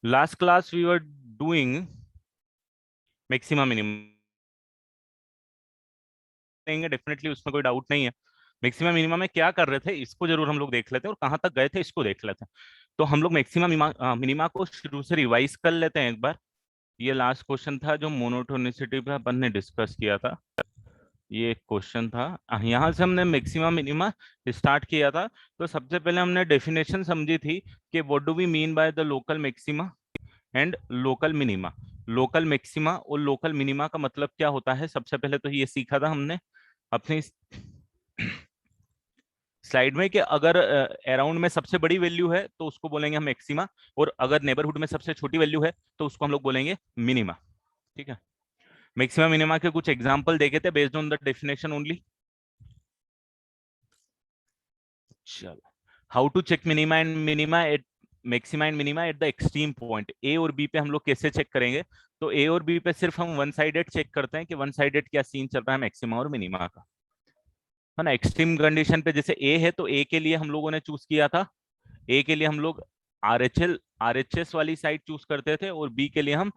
Last class we were doing maxima minimum, definitely उसमें कोई doubt नहीं है। मैक्सिमा मिनिमा में क्या कर रहे थे इसको जरूर हम लोग देख लेते हैं, और कहाँ तक गए थे इसको देख लेते हैं। तो हम लोग मैक्सिमा मिनिमा को शुरू से रिवाइज कर लेते हैं एक बार। ये लास्ट क्वेश्चन था जो मोनोटोनिसिटी पे अपन ने डिस्कस किया था। ये एक क्वेश्चन था, यहाँ से हमने मैक्सिमा मिनिमा स्टार्ट किया था। तो सबसे पहले हमने डेफिनेशन समझी थी कि what do we mean by the local maxima and local minima. Local maxima और लोकल मिनिमा का मतलब क्या होता है, सबसे पहले तो ये सीखा था हमने अपनी स्लाइड में कि अगर अराउंड में सबसे बड़ी वैल्यू है तो उसको बोलेंगे हम मैक्सिमा, और अगर नेबरहुड में सबसे छोटी वैल्यू है तो उसको हम लोग बोलेंगे मिनिमा। ठीक है, मैक्सिमा मिनिमा के कुछ एग्जांपल देखे थे based on the definition only. चलो, how to check minima and minima at maxima and minima at the extreme point. A और बी पे हम लोग कैसे चेक करेंगे? तो ए और बी पे सिर्फ हम वन साइडेड चेक करते हैं कि वन साइडेड क्या सीन चल रहा है मैक्सिमा और मिनिमा का, है ना। एक्सट्रीम कंडीशन पे जैसे ए है तो ए के लिए हम लोगों ने चूज किया था, ए के लिए हम लोग आरएचएस वाली साइड चूज करते थे, और बी के लिए हम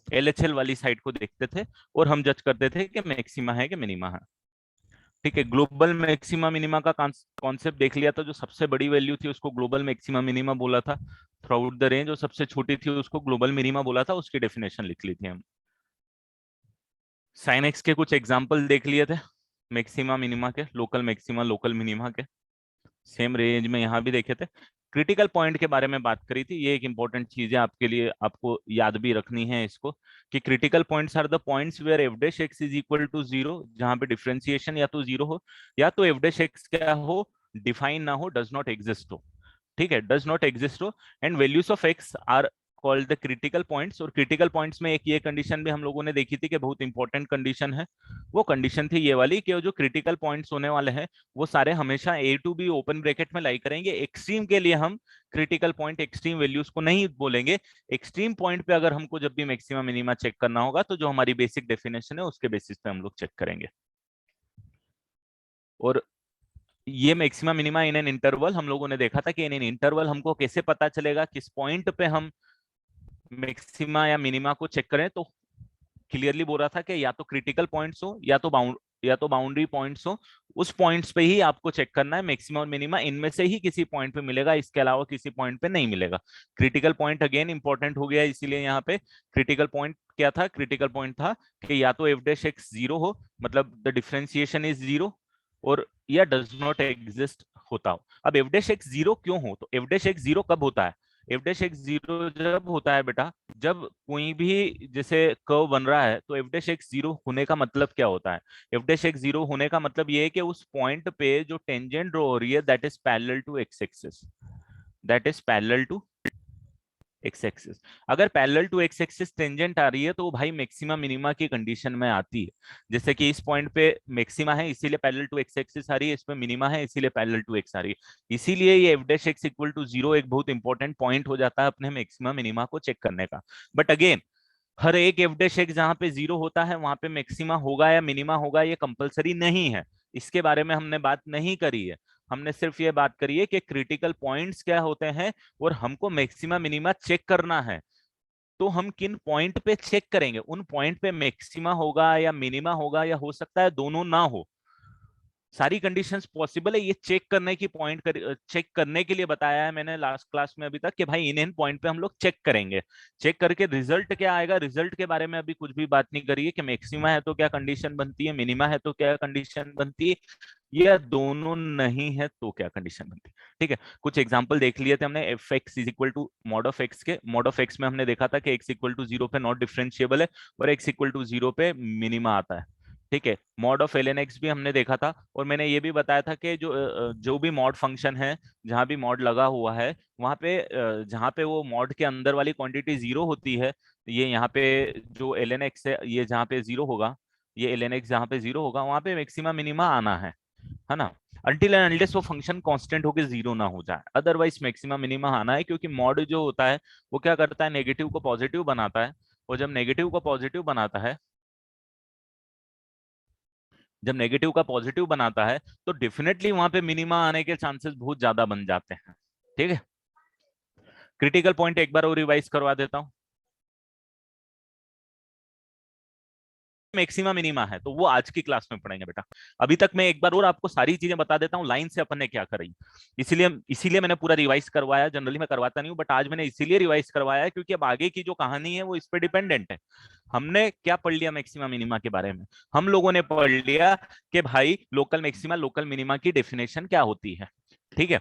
एलएचएल वाली साइड को देखते थे, और हम जज करते थे कि मैक्सिमा है कि मिनिमा है। ठीक है, ग्लोबल मैक्सिमा मिनिमा का कॉन्सेप्ट देख लिया था। जो सबसे बड़ी वैल्यू थी उसको ग्लोबल मैक्सिमा मिनिमा बोला था थ्रू आउट द रेंज, और सबसे छोटी थी उसको ग्लोबल मिनिमा बोला था। उसकी डेफिनेशन लिख ली थी हम। साइन एक्स के कुछ एग्जांपल देख लिए थे मैक्सिमा मिनिमा के, लोकल मैक्सिमा लोकल मिनिमा के। सेम रेंज में यहाँ भी देखे थे। क्रिटिकल पॉइंट के बारे में बात करी थी। ये एक इंपॉर्टेंट चीज है आपके लिए, आपको याद भी रखनी है इसको, कि critical points are the points where F dash X is equal to zero, जहां पे डिफरेंशिएशन या तो जीरो हो, या तो एफ डैश एक्स क्या हो, डिफाइन ना हो, डज नॉट एग्जिस्ट हो। ठीक है, डज नॉट एग्जिस्ट हो, and values of X are called the critical points. और क्रिटिकल पॉइंट्स में एक ये कंडीशन भी हम लोगों ने देखी थी कि बहुत इंपॉर्टेंट कंडीशन है। वो कंडीशन थी ये वाली कि जो क्रिटिकल पॉइंट्स होने वाले हैं वो सारे हमेशा ए टू बी ओपन ब्रैकेट में लाई करेंगे। एक्सट्रीम के लिए हम क्रिटिकल पॉइंट एक्सट्रीम वैल्यूज को नहीं बोलेंगे। एक्सट्रीम पॉइंट पे अगर हमको जब भी मैक्सिमम मिनिमा चेक करना होगा तो जो हमारी बेसिक डेफिनेशन है उसके बेसिस पे हम लोग चेक करेंगे। और ये maxima minima in an interval हम लोगों ने देखा था कि इन एन इंटरवल हमको कैसे पता चलेगा किस पॉइंट पे हम मैक्सिमा या मिनिमा को चेक करें। तो क्लियरली बोल रहा था कि या तो क्रिटिकल पॉइंट्स हो या तो बाउंड्री पॉइंट्स हो, उस पॉइंट्स पे ही आपको चेक करना है। मैक्सिमम और मिनिमा इनमें से ही किसी पॉइंट पे मिलेगा, इसके अलावा किसी पॉइंट पे नहीं मिलेगा। क्रिटिकल पॉइंट अगेन इंपॉर्टेंट हो गया, इसीलिए यहाँ पे क्रिटिकल पॉइंट क्या था? क्रिटिकल पॉइंट था कि या तो एफ डैश एक्स जीरो हो, मतलब द डिफरेंशिएशन इज जीरो, और या डज नॉट एग्जिस्ट होता हो। अब एफ डैश एक्स जीरो क्यों हो? तो एफ डैश एक्स जीरो कब होता है? एफ डैश एक्स जीरो जब होता है बेटा, जब कोई भी जैसे कर्व बन रहा है, तो एफ डैश एक्स जीरो होने का मतलब क्या होता है? एफ डैश एक्स जीरो होने का मतलब ये है कि उस पॉइंट पे जो टेंजेंट ड्रॉ हो रही है that is parallel to x axis, that is parallel to x axis. अगर parallel to x axis tangent आ रही है तो वो भाई मैक्सिमा मिनिमा की कंडीशन में आती है। जैसे कि इस पॉइंट पे मैक्सिमा है इसीलिए पैरेलल टू एक्स एक्सिस आ रही है, इसमें मिनिमा है इसीलिए पैरेलल टू एक्स आ रही है। इसीलिए ये F dash X equal to zero एक बहुत इंपॉर्टेंट पॉइंट हो जाता है अपने मैक्सिमा मिनिमा को चेक करने का। बट अगेन, हर एक एफ डैश एक्स जहां पे जीरो होता है वहां पे मैक्सिमा होगा या मिनिमा होगा ये कंपलसरी नहीं है। इसके बारे में हमने बात नहीं करी है। हमने सिर्फ ये बात करी है कि क्रिटिकल पॉइंट्स क्या होते हैं और हमको मैक्सिमा मिनिमा चेक करना है। तो हम किन पॉइंट पे चेक करेंगे? उन पॉइंट पे मैक्सिमा होगा या मिनिमा होगा, या हो सकता है दोनों ना हो। सारी कंडीशंस पॉसिबल है। ये चेक करने की चेक करने के लिए बताया है मैंने लास्ट क्लास में अभी तक कि भाई इन पॉइंट पे हम लोग चेक करेंगे। चेक करके रिजल्ट क्या आएगा, रिजल्ट के बारे में अभी कुछ भी बात नहीं करी है कि मैक्सिमा है तो क्या कंडीशन बनती है, मिनिमा है तो क्या कंडीशन बनती है, या दोनों नहीं है तो क्या कंडीशन बनती है। ठीक है, कुछ एग्जांपल देख लिए थे हमने। F x is equal to mod of X के, मॉड ऑफ एक्स में हमने देखा था कि एक्स इक्वल टू जीरो पे नॉट डिफरेंशिएबल है, और एक्स इक्वल टू जीरो पे मिनिमा आता है। ठीक है, mod of L N X भी हमने देखा था, और मैंने ये भी बताया था कि जो भी मॉड फंक्शन है, जहां भी मॉड लगा हुआ है वहां पे जहां पे वो मॉड के अंदर वाली क्वांटिटी जीरो होती है, ये यहाँ पे जो एल एन एक्स है ये जहाँ पे जीरो होगा, ये एल एन एक्स जहाँ पे जीरो होगा वहां पे मैक्सिमा मिनिमा आना है ना। अनटिल एंड अनलेस वो फंक्शन कांस्टेंट होके जीरो ना हो जाए, अदरवाइज मैक्सिमा मिनिमा आना है। क्योंकि मॉड जो होता है वो क्या करता है, नेगेटिव को पॉजिटिव बनाता है, और जब नेगेटिव को पॉजिटिव बनाता है, जब नेगेटिव का पॉजिटिव बनाता है तो डेफिनेटली वहां पे मिनिमा आने के चांसेस बहुत ज्यादा बन जाते हैं। ठीक है, क्रिटिकल पॉइंट एक बार और रिवाइज करवा देता हूं। मैक्सिमा मिनिमा है तो वो आज की क्लास में पढ़ेंगे बेटा। अभी तक मैं एक बार और आपको सारी चीजें बता देता हूँ लाइन से अपन ने क्या करी। इसीलिए इसीलिए मैंने पूरा रिवाइज करवाया। जनरली मैं करवाता नहीं हूँ बट आज मैंने इसीलिए रिवाइज करवाया है क्योंकि अब आगे की जो कहानी है वो इस पे डिपेंडेंट है। हमने क्या पढ़ लिया मैक्सिमा मिनिमा के बारे में? हम लोगों ने पढ़ लिया कि भाई लोकल मैक्सिमा लोकल मिनिमा की डेफिनेशन क्या होती है। ठीक है,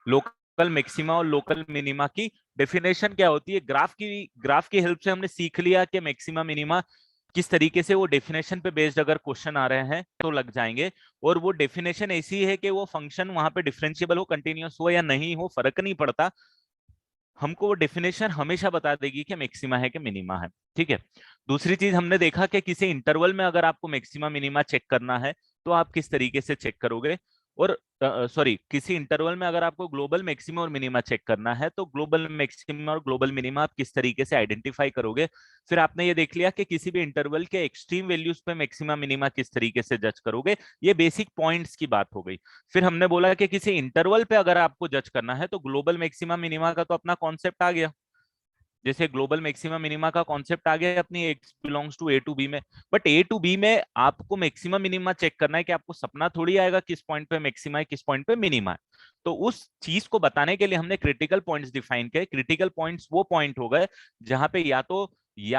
लोकल मैक्सिमा और लोकल मिनिमा की डेफिनेशन क्या होती है। ग्राफ की हेल्प से हमने सीख लिया कि मैक्सिमा मिनिमा किस तरीके से वो डेफिनेशन पे बेस्ड अगर क्वेश्चन आ रहे हैं तो लग जाएंगे। और वो डेफिनेशन ऐसी है कि वो फंक्शन वहां पे डिफरेंशिएबल हो, कंटिन्यूअस हो या नहीं हो, फर्क नहीं पड़ता। हमको वो डेफिनेशन हमेशा बता देगी कि मैक्सिमा है कि मिनिमा है। ठीक है, दूसरी चीज हमने देखा कि किसी इंटरवल में अगर आपको मैक्सिमा मिनिमा चेक करना है तो आप किस तरीके से चेक करोगे। और सॉरी, किसी इंटरवल में अगर आपको ग्लोबल मैक्सिमा और मिनिमा चेक करना है तो ग्लोबल मैक्सिमा और ग्लोबल मिनिमा आप किस तरीके से आइडेंटिफाई करोगे। फिर आपने ये देख लिया कि किसी भी इंटरवल के एक्सट्रीम वैल्यूज पे मैक्सिमा मिनिमा किस तरीके से जज करोगे। ये बेसिक पॉइंट्स की बात हो गई। फिर हमने बोला कि किसी इंटरवल पे अगर आपको जज करना है तो ग्लोबल मैक्सिमा मिनिमा का तो अपना कॉन्सेप्ट आ गया। जैसे ग्लोबल मैक्सिमा मिनिमा का कॉन्सेप्ट आ गया अपनी X belongs to A to B में। बट ए टू बी में आपको मैक्सिमा मिनिमा चेक करना है कि आपको सपना थोड़ी आएगा किस पॉइंट पे मैक्सिमा है किस पॉइंट पे मिनिमा है। तो उस चीज को बताने के लिए हमने क्रिटिकल पॉइंट्स डिफाइन किए। क्रिटिकल पॉइंट्स वो पॉइंट हो गए जहां पे या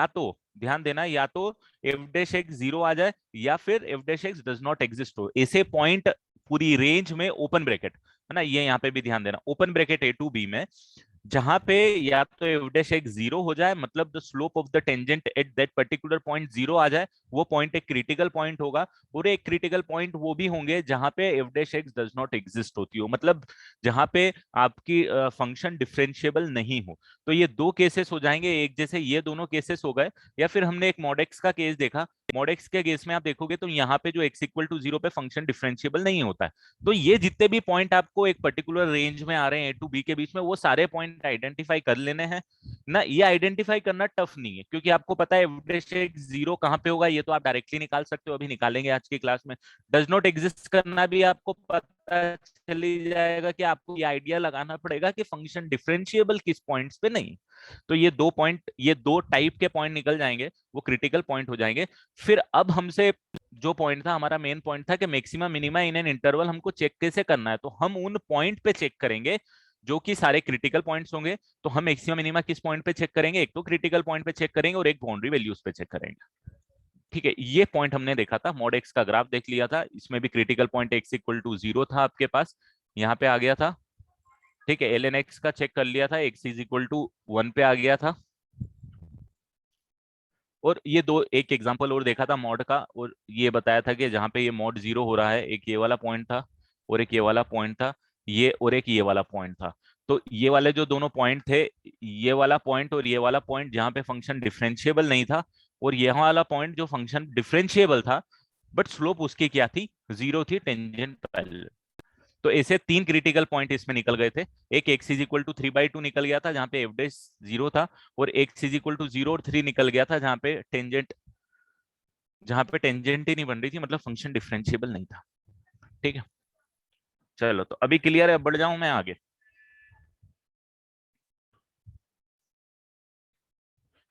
तो ध्यान देना, या तो एफ डैश एक्स जीरो आ जाए या फिर F dash x does not exist हो। ऐसे पॉइंट पूरी रेंज में ओपन ब्रैकेट है ना, ये यहाँ पे भी ध्यान देना, open bracket A to B में जहां पे या तो एफ डैश एक्स जीरो हो जाए, मतलब the slope of the tangent at that particular point zero आ जाए, वो पॉइंट एक क्रिटिकल पॉइंट होगा। और एक क्रिटिकल पॉइंट वो भी होंगे जहां पे F dash x does not exist होती हो, मतलब जहां पे आपकी फंक्शन डिफरेंशिएबल नहीं हो। तो ये दो केसेस हो जाएंगे एक जैसे, ये दोनों केसेस हो गए। या फिर हमने एक मॉडेक्स का केस देखा। मॉडेक्स के केस में आप देखोगे तो यहाँ पे जो एक्स इक्वल टू जीरो पे फंक्शन डिफरेंशिएबल नहीं होता है। तो ये जितने भी पॉइंट आपको एक पर्टिकुलर रेंज में आ रहे हैं ए टू बी के बीच में, वो सारे पॉइंट आइडेंटिफाई कर लेने हैं ना। ये आइडेंटिफाई करना टफ नहीं है क्योंकि आपको पता है एफ जीरो कहाँ पे होगा, ये तो आप डायरेक्टली निकाल सकते हो, अभी निकालेंगे आज की क्लास में। डज नॉट एग्जिस्ट करना भी आपको पता चली जाएगा कि आपको ये आइडिया लगाना पड़ेगा कि फंक्शन डिफरेंशिएबल किस पॉइंट्स पे नहीं। तो ये दो पॉइंट, ये दो टाइप के पॉइंट निकल जाएंगे, वो क्रिटिकल पॉइंट हो जाएंगे। फिर अब हमसे जो पॉइंट था, हमारा मेन पॉइंट था कि maxima minima in an interval हमको चेक कैसे करना है। तो हम उन पॉइंट पे चेक करेंगे जो कि सारे क्रिटिकल पॉइंट्स होंगे। तो हम मैक्सिमा मिनिमा किस पॉइंट पे चेक करेंगे? एक तो क्रिटिकल पॉइंट पे चेक करेंगे और एक बाउंड्री वैल्यूज पे चेक करेंगे। ठीक है, ये पॉइंट हमने देखा था, मॉड एक्स का ग्राफ देख लिया था, इसमें भी critical point X equal to zero था आपके पास, यहाँ पे आ गया था। ठीक है, एल एन एक्स का चेक कर लिया था, X is equal to one पे आ गया था। और ये दो, एक एग्जांपल और देखा था मॉड का, और ये बताया था कि जहां पे ये मॉड जीरो हो रहा है, एक ये वाला पॉइंट था और एक ये वाला पॉइंट था, ये और एक ये वाला पॉइंट था। तो ये वाले जो दोनों पॉइंट थे, ये वाला पॉइंट और ये वाला पॉइंट जहां पे फंक्शन डिफरेंशिएबल नहीं था, और ये वाला पॉइंट जो फंक्शन डिफरेंशिएबल था बट स्लोप उसकी क्या थी? जीरो थी, टेंजेंट पैरेलल। तो ऐसे तीन क्रिटिकल पॉइंट इसमें निकल गए थे। एक X is equal to three by two निकल गया था जहां पे एफ डैश जीरो था, और X is equal to zero और थ्री निकल गया था जहां पे टेंजेंट ही नहीं बन रही थी, मतलब फंक्शन डिफरेंशिएबल नहीं था। ठीक है, चलो तो अभी क्लियर है, अब बढ़ जाऊं मैं आगे।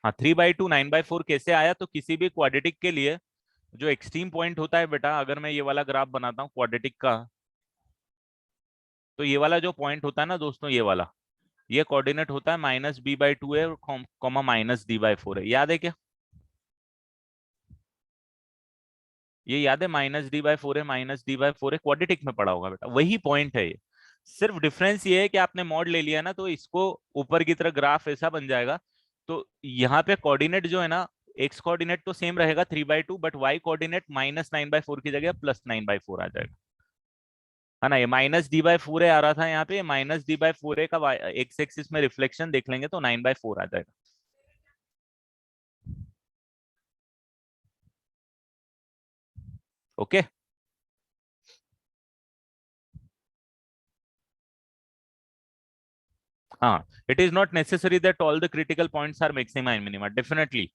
हाँ, three by to nine by four कैसे आया? तो किसी भी क्वाड्रेटिक के लिए जो एक्सट्रीम पॉइंट होता है बेटा, अगर मैं ये वाला ग्राफ बनाता हूँ क्वाड्रेटिक का, तो ये वाला जो पॉइंट होता है ना दोस्तों, ये वाला, ये कोऑर्डिनेट होता है माइनस बी बाई टू है, comma minus D by four है। याद है क्या? ये याद है, माइनस डी बाई फोर है, माइनस डी बाई फोर है, क्वाड्रेटिक में पड़ा होगा बेटा, वही पॉइंट है ये। सिर्फ डिफरेंस ये है कि आपने मॉड ले लिया ना, तो इसको ऊपर की तरह ग्राफ ऐसा बन जाएगा। तो यहाँ पे कोऑर्डिनेट जो है ना, एक्स कोऑर्डिनेट तो सेम रहेगा three by to, but why coordinate minus nine by four की जगह प्लस नाइन बाई फोर आ जाएगा, है ना। ये माइनस डी बाई फोर आ रहा था यहाँ पे, माइनस डी बाई फोर का एक्स एक्सिस में रिफ्लेक्शन देख लेंगे तो नाइन बाई फोर आ जाएगा। ओके, हाँ, it is not necessary that all the critical points are maxima and minima, definitely.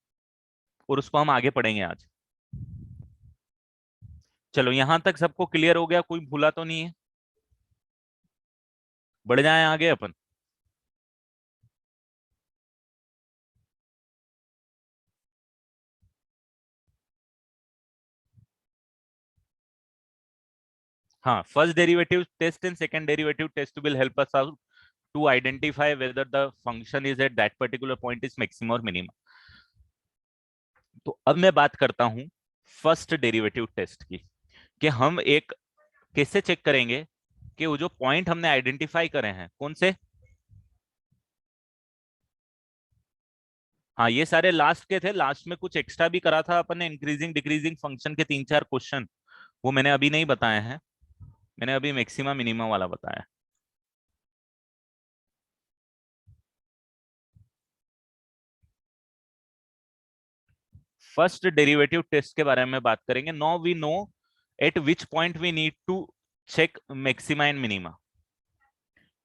और उसको हम आगे पढ़ेंगे आज। चलो, यहां तक सबको क्लियर हो गया? कोई भूला तो नहीं है? बढ़ जाए आगे अपन। हाँ, first derivative test and second derivative test will help us out to identify whether the function is at that particular point is maximum और मिनिमम। तो अब मैं बात करता हूं फर्स्ट डेरिवेटिव टेस्ट की, कि हम एक कैसे चेक करेंगे कि वो जो पॉइंट हमने आइडेंटिफाई करे हैं कौन से। हाँ, ये सारे लास्ट के थे, लास्ट में कुछ एक्स्ट्रा भी करा था अपन ने, इंक्रीजिंग डिक्रीजिंग फंक्शन के 3-4 क्वेश्चन, वो मैंने अभी नहीं बताए हैं, मैंने अभी मैक्सिमम मिनिमम वाला बताया। फर्स्ट डेरिवेटिव टेस्ट के बारे में बात करेंगे। Now we know at which point we need to check maxima and minima.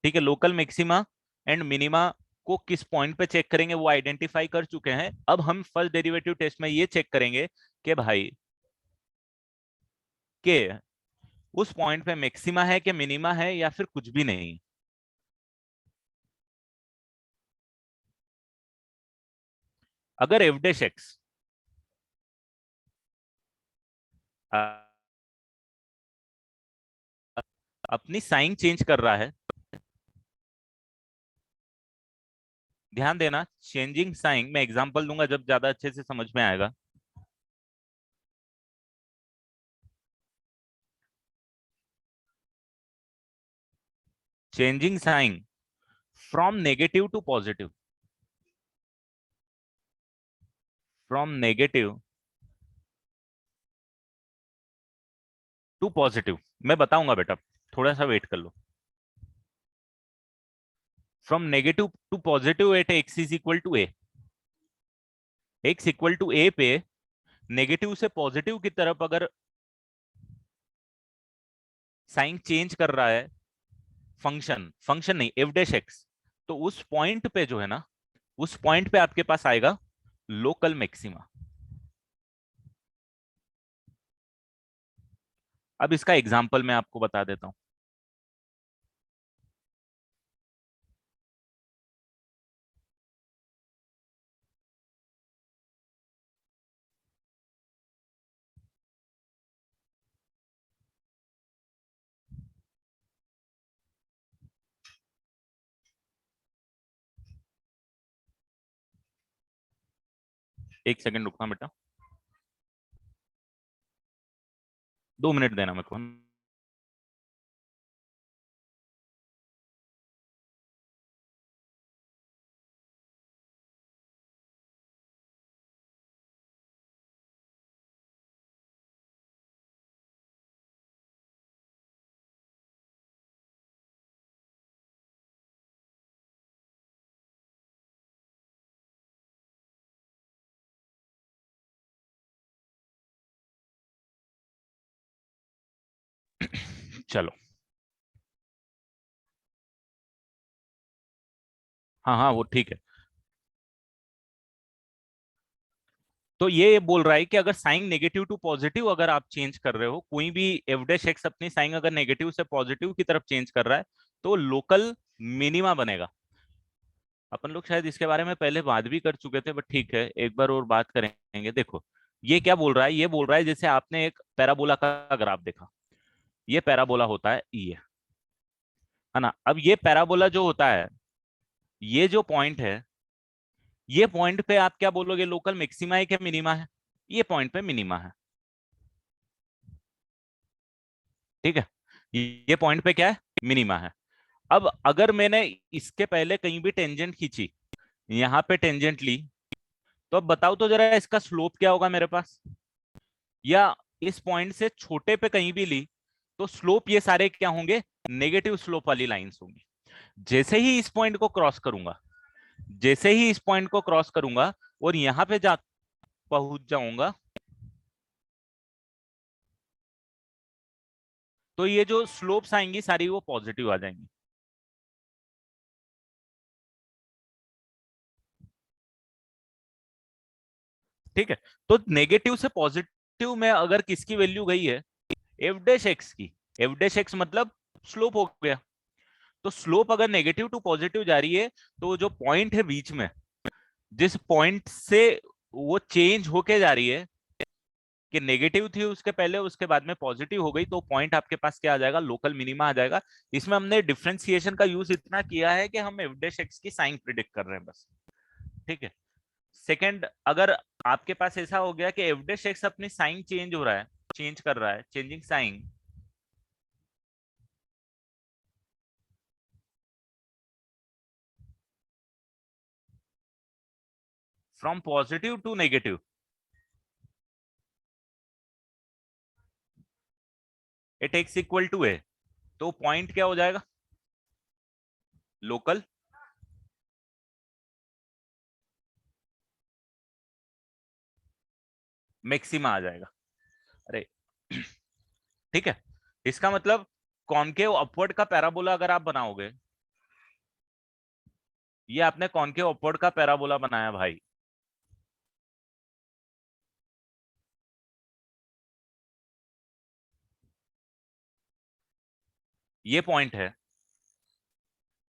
ठीक है, लोकल मैक्सिमा एंड मिनिमा को किस पॉइंट पे चेक करेंगे वो आइडेंटिफाई कर चुके हैं। अब हम फर्स्ट डेरिवेटिव टेस्ट में ये चेक करेंगे कि भाई के उस पॉइंट पे मैक्सिमा है कि मिनिमा है या फिर कुछ भी नहीं। अगर एफ डैश एक्स अपनी साइन चेंज कर रहा है, ध्यान देना, चेंजिंग साइन, मैं एग्जांपल दूंगा जब ज्यादा अच्छे से समझ में आएगा। Changing sign from negative to positive, from negative to positive, मैं बताऊंगा बेटा, थोड़ा सा वेट कर लो। From negative to positive at x is equal to a, x equal to a पे नेगेटिव से पॉजिटिव की तरफ अगर साइन चेंज कर रहा है फंक्शन, फंक्शन नहीं एफ डैश एक्स, तो उस पॉइंट पे जो है ना, उस पॉइंट पे आपके पास आएगा लोकल मैक्सिमा। अब इसका एग्जांपल मैं आपको बता देता हूं। एक सेकंड रुकना बेटा, 2 मिनट देना मेरे को। चलो, हाँ हाँ वो ठीक है। तो ये बोल रहा है कि अगर साइन नेगेटिव टू पॉजिटिव अगर आप चेंज कर रहे हो, कोई भी एफ डैश एक्स अपनी साइन अगर नेगेटिव से पॉजिटिव की तरफ चेंज कर रहा है, तो लोकल मिनिमा बनेगा। अपन लोग शायद इसके बारे में पहले बात भी कर चुके थे, बट ठीक है एक बार और बात करेंगे। देखो ये क्या बोल रहा है, ये बोल रहा है जैसे आपने एक पैराबोला का ग्राफ देखा, ये पैराबोला होता है ये, है ना। अब ये पैराबोला जो होता है, ये जो पॉइंट है, ये पॉइंट पे आप क्या बोलोगे, लोकल मैक्सिमा है क्या मिनिमा है? ये पॉइंट पे मिनिमा है, ठीक है, ये पॉइंट पे क्या है, मिनिमा है। अब अगर मैंने इसके पहले कहीं भी टेंजेंट खींची, यहाँ पे टेंजेंट ली, तो अब बताओ तो जरा इसका स्लोप क्या होगा मेरे पास, या इस पॉइंट से छोटे पे कहीं भी ली तो स्लोप ये सारे क्या होंगे, नेगेटिव स्लोप वाली लाइंस होंगी। जैसे ही इस पॉइंट को क्रॉस करूंगा, जैसे ही इस पॉइंट को क्रॉस करूंगा और यहां पे जा पहुंच जाऊंगा, तो ये जो स्लोप्स आएंगी सारी वो पॉजिटिव आ जाएंगी। ठीक है, तो नेगेटिव से पॉजिटिव में अगर किसकी वैल्यू गई है, एफ डैश एक्स की, एफ डैश एक्स मतलब स्लोप हो गया। तो स्लोप अगर नेगेटिव टू पॉजिटिव जा रही है, तो जो पॉइंट है बीच में, जिस पॉइंट से वो चेंज होके जा रही है, कि नेगेटिव थी उसके पहले, उसके बाद में पॉजिटिव हो गई, तो पॉइंट आपके पास क्या आ जाएगा, लोकल मिनिमा आ जाएगा। इसमें हमने डिफरेंशिएशन का यूज इतना किया है कि हम एफ डैश एक्स की साइन प्रिडिक्ट कर रहे हैं बस। ठीक है। सेकंड, अगर आपके पास ऐसा हो गया कि एफ डैश एक्स अपनी साइन चेंज हो रहा है, चेंज कर रहा है, changing sign from positive to negative, it x equal to a, तो पॉइंट क्या हो जाएगा, लोकल मैक्सिमा आ जाएगा। अरे ठीक है। इसका मतलब कॉनकेव अपवर्ड का पैराबोला अगर आप बनाओगे, ये आपने कॉनकेव अपवर्ड का पैराबोला बनाया भाई, ये पॉइंट है।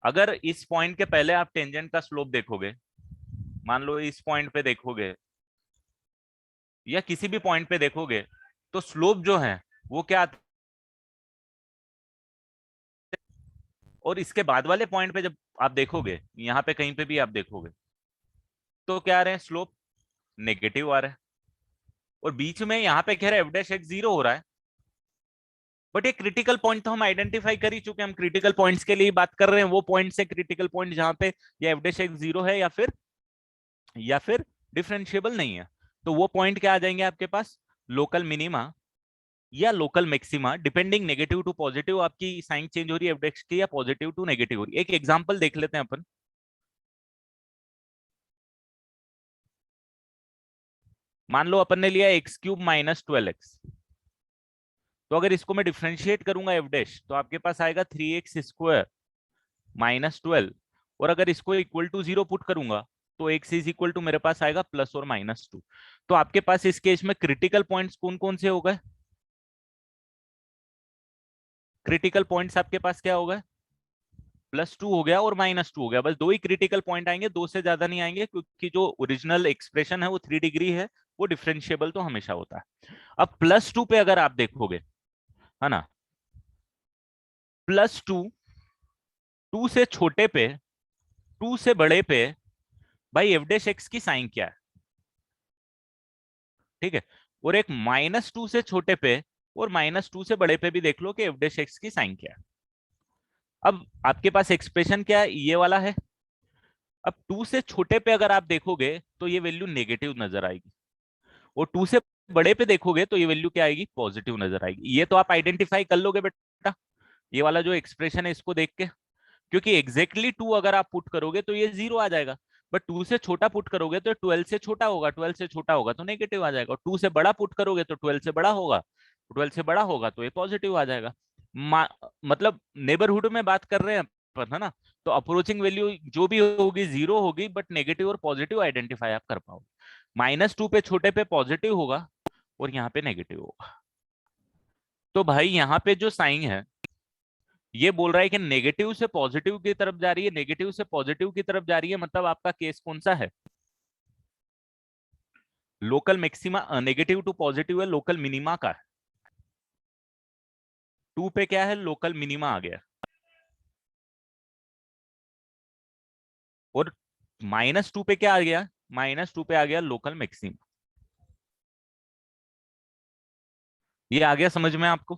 अगर इस पॉइंट के पहले आप टेंजेंट का स्लोप देखोगे, मान लो इस पॉइंट पे देखोगे या किसी भी पॉइंट पे देखोगे, तो स्लोप जो है वो क्या आता है? और इसके बाद वाले पॉइंट पे जब आप देखोगे, यहाँ पे कहीं पे भी आप देखोगे, तो क्या आ रहे हैं, स्लोप नेगेटिव आ रहा है। और बीच में यहाँ पे कह रहे हैं एफ डैश एक्स जीरो हो रहा है, बट ये क्रिटिकल पॉइंट तो हम आइडेंटिफाई कर ही चुके हैं, हम क्रिटिकल पॉइंट्स के लिए बात कर रहे हैं, वो पॉइंट से क्रिटिकल पॉइंट जहां पे या एफ डैश एक्स जीरो है या फिर डिफरेंशिएबल नहीं है, तो वो पॉइंट क्या आ जाएंगे आपके पास, लोकल मिनिमा या local maxima, depending negative to positive आपकी साइन चेंज हो रही है एफ डैश की, या पॉजिटिव टू नेगेटिव हो रही है। एक एग्जांपल देख लेते हैं अपन। मान लो अपन ने लिया एक्स क्यूब माइनस 12x, तो अगर इसको मैं डिफ्रेंशिएट करूंगा एफ डैश, तो आपके पास आएगा 3x स्क्वायर माइनस 12, और अगर इसको इक्वल टू जीरो पुट करूंगा, तो x इज इक्वल टू मेरे पास आएगा +or -2। तो आपके पास इस केस में क्रिटिकल पॉइंट्स कौन कौन से हो गए, क्रिटिकल पॉइंट्स आपके पास क्या हो गए, +2 हो गया और -2 हो गया, बस दो ही क्रिटिकल पॉइंट आएंगे, दो से ज्यादा नहीं आएंगे, क्योंकि जो ओरिजिनल एक्सप्रेशन है वो 3 डिग्री है, वो डिफरेंशिएबल तो हमेशा होता है। अब +2 पे अगर आप देखोगे, है ना, +2, 2 से छोटे पे, 2 से बड़े पे, भाई एफ डैश एक्स की साइन क्या है, ठीक है। और एक -2 से छोटे पे और -2 से बड़े पे भी देख लो कि एफ डैश एक्स की साइन क्या है। अब आपके पास एक्सप्रेशन क्या है, ये वाला है। अब 2 से छोटे पे अगर आप देखोगे तो ये वैल्यू नेगेटिव नजर आएगी, और 2 से बड़े पे देखोगे तो ये वैल्यू क्या आएगी, पॉजिटिव नजर आएगी। ये तो आप आइडेंटिफाई कर लोगे बेटा, ये वाला जो एक्सप्रेशन है इसको देख के, क्योंकि एग्जैक्टली 2 अगर आप पुट करोगे तो ये जीरो आ जाएगा, बट 2 से छोटा पुट करोगे तो 12 से छोटा होगा, 12 से छोटा होगा तो नेगेटिव आ जाएगा, और 2 से बड़ा पुट करोगे तो 12 से बड़ा होगा, 12 से बड़ा होगा तो ये पॉजिटिव आ जाएगा। मतलब नेबरहुड में बात कर रहे हैं अपन, है ना, तो अप्रोचिंग वैल्यू जो भी होगी जीरो होगी, बट नेगेटिव और पॉजिटिव आइडेंटिफाई आप कर पाओगे। -2 पे छोटे पे पॉजिटिव होगा और यहाँ पे नेगेटिव होगा। तो भाई यहाँ पे जो साइन है ये बोल रहा है कि नेगेटिव से पॉजिटिव की तरफ जा रही है, नेगेटिव से पॉजिटिव की तरफ जा रही है, मतलब आपका केस कौन सा है, local maxima, negative to positive है, लोकल मिनिमा का है। 2 पे क्या है, लोकल मिनिमा आ गया, और -2 पे क्या आ गया, -2 पे आ गया लोकल मैक्सिमा। ये आ गया समझ में आपको,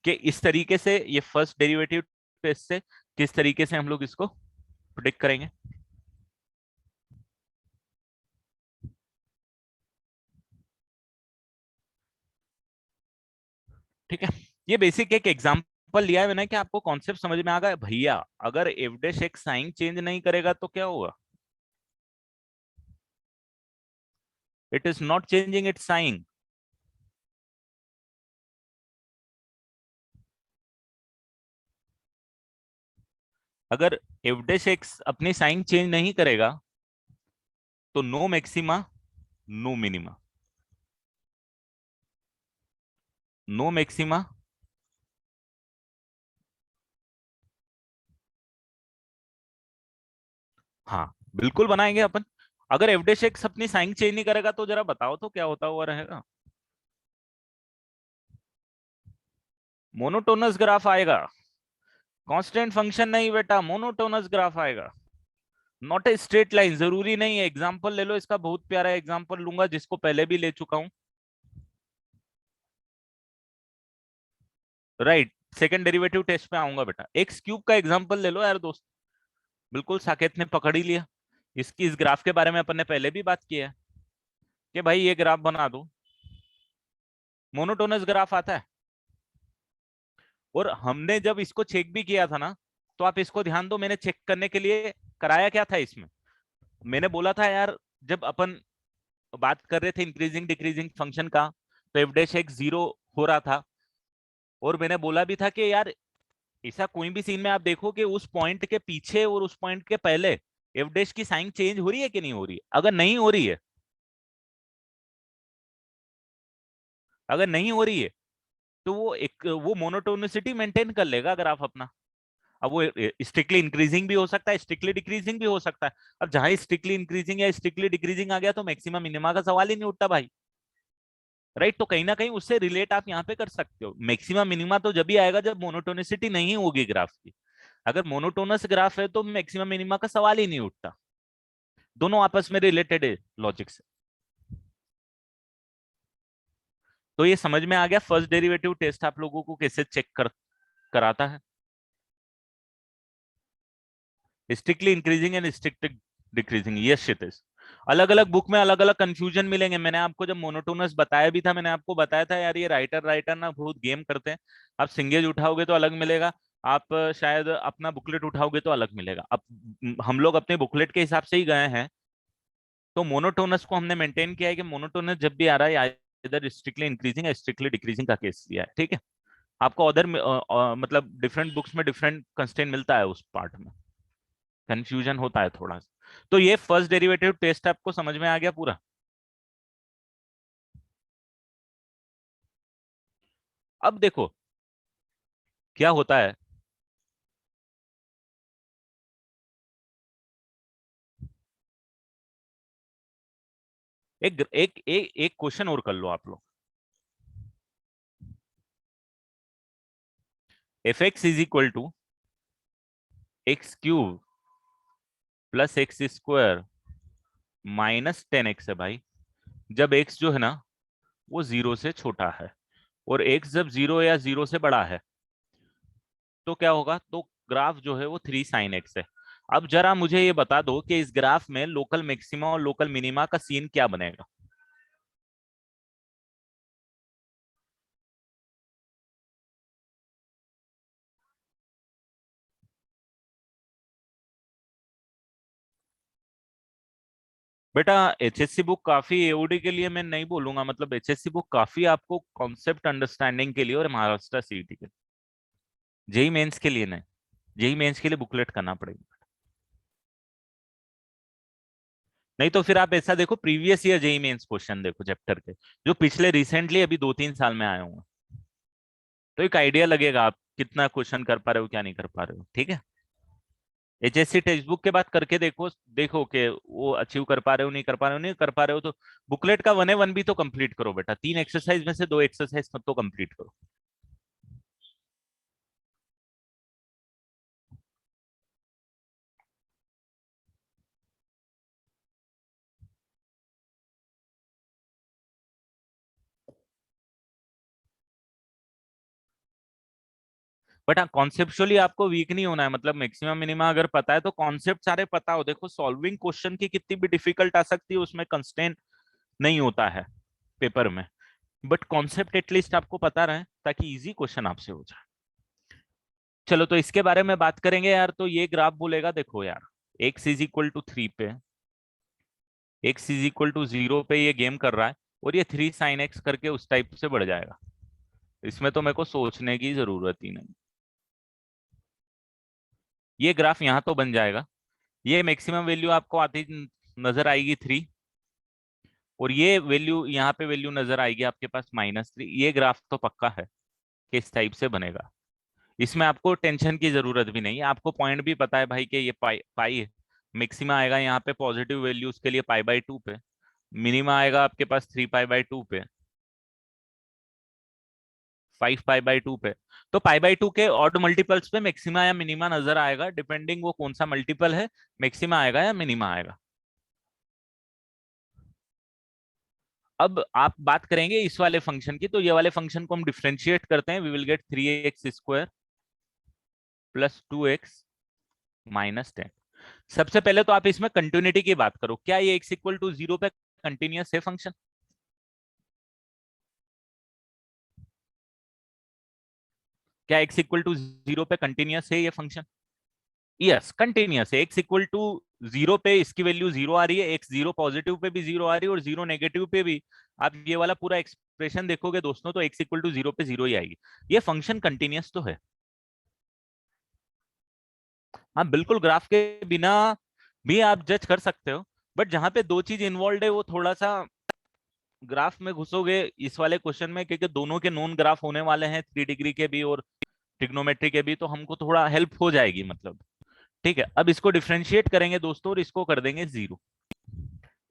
कि इस तरीके से ये फर्स्ट डेरिवेटिव टेस्ट से किस तरीके से हम लोग इसको प्रिडिक्ट करेंगे। ठीक है। ये बेसिक एक एग्जांपल लिया है मैंने कि आपको कॉन्सेप्ट समझ में आ गया भैया। अगर एफ डैश एक साइन चेंज नहीं करेगा तो क्या होगा, it is not changing its sign. अगर एफ डैश एक्स अपनी साइन चेंज नहीं करेगा तो no maxima, no minima, no maxima. हाँ बिल्कुल बनाएंगे अपन। अगर एफ डैश एक्स अपनी साइन चेंज नहीं करेगा तो जरा बताओ तो क्या होता हुआ रहेगा। मोनोटोनस ग्राफ आएगा, कांस्टेंट फंक्शन नहीं बेटा, मोनोटोनस ग्राफ आएगा। नॉट ए स्ट्रेट लाइन, जरूरी नहीं है। एग्जांपल ले लो इसका, बहुत प्यारा एग्जांपल लूंगा जिसको पहले भी ले चुका हूं। राइट, सेकंड डेरिवेटिव टेस्ट पे आऊंगा बेटा। एक्स क्यूब का एग्जांपल ले लो यार दोस्त, बिल्कुल साकेत ने पकड़ ही लिया। इसकी इस ग्राफ के बारे में अपन ने पहले भी बात की है कि भाई ये ग्राफ बना दो, मोनोटोनस ग्राफ आता है। और हमने जब इसको चेक भी किया था ना, तो आप इसको ध्यान दो, मैंने चेक करने के लिए कराया क्या था इसमें। मैंने बोला था यार, जब अपन बात कर रहे थे इंक्रीजिंग डिक्रीजिंग फंक्शन का, तो एफ डैश एक्स 0 हो रहा था। और मैंने बोला भी था कि यार ऐसा कोई भी सीन में आप देखो कि उस पॉइंट के पीछे और उस पॉइंट के पहले एफ डैश की साइन चेंज हो रही है कि नहीं हो रही है। अगर नहीं हो रही है, अगर नहीं हो रही है तो वो मोनोटोनिसिटी मेंटेन कर लेगा ग्राफ अपना। अब वो स्ट्रिक्टली इंक्रीजिंग भी हो सकता है, स्ट्रिक्टली डिक्रीजिंग भी हो सकता है। अब जहां स्ट्रिक्टली इंक्रीजिंग या स्ट्रिक्टली डिक्रीजिंग आ गया तो मैक्सिमम मिनिमा का सवाल ही नहीं उठता भाई। राइट, तो कहीं ना कहीं उससे रिलेट आप यहाँ पे कर सकते हो। मैक्सिमम मिनिमा तो जब भी आएगा जब मोनोटोनिसिटी नहीं होगी ग्राफ की। अगर मोनोटोनस ग्राफ है तो मैक्सिमम मिनिमा का सवाल ही नहीं उठता। दोनों आपस में रिलेटेड है लॉजिक से। तो ये समझ में आ गया फर्स्ट डेरिवेटिव टेस्ट आप लोगों को कैसे चेक कराता है। Strictly increasing and strictly decreasing, yes Kshitij. अलग अलग बुक में अलग अलग कंफ्यूजन मिलेंगे। मैंने आपको जब मोनोटोनस बताया भी था, मैंने आपको बताया था यार ये राइटर राइटर ना बहुत गेम करते हैं। आप सिंगेज उठाओगे तो अलग मिलेगा, आप शायद अपना बुकलेट उठाओगे तो अलग मिलेगा। अब हम लोग अपने बुकलेट के हिसाब से ही गए हैं, तो मोनोटोनस को हमने मेंटेन किया है कि मोनोटोनस जब भी आ रहा है इधर स्ट्रिक्टली इंक्रीजिंग या स्ट्रिक्टली डिक्रीजिंग का केस लिया है। ठीक है, आपको अदर मतलब डिफरेंट बुक्स में डिफरेंट कंस्ट्रेंट मिलता है, उस पार्ट में कंफ्यूजन होता है थोड़ा सा। तो ये फर्स्ट डेरिवेटिव टेस्ट आपको समझ में आ गया पूरा। अब देखो क्या होता है। एक क्वेश्चन और कर लो आप लोग। F x is equal to X cube plus X square minus 10x है भाई। जब x जो है ना वो 0 से छोटा है, और x जब 0 या 0 से बड़ा है, तो क्या होगा, तो ग्राफ जो है वो 3 sin x है। अब जरा मुझे ये बता दो कि इस ग्राफ में लोकल मैक्सिमा और लोकल मिनिमा का सीन क्या बनेगा। बेटा एचएससी बुक काफी, एओडी के लिए मैं नहीं बोलूंगा, मतलब एचएससी बुक काफी आपको कॉन्सेप्ट अंडरस्टैंडिंग के लिए और महाराष्ट्र सीईटी के लिए, जेई मेंस के लिए नहीं। जेई मेंस के लिए बुकलेट करना पड़ेगा। नहीं तो फिर आप ऐसा देखो, previous year JEE Mains question देखो चैप्टर के, जो पिछले रिसेंटली अभी 2-3 साल में आए होंगे, तो एक आइडिया लगेगा आप कितना क्वेश्चन कर पा रहे हो क्या नहीं कर पा रहे हो। ठीक है, एचएससी टेक्स्ट बुक के बाद करके देखो, देखो कि वो अचीव कर पा रहे हो नहीं कर पा रहे हो, नहीं कर पा रहे हो तो बुकलेट का 1A1 भी तो कंप्लीट करो बेटा। 3 एक्सरसाइज में से 2 एक्सरसाइज तो कंप्लीट करो। बट हाँ, कॉन्सेप्चुअली आपको वीक नहीं होना है, मतलब मैक्सिमम मिनिमा अगर पता है तो कॉन्सेप्ट सारे पता हो। देखो सॉल्विंग क्वेश्चन की कितनी भी डिफिकल्ट आ सकती है, उसमें कंस्टेंट नहीं होता है पेपर में, बट कॉन्सेप्ट एटलीस्ट आपको पता रहे ताकि इजी क्वेश्चन आपसे हो जाए। चलो तो इसके बारे में बात करेंगे यार। तो ये ग्राफ बोलेगा देखो यार, एक्स इज इक्वल टू 3 पे, एक्स इज इक्वल टू 0 पे ये गेम कर रहा है, और ये 3 sin x करके उस टाइप से बढ़ जाएगा। इसमें तो मेरे को सोचने की जरूरत ही नहीं। ये ग्राफ यहाँ तो बन जाएगा, ये मैक्सिमम वैल्यू आपको आती नजर आएगी 3, और ये वैल्यू यहाँ पे वैल्यू नजर आएगी आपके पास -3। ये ग्राफ तो पक्का है कि इस टाइप से बनेगा। इसमें आपको टेंशन की जरूरत भी नहीं है, आपको पॉइंट भी पता है भाई कि ये पाई पाई है। मैक्सिमा आएगा यहाँ पे पॉजिटिव वैल्यूज के लिए पाई/2 पे, मिनिमा आएगा आपके पास 3 पाई/2 पे। 5 पाई बाई 2 पे। तो पाई बाई 2 के ऑड मल्टीपल्स पे मैक्सिमा या मिनिमा नजर आएगा, डिपेंडिंग वो कौन सा मल्टीपल है, मैक्सिमा आएगा या मिनिमा आएगा। अब आप बात करेंगे इस वाले फंक्शन की, तो ये वाले फंक्शन को हम डिफरेंशिएट करते हैं, we will get 3x² plus 2x minus 10। सबसे पहले तो आप इसमें कंटिन्यूटी की बात करो, क्या ये x=0 पे कंटिन्यूअस है फंक्शन? क्या x=0 पे कंटिन्यूअस है ये फंक्शन? यस, कंटिन्यूअस है। x=0 पे इसकी वैल्यू 0 आ रही है, x 0 पॉजिटिव पे भी 0 आ रही है और 0 नेगेटिव पे भी। आप ये वाला पूरा एक्सप्रेशन देखोगे दोस्तों, तो x=0 पे 0 ही आएगी। ये फंक्शन कंटिन्यूअस तो है। हाँ बिल्कुल, ग्राफ के बिना भी आप जज कर सकते हो, बट जहां पे दो चीज इन्वॉल्व है वो थोड़ा सा ग्राफ में घुसोगे इस वाले क्वेश्चन में, क्योंकि दोनों के नोन ग्राफ होने वाले हैं, 3 डिग्री के भी और ट्रिग्नोमेट्री के भी, तो हमको थोड़ा हेल्प हो जाएगी मतलब। ठीक है, अब इसको डिफ्रेंशिएट करेंगे दोस्तों और इसको कर देंगे 0।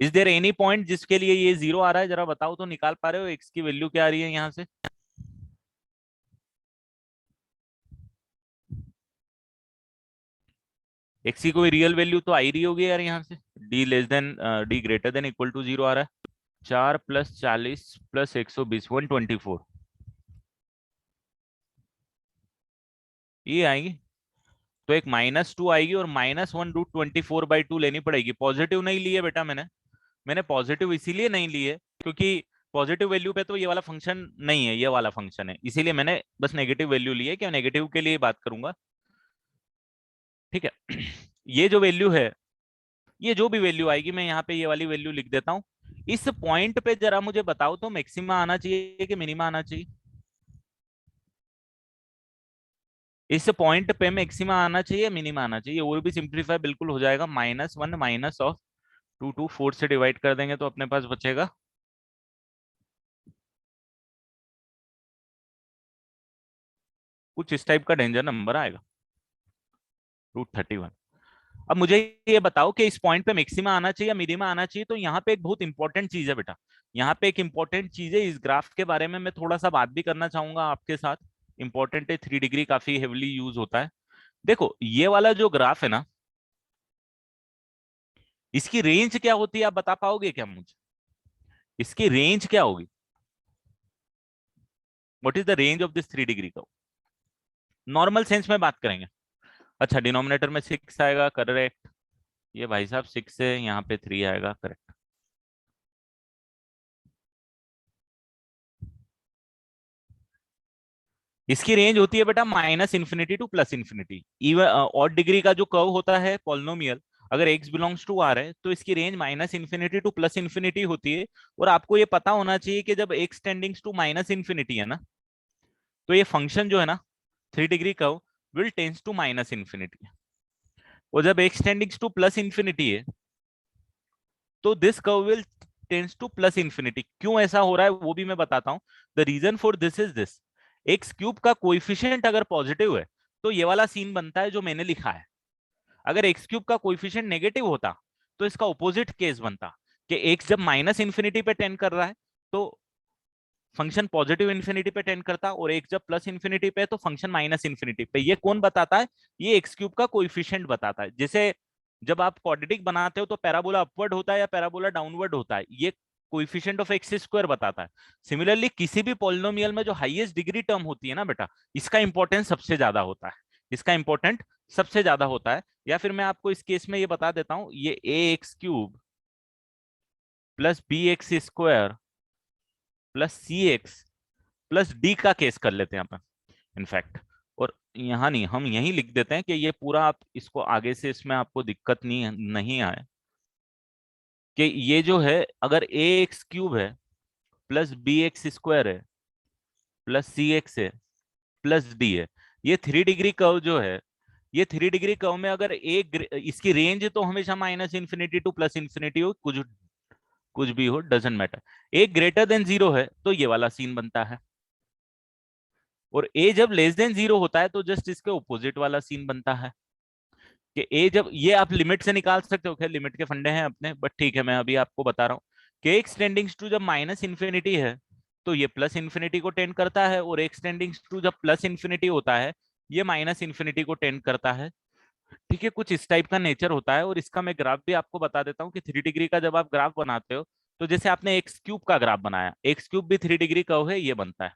इज देयर एनी पॉइंट जिसके लिए ये 0 आ रहा है? जरा बताओ तो, निकाल पा रहे हो एक्स की वैल्यू क्या आ रही है यहाँ से? एक्स की कोई रियल वैल्यू तो आ ही रही होगी यार यहाँ से। D greater than equal to 0 आ रहा है। 4 + 40 + 120 124 ये आएगी। तो एक -2 आएगी और -1√24/2 लेनी पड़ेगी। पॉजिटिव नहीं ली है बेटा मैंने। मैंने पॉजिटिव इसीलिए नहीं ली है क्योंकि पॉजिटिव वैल्यू पे तो ये वाला फंक्शन नहीं है, ये वाला फंक्शन है, इसीलिए मैंने बस नेगेटिव वैल्यू ली है, कि नेगेटिव के लिए बात करूंगा। ठीक है। ये जो वैल्यू है, ये जो भी वैल्यू आएगी, मैं यहाँ पे ये वाली वैल्यू लिख देता हूँ। इस पॉइंट पे जरा मुझे बताओ तो, मैक्सिमा आना चाहिए कि मिनिमा आना चाहिए? इस पॉइंट पे मैक्सिमा आना चाहिए, मिनिमा आना चाहिए? और भी सिंप्लीफाई बिल्कुल हो जाएगा। -1 माइनस ऑफ 2 4 से डिवाइड कर देंगे तो अपने पास बचेगा कुछ इस टाइप का डेंजर नंबर आएगा, √31। अब मुझे ये बताओ कि इस पॉइंट पे मैक्सिमा आना चाहिए या मिनिमा आना चाहिए? तो यहाँ पे एक बहुत इंपॉर्टेंट चीज है बेटा, यहाँ पे एक इंपॉर्टेंट चीज है, इस ग्राफ के बारे में मैं थोड़ा सा बात भी करना चाहूंगा आपके साथ। इंपॉर्टेंट है, 3 डिग्री काफी हेवली यूज होता है। देखो ये वाला जो ग्राफ है ना, इसकी रेंज क्या होती है आप बता पाओगे क्या मुझे? इसकी रेंज क्या होगी? What is the range of this 3 degree का? नॉर्मल सेंस में बात करेंगे। अच्छा, डिनोमिनेटर में 6 आएगा, करेक्ट। ये भाई साहब 6 है, यहाँ पे 3 आएगा, करेक्ट। इसकी रेंज होती है बेटा -∞ टू +∞। इवन ऑड डिग्री का जो कर्व होता है पॉलिनोमियल, अगर x बिलोंग्स टू r है तो इसकी रेंज -∞ टू +∞ होती है। और आपको ये पता होना चाहिए कि जब x टेंडिंग्स टू -∞ है ना, तो ये फंक्शन जो है ना, 3 degree curve will tends to -∞। और जब x टेंडिंग्स टू +∞ है तो this curve will tends to +∞। क्यों ऐसा हो रहा है वो भी मैं बताता हूं। The reason for this is this, x³ का कोएफिशिएंट अगर पॉजिटिव है तो ये वाला सीन बनता है जो मैंने लिखा है। अगर x³ का कोएफिशिएंट नेगेटिव होता तो इसका ऑपोजिट केस बनता, कि x जब -∞ पे टेंड कर रहा है तो फंक्शन पॉजिटिव इन्फिनिटी पे टेंड करता, और एक जब +∞ पे तो फंक्शन -∞ पे। ये कौन बताता है? ये x³ का कोएफिशिएंट बताता है। जैसे जब आप क्वाड्रेटिक बनाते हो तो पैराबोला अपवर्ड होता है या पैराबोला डाउनवर्ड होता है, ये कोएफिशिएंट ऑफ x² बताता है। सिमिलरली किसी भी पॉलिनोमियल में जो हाईएस्ट डिग्री टर्म होती है ना बेटा, इसका इंपॉर्टेंस सबसे ज्यादा होता है, इसका इंपॉर्टेंट सबसे ज्यादा होता है। या फिर मैं आपको इस केस में ये बता देता हूं, ये ax³ + bx² + cx + d का केस कर लेते हैं अपन इनफैक्ट। और यहाँ नहीं, हम यही लिख देते हैं कि ये पूरा, आप इसको आगे से इसमें आपको दिक्कत नहीं आए, कि ये जो है अगर ax³ है +bx² है +cx है +d है, ये 3 डिग्री कर्व जो है, ये 3 डिग्री कर्व में अगर इसकी रेंज तो हमेशा -∞ टू +∞ हो, कुछ कुछ भी हो, डजेंट मैटर। एक ग्रेटर देन 0 है तो ये वाला सीन बनता है, और a जब <0 होता है तो जस्ट इसके ऑपोजिट वाला सीन बनता है, कि a जब, ये आप लिमिट से निकाल सकते हो, खैर लिमिट के फंडे हैं अपने, बट ठीक है मैं अभी आपको बता रहा हूँ कि x टेंडिंग्स टू जब -∞ है तो ये प्लस इन्फिनिटी को टेंड करता है, और एक्स टेंडिंग टू जब प्लस इन्फिनिटी होता है ये माइनस इन्फिनिटी को टेंड करता है। ठीक है, कुछ इस टाइप का नेचर होता है। और इसका मैं ग्राफ भी आपको बता देता हूँ कि 3 डिग्री का जब आप ग्राफ बनाते हो तो जैसे आपने एक्स क्यूब का ग्राफ बनाया, एक्स क्यूब भी 3 डिग्री कर्व है, ये बनता है,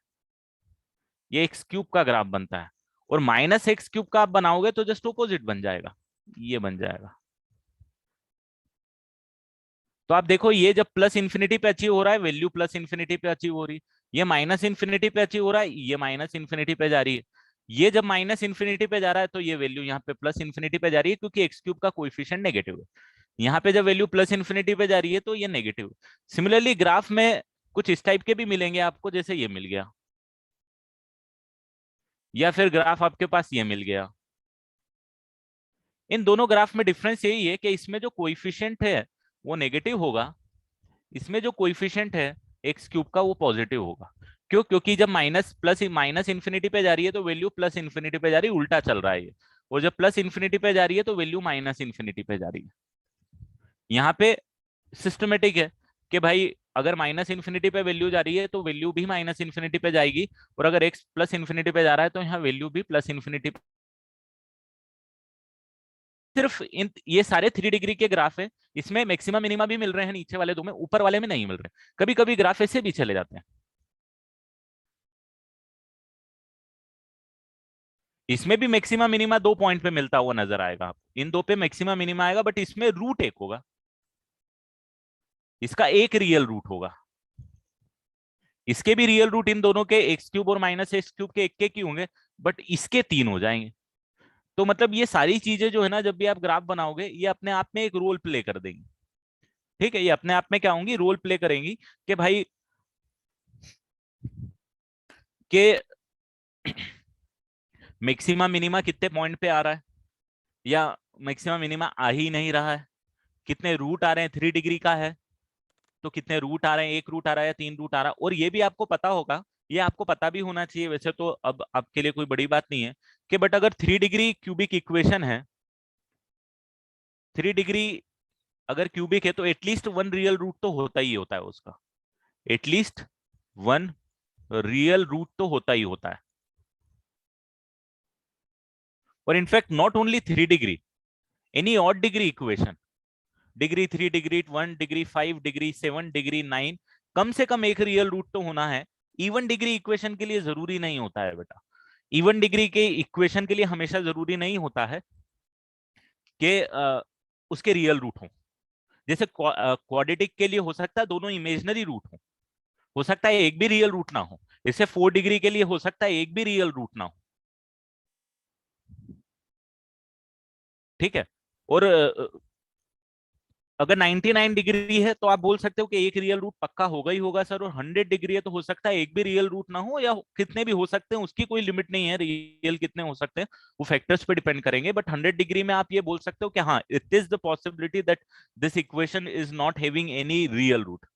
ये एक्स क्यूब का ग्राफ बनता है। और माइनस एक्स क्यूब का आप बनाओगे तो जस्ट ऑपोजिट बन जाएगा, ये बन जाएगा। तो आप देखो ये जब प्लस इन्फिनिटी पे अचीव हो रहा है वैल्यू प्लस इन्फिनिटी पे अचीव हो रही है, ये माइनस इन्फिनिटी पे अचीव हो रहा है, ये माइनस इन्फिनिटी पे जा रही है। ये जब माइनस इन्फिनिटी पे जा रहा है तो ये वैल्यू यहाँ पे प्लस इन्फिनिटी पे जा रही है, क्योंकि एक्स क्यूब का कोएफिशिएंट नेगेटिव है। यहाँ पे जब वैल्यू प्लस इन्फिनिटी पे जा रही है तो ये नेगेटिव। सिमिलरली ग्राफ में कुछ इस टाइप के भी मिलेंगे आपको, जैसे ये मिल गया, या फिर ग्राफ आपके पास ये मिल गया। इन दोनों ग्राफ में डिफरेंस यही है कि इसमें जो कोएफिशिएंट है वो नेगेटिव होगा, इसमें जो कोएफिशिएंट है एक्स क्यूब का वो पॉजिटिव होगा। क्यों? क्योंकि जब माइनस इन्फिनिटी पे जा रही है तो वैल्यू प्लस इन्फिनिटी पे जा रही है, उल्टा चल रहा है ये। और जब प्लस इन्फिनिटी पे जा रही है तो वैल्यू माइनस इन्फिनिटी पे जा रही है। यहाँ पे सिस्टमेटिक है कि भाई अगर माइनस इन्फिनिटी पे वैल्यू जा रही है तो वैल्यू भी माइनस इन्फिनिटी पे जाएगी, और अगर एक्स प्लस इन्फिनिटी पे जा रहा है तो यहाँ वैल्यू भी प्लस इन्फिनिटी। सिर्फ इन ये सारे 3 डिग्री के ग्राफ है, इसमें मैक्सिमम मिनिमा भी मिल रहे हैं नीचे वाले दो में, ऊपर वाले में नहीं मिल रहे। कभी कभी ग्राफ ऐसे भी चले जाते हैं। इसमें भी मैक्सिमम मिनिमा 2 पॉइंट पे मिलता हुआ नजर आएगा आपको, इन दो पे मैक्सिमम मिनिमा आएगा, बट इसमें रूट एक होगा, इसका एक रियल रूट होगा। इसके भी रियल रूट इन दोनों के एक्स क्यूब और माइनस एक्स क्यूब के एक ही होंगे, बट इसके 3 हो जाएंगे। तो मतलब ये सारी चीजें जो है ना, जब भी आप ग्राफ बनाओगे ये अपने आप में एक रोल प्ले कर देंगी। ठीक है, ये अपने आप में क्या होंगी, रोल प्ले करेंगी कि भाई के मैक्सिमम मिनिमा कितने पॉइंट पे आ रहा है, या मैक्सिमम मिनिमा आ ही नहीं रहा है, कितने रूट आ रहे हैं, 3 डिग्री का है तो कितने रूट आ रहे हैं, एक रूट आ रहा है या 3 रूट आ रहा है। और ये भी आपको पता होगा, ये आपको पता भी होना चाहिए वैसे तो, अब आपके लिए कोई बड़ी बात नहीं है कि, बट अगर 3 डिग्री क्यूबिक इक्वेशन है, 3 डिग्री अगर क्यूबिक है तो एटलीस्ट वन रियल रूट तो होता ही होता है उसका, एटलीस्ट वन रियल रूट तो होता ही होता है। और in fact not only 3 degree, any odd degree equation, degree 3 degree 1 degree 5 degree 7 degree 9, कम से कम एक रियल रूट तो होना है। इवन डिग्री इक्वेशन के लिए जरूरी नहीं होता है बेटा, इवन डिग्री के इक्वेशन के लिए हमेशा जरूरी नहीं होता है कि उसके रियल रूट हो। जैसे क्वाड्रेटिक के लिए हो सकता है दोनों इमेजनरी रूट हो सकता है एक भी रियल रूट ना हो। जैसे 4 डिग्री के लिए हो सकता है एक भी रियल रूट ना हो। ठीक है, और अगर 99 डिग्री है तो आप बोल सकते हो कि एक रियल रूट पक्का होगा ही होगा सर, और 100 डिग्री है तो हो सकता है एक भी रियल रूट ना हो, या कितने भी हो सकते हैं, उसकी कोई लिमिट नहीं है, रियल कितने हो सकते हैं वो फैक्टर्स पे डिपेंड करेंगे। बट 100 डिग्री में आप ये बोल सकते हो कि हाँ, it is the possibility that this equation is not having any real root.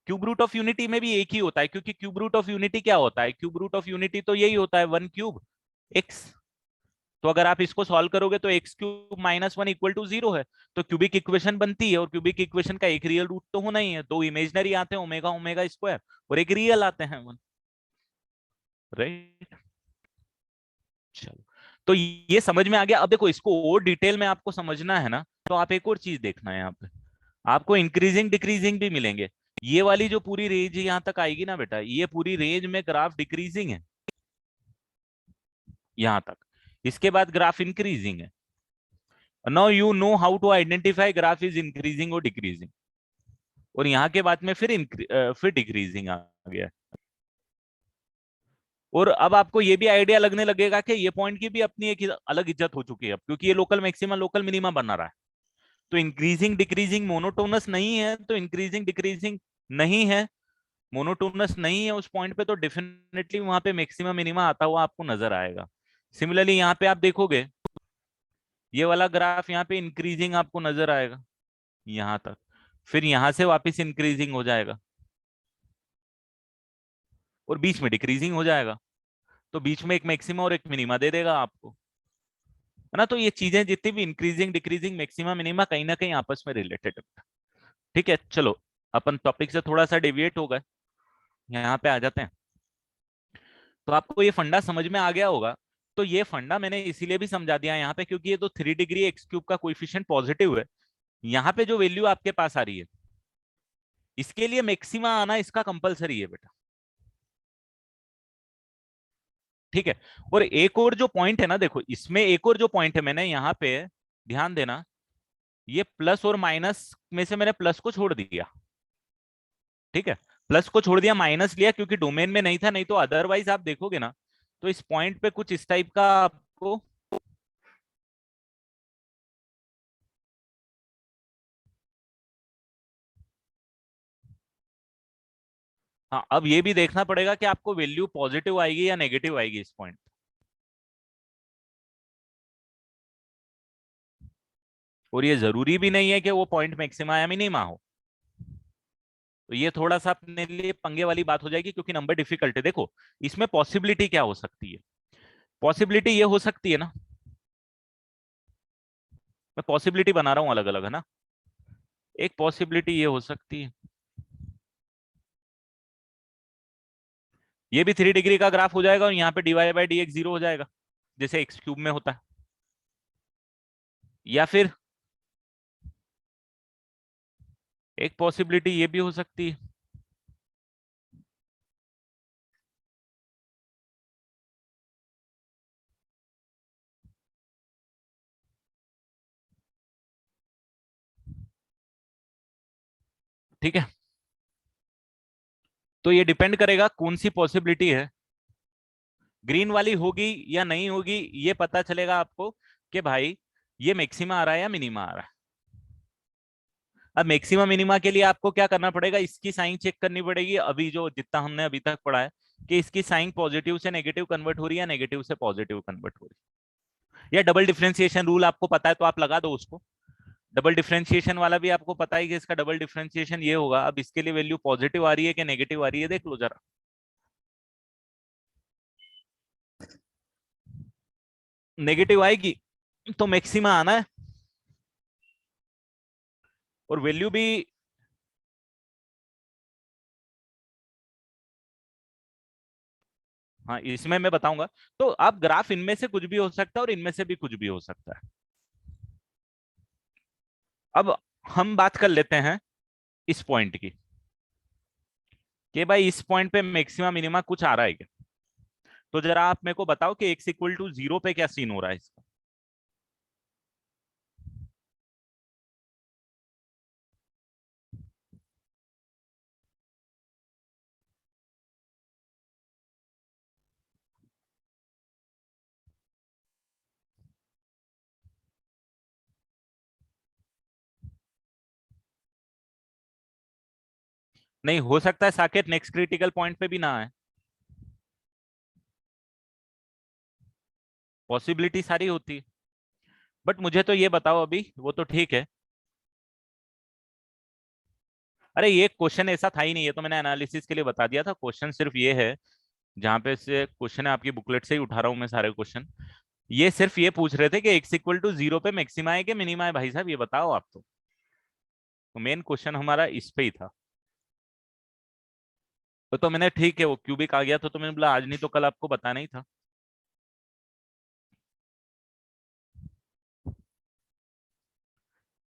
Cube root of unity में भी एक ही होता है, क्योंकि क्यूब रूट ऑफ यूनिटी क्या होता है, क्यूब रूट ऑफ यूनिटी तो यही होता है 1 क्यूब एक्स। तो अगर आप इसको सॉल्व करोगे तो X cube minus 1 equal to 0 है, तो क्यूबिक इक्वेशन बनती है, और क्यूबिक इक्वेशन का एक रियल रूट तो होना ही है। दो इमेजनरी आते हैं ओमेगा ओमेगा स्क्वायर, और एक रियल आते हैं 1। राइट, चलो, तो ये समझ में आ गया। अब देखो इसको और डिटेल में आपको समझना है ना, तो आप एक और चीज देखना है, यहाँ पे आपको इंक्रीजिंग डिक्रीजिंग भी मिलेंगे। ये वाली जो पूरी रेंज यहाँ तक आएगी ना बेटा, ये पूरी रेंज में ग्राफ डिक्रीजिंग है यहाँ तक, इसके बाद ग्राफ इंक्रीजिंग है। Now you know how to identify graph is increasing और डिक्रीजिंग, और यहाँ के बाद में फिर डिक्रीजिंग आ गया। और अब आपको ये भी आइडिया लगने लगेगा कि ये पॉइंट की भी अपनी एक अलग इज्जत हो चुकी है अब, क्योंकि ये लोकल मैक्सिमम लोकल मिनिमम बना रहा है। तो इंक्रीजिंग डिक्रीजिंग मोनोटोनस नहीं है, तो इंक्रीजिंग डिक्रीजिंग नहीं है, मोनोटोनस नहीं है उस पॉइंट पे, तो डेफिनेटली वहां पे मैक्सिमम मिनिमा आता हुआ आपको नजर आएगा। सिमिलरली यहाँ पे आप देखोगे ये वाला ग्राफ यहाँ पे इंक्रीजिंग आपको नजर आएगा यहाँ तक, फिर यहाँ से वापस इंक्रीजिंग हो जाएगा और बीच में डिक्रीजिंग हो जाएगा, तो बीच में एक मैक्सिमा और एक मिनिमा दे देगा आपको, है ना। तो ये चीजें जितनी भी इंक्रीजिंग डिक्रीजिंग मैक्सिमा मिनिमा कहीं ना कहीं आपस में रिलेटेड है। ठीक है, चलो अपन टॉपिक से थोड़ा सा डेविएट हो गए, यहाँ पे आ जाते हैं। तो आपको ये फंडा समझ में आ गया होगा। तो ये फंडा मैंने इसीलिए भी समझा दिया यहाँ पे, क्योंकि ये तो 3 डिग्री एक्स क्यूब का कोएफिशिएंट पॉजिटिव है। यहाँ पे जो वैल्यू आपके पास आ रही है, इसके लिए मैक्सिमा आना इसका कंपलसरी है बेटा। ठीक है। और एक और जो पॉइंट है ना, देखो इसमें एक और जो पॉइंट है, मैंने यहाँ पे ध्यान देना, ये प्लस और माइनस में से मैंने प्लस को छोड़ दिया। ठीक है, प्लस को छोड़ दिया, माइनस लिया क्योंकि डोमेन में नहीं था, नहीं तो अदरवाइज आप देखोगे ना तो इस पॉइंट पे कुछ इस टाइप का आपको, हाँ अब ये भी देखना पड़ेगा कि आपको वैल्यू पॉजिटिव आएगी या नेगेटिव आएगी इस पॉइंट। और ये जरूरी भी नहीं है कि वो पॉइंट मैक्सिमा या मिनिमा हो। तो ये थोड़ा सा अपने लिए पंगे वाली बात हो जाएगी, क्योंकि नंबर डिफिकल्ट है। देखो इसमें पॉसिबिलिटी क्या हो सकती है, पॉसिबिलिटी ये हो सकती है ना, मैं पॉसिबिलिटी बना रहा हूं अलग अलग, है ना। एक पॉसिबिलिटी ये हो सकती है, ये भी 3 डिग्री का ग्राफ हो जाएगा और यहाँ पे डीवाई बाई डी एक्स 0 हो जाएगा, जैसे एक्स क्यूब में होता है। या फिर एक पॉसिबिलिटी ये भी हो सकती है, ठीक है। तो ये डिपेंड करेगा कौन सी पॉसिबिलिटी है, ग्रीन वाली होगी या नहीं होगी, ये पता चलेगा आपको कि भाई ये मैक्सिमा आ रहा है या मिनिमा आ रहा है। अब मैक्सिमा मिनिमा के लिए आपको क्या करना पड़ेगा, इसकी साइन चेक करनी पड़ेगी, अभी जो जितना हमने अभी तक पढ़ा है कि इसकी साइन पॉजिटिव से नेगेटिव कन्वर्ट हो रही है, नेगेटिव से पॉजिटिव कन्वर्ट हो रही है। या डबल डिफरेंशिएशन रूल आपको पता है तो आप लगा दो उसको, डबल डिफरेंशिएशन वाला भी आपको पता है कि इसका डबल डिफरेंशिएशन ये होगा। अब इसके लिए वैल्यू पॉजिटिव आ रही है कि नेगेटिव आ रही है, देख लो जरा। नेगेटिव आएगी तो मैक्सिमा आना है, और वैल्यू भी, हाँ इसमें मैं बताऊंगा। तो आप ग्राफ इनमें से कुछ भी हो सकता है और इनमें से भी कुछ भी हो सकता है। अब हम बात कर लेते हैं इस पॉइंट की, कि भाई इस पॉइंट पे मैक्सिमा मिनिमा कुछ आ रहा है क्या। तो जरा आप मेरे को बताओ कि एक्स इक्वल टू 0 पे क्या सीन हो रहा है इसका। नहीं हो सकता है साकेत नेक्स्ट क्रिटिकल पॉइंट पे भी ना आए, पॉसिबिलिटी सारी होती है। बट मुझे तो ये बताओ, अभी वो तो ठीक है। अरे ये क्वेश्चन ऐसा था ही नहीं, ये तो मैंने एनालिसिस के लिए बता दिया था। क्वेश्चन सिर्फ ये है, जहां पे से क्वेश्चन है आपकी बुकलेट से ही उठा रहा हूं मैं सारे क्वेश्चन। ये सिर्फ ये पूछ रहे थे कि एक्स इक्वल टू 0 पे मैक्सिमा है कि मिनिमा है, भाई साहब ये बताओ आप। तो मेन क्वेश्चन हमारा इस पे ही था। तो मैंने ठीक है वो क्यूबिक आ गया तो मैंने बोला आज नहीं तो कल आपको बताना ही था।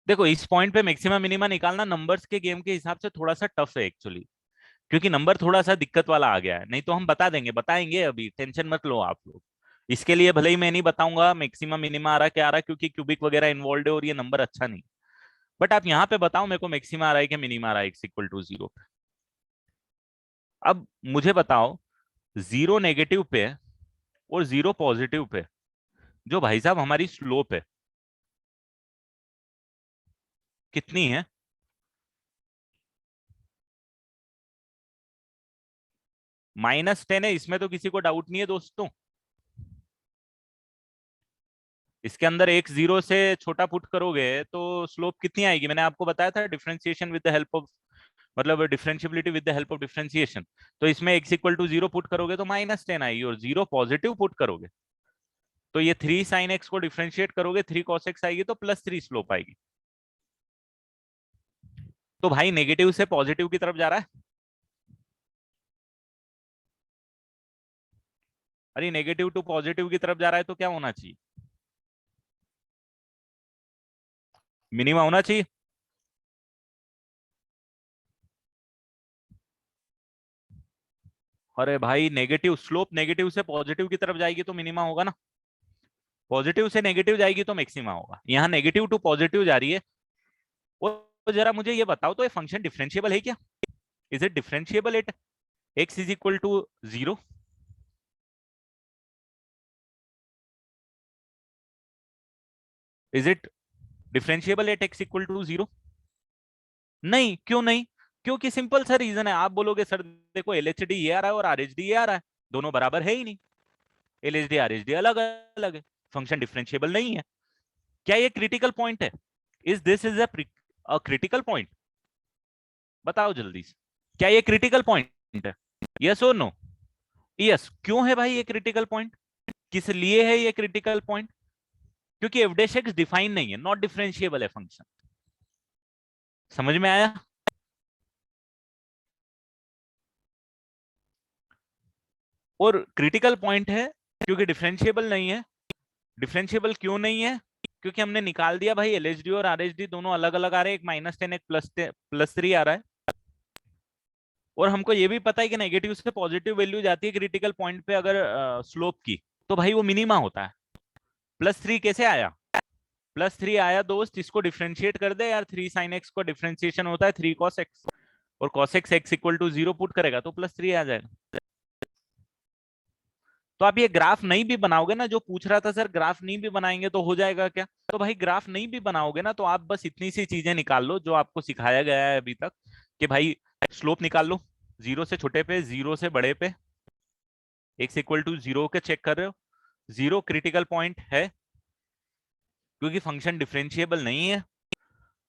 देखो इस पॉइंट पे मैक्सिमा मिनिमा निकालना नंबर्स के गेम के हिसाब से थोड़ा सा टफ है एक्चुअली, क्योंकि नंबर थोड़ा सा दिक्कत वाला आ गया है। नहीं तो हम बता देंगे, बताएंगे, अभी टेंशन मत लो आप लोग। इसके लिए भले ही मैं नहीं बताऊंगा मैक्सिमम मिनिमा आ रहा क्या आ रहा, क्योंकि क्यूबिक वगैरह इन्वॉल्व है और ये नंबर अच्छा नहीं। बट आप यहाँ पे बताओ मेरे को मैक्सिमा आ रहा है कि मिनिमा आ रहा है एक्स इक्वल टू 0 पे। अब मुझे बताओ 0 नेगेटिव पे और 0 पॉजिटिव पे जो भाई साहब हमारी स्लोप है कितनी है। -10 है, इसमें तो किसी को डाउट नहीं है दोस्तों। इसके अंदर एक 0 से छोटा पुट करोगे तो स्लोप कितनी आएगी, मैंने आपको बताया था differentiation with the help of, मतलब differentiability with the help of differentiation. तो इसमें x इक्वल टू 0 पुट करोगे तो -10 आएगी, और 0 पॉजिटिव पुट करोगे तो ये 3 साइन एक्स को डिफरेंशिएट करोगे 3 cos x आएगी तो +3 स्लोप आएगी। तो भाई नेगेटिव से पॉजिटिव की तरफ जा रहा है। अरे नेगेटिव टू पॉजिटिव की तरफ जा रहा है तो क्या होना चाहिए? मिनिमा होना चाहिए। अरे भाई नेगेटिव स्लोप नेगेटिव से पॉजिटिव की तरफ जाएगी तो मिनिमा होगा ना, पॉजिटिव से नेगेटिव जाएगी तो मैक्सिमा होगा। यहाँ नेगेटिव टू पॉजिटिव जा रही है। और जरा मुझे ये बताओ, तो ये फंक्शन डिफरेंशिएबल है क्या? Is it differentiable at x is equal to 0? Is it differentiable at X equal to 0? नहीं, क्यों नहीं? क्योंकि सिंपल सा रीजन है। आप बोलोगे सर देखो एलएचडी ये आ रहा है और आरएचडी ये आ रहा है, दोनों बराबर है ही नहीं, एलएचडी आरएचडी अलग अलग है, फंक्शन डिफरेंशिएबल नहीं है। क्या ये क्रिटिकल पॉइंट है? Is this is a critical point? बताओ जल्दी से, क्या ये क्रिटिकल पॉइंट है? यस और नो? यस। क्यों है भाई ये क्रिटिकल पॉइंट? किस लिए है ये क्रिटिकल पॉइंट? क्योंकि एफ डैश एक्स डिफाइन नहीं है, नॉट डिफरेंशिएबल है फंक्शन। समझ में आया? और क्रिटिकल पॉइंट है क्योंकि डिफरेंशिएबल नहीं है। डिफरेंशिएबल क्यों नहीं है? क्योंकि हमने निकाल दिया भाई एलएचडी और आरएचडी दोनों अलग अलग आ रहे हैं, एक -10 एक +3 आ रहा है। और हमको ये भी पता है कि नेगेटिव से पॉजिटिव वैल्यू जाती है क्रिटिकल पॉइंट पे अगर स्लोप की, तो भाई वो मिनिमा होता है। +3 कैसे आया? +3 आया दोस्त, इसको डिफ्रेंशिएट कर दे यार, 3 sin x को डिफ्रेंशिएशन होता है 3 cos x, और cos x x equal to 0 put करेगा तो +3 आ जाएगा। तो आप ये ग्राफ नहीं भी बनाओगे ना, जो पूछ रहा था सर ग्राफ नहीं भी बनाएंगे तो हो जाएगा क्या, तो भाई ग्राफ नहीं भी बनाओगे ना तो आप बस इतनी सी चीजें निकाल लो जो आपको सिखाया गया है अभी तक, कि स्लोप निकाल लो, 0 से छोटे पे 0 से बड़े पे, x इक्वल टू 0 के चेक कर रहे हो, 0 क्रिटिकल पॉइंट है क्योंकि फंक्शन डिफरेंशिएबल नहीं है,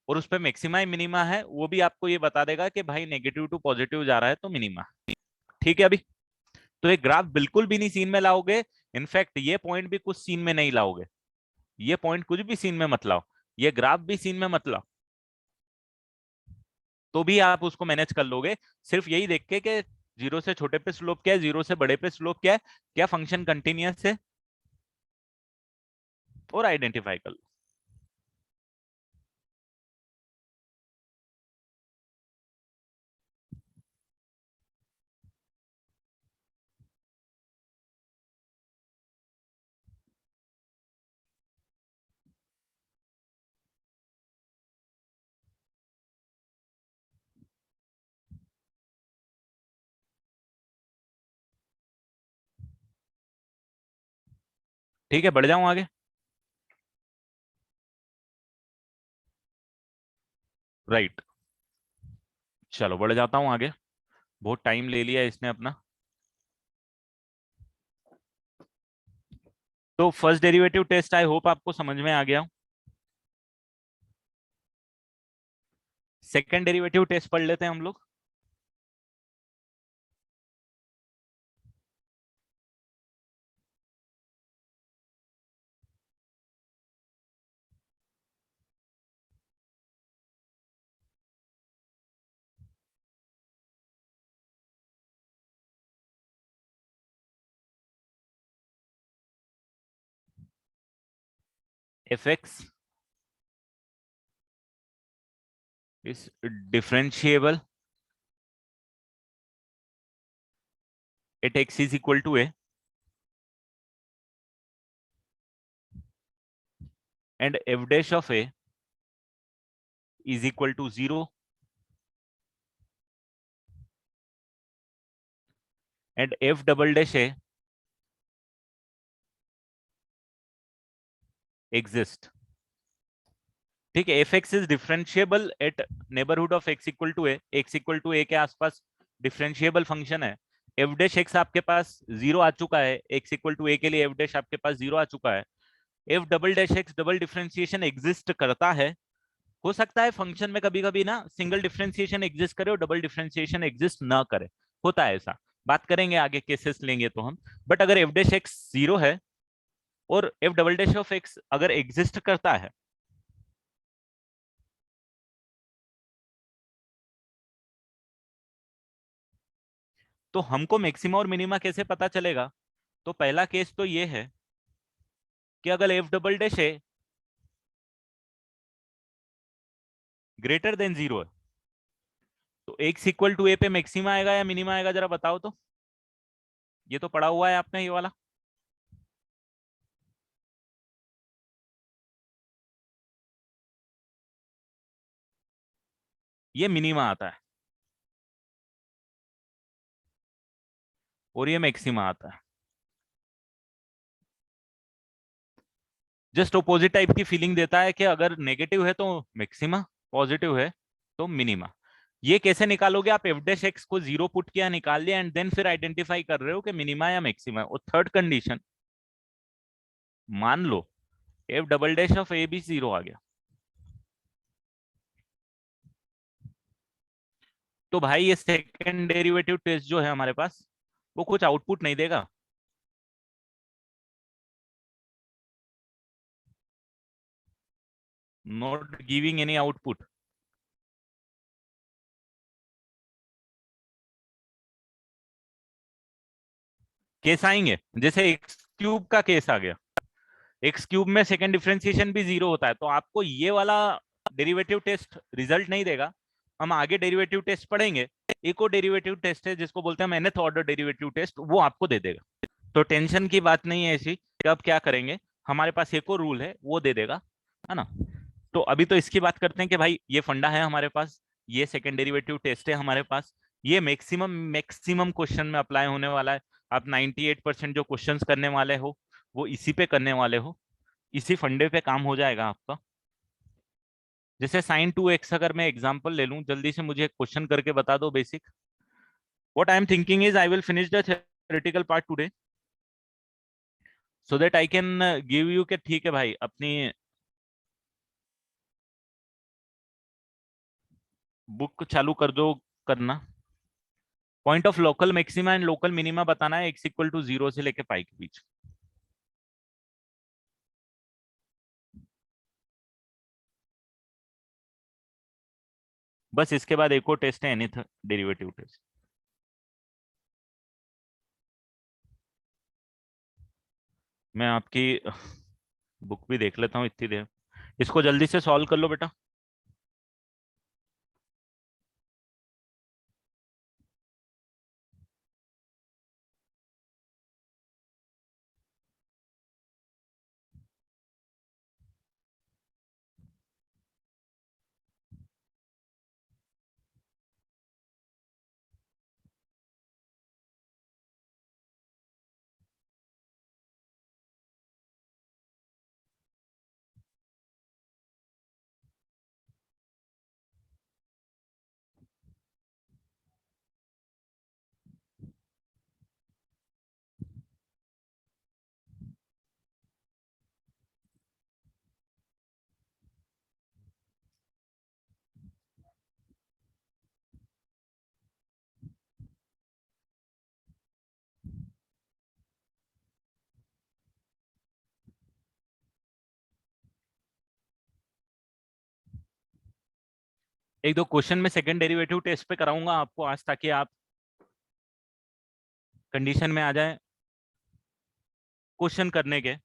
और उस पर मैक्सिमा मिनिमा है, वो भी आपको ये बता देगा कि भाई नेगेटिव टू पॉजिटिव जा रहा है तो मिनिमा। ठीक है अभी? तो ये ग्राफ बिल्कुल भी नहीं सीन में लाओगे, इनफैक्ट ये पॉइंट भी कुछ सीन में नहीं लाओगे, ये पॉइंट कुछ भी सीन में मत लाओ, ये ग्राफ भी सीन में मत लाओ, तो भी आप उसको मैनेज कर लोगे। सिर्फ यही देख के कि 0 से छोटे पे स्लोप क्या है, 0 से बड़े पे स्लोप क्या है, क्या फंक्शन कंटिन्यूअस है, और आइडेंटिफाई कर लो। ठीक है, बढ़ जाऊं आगे? राइट, चलो बढ़ जाता हूं आगे, बहुत टाइम ले लिया इसने अपना। तो first derivative test I hope आपको समझ में आ गया। सेकंड डेरिवेटिव टेस्ट पढ़ लेते हैं हम लोग। F x is differentiable at x is equal to a, and f dash of a is equal to 0 and f double dash a exist। ठीक है, f x is differentiable at neighbourhood of x equal to a, x equal to a के आसपास differentiable function है। F dash x आपके पास 0 आ चुका है, x equal to a के लिए एफ डैश आपके पास 0 आ चुका है। F double dash x double differentiation exist करता है। हो सकता है फंक्शन में कभी कभी ना सिंगल डिफरेंशिएशन एग्जिस्ट करे और डबल डिफरेंशिएशन एग्जिस्ट ना करे, होता है ऐसा, बात करेंगे आगे केसेस लेंगे तो हम। बट अगर एफ डैश एक्स 0 है और F double dash of x अगर एग्जिस्ट करता है, तो हमको मैक्सिमा और मिनिमा कैसे पता चलेगा? तो पहला केस तो ये है कि अगर एफ डबल डैश है ग्रेटर देन जीरो है, तो एक्स इक्वल टू ए पे मैक्सिमा आएगा या मिनिमा आएगा, जरा बताओ तो। ये तो पढ़ा हुआ है आपने ये वाला। ये मिनिमा आता है और ये मैक्सिमा आता है। जस्ट ऑपोजिट टाइप की फीलिंग देता है कि अगर नेगेटिव है तो मैक्सिमा, पॉजिटिव है तो मिनिमा। ये कैसे निकालोगे आप? एफ डैश एक्स को जीरो पुट किया, निकाल लिया, एंड देन फिर आइडेंटिफाई कर रहे हो कि मिनिमा या मैक्सिमा। और थर्ड कंडीशन, मान लो एफ डबल डैश ऑफ ए भी जीरो आ गया, तो भाई ये सेकेंड डेरिवेटिव टेस्ट जो है हमारे पास, वो कुछ आउटपुट नहीं देगा। Not giving any output. Case आएंगे, जैसे एक्स क्यूब का केस आ गया। एक्स क्यूब में सेकेंड डिफरेंशिएशन भी जीरो होता है, तो आपको ये वाला डेरिवेटिव टेस्ट रिजल्ट नहीं देगा। हम आगे डेरिवेटिव टेस्ट पढ़ेंगे, एक और डेरिवेटिव टेस्ट है जिसको बोलते हैं हम nth ऑर्डर डेरिवेटिव टेस्ट, वो आपको दे देगा। तो टेंशन की बात नहीं है ऐसी कि अब क्या करेंगे, हमारे पास एक और रूल है वो दे देगा, है ना। तो अभी तो इसकी बात करते हैं कि भाई ये फंडा है हमारे पास, ये सेकेंड डेरिवेटिव टेस्ट है हमारे पास, ये मैक्सिमम मैक्सिमम क्वेश्चन में अप्लाई होने वाला है। आप 98% जो क्वेश्चंस करने वाले हो वो इसी पे करने वाले हो, इसी फंडे पे काम हो जाएगा आपका। जैसे साइन टू एक्स, अगर मैं एग्जांपल ले लूं, जल्दी से मुझे क्वेश्चन करके बता दो basic. What I am thinking is I will finish the theoretical part today so that I can give you के ठीक है भाई अपनी बुक चालू कर दो करना। Point of local maxima and local minima बताना है, एक्स इक्वल टू जीरो से लेके पाई के बीच। बस इसके बाद एक और टेस्ट है एनथ डेरिवेटिव टेस्ट। मैं आपकी बुक भी देख लेता हूँ इतनी देर, इसको जल्दी से सॉल्व कर लो बेटा। एक दो क्वेश्चन में सेकंड डेरिवेटिव टेस्ट पे कराऊंगा आपको आज, ताकि आप कंडीशन में आ जाए क्वेश्चन करने के,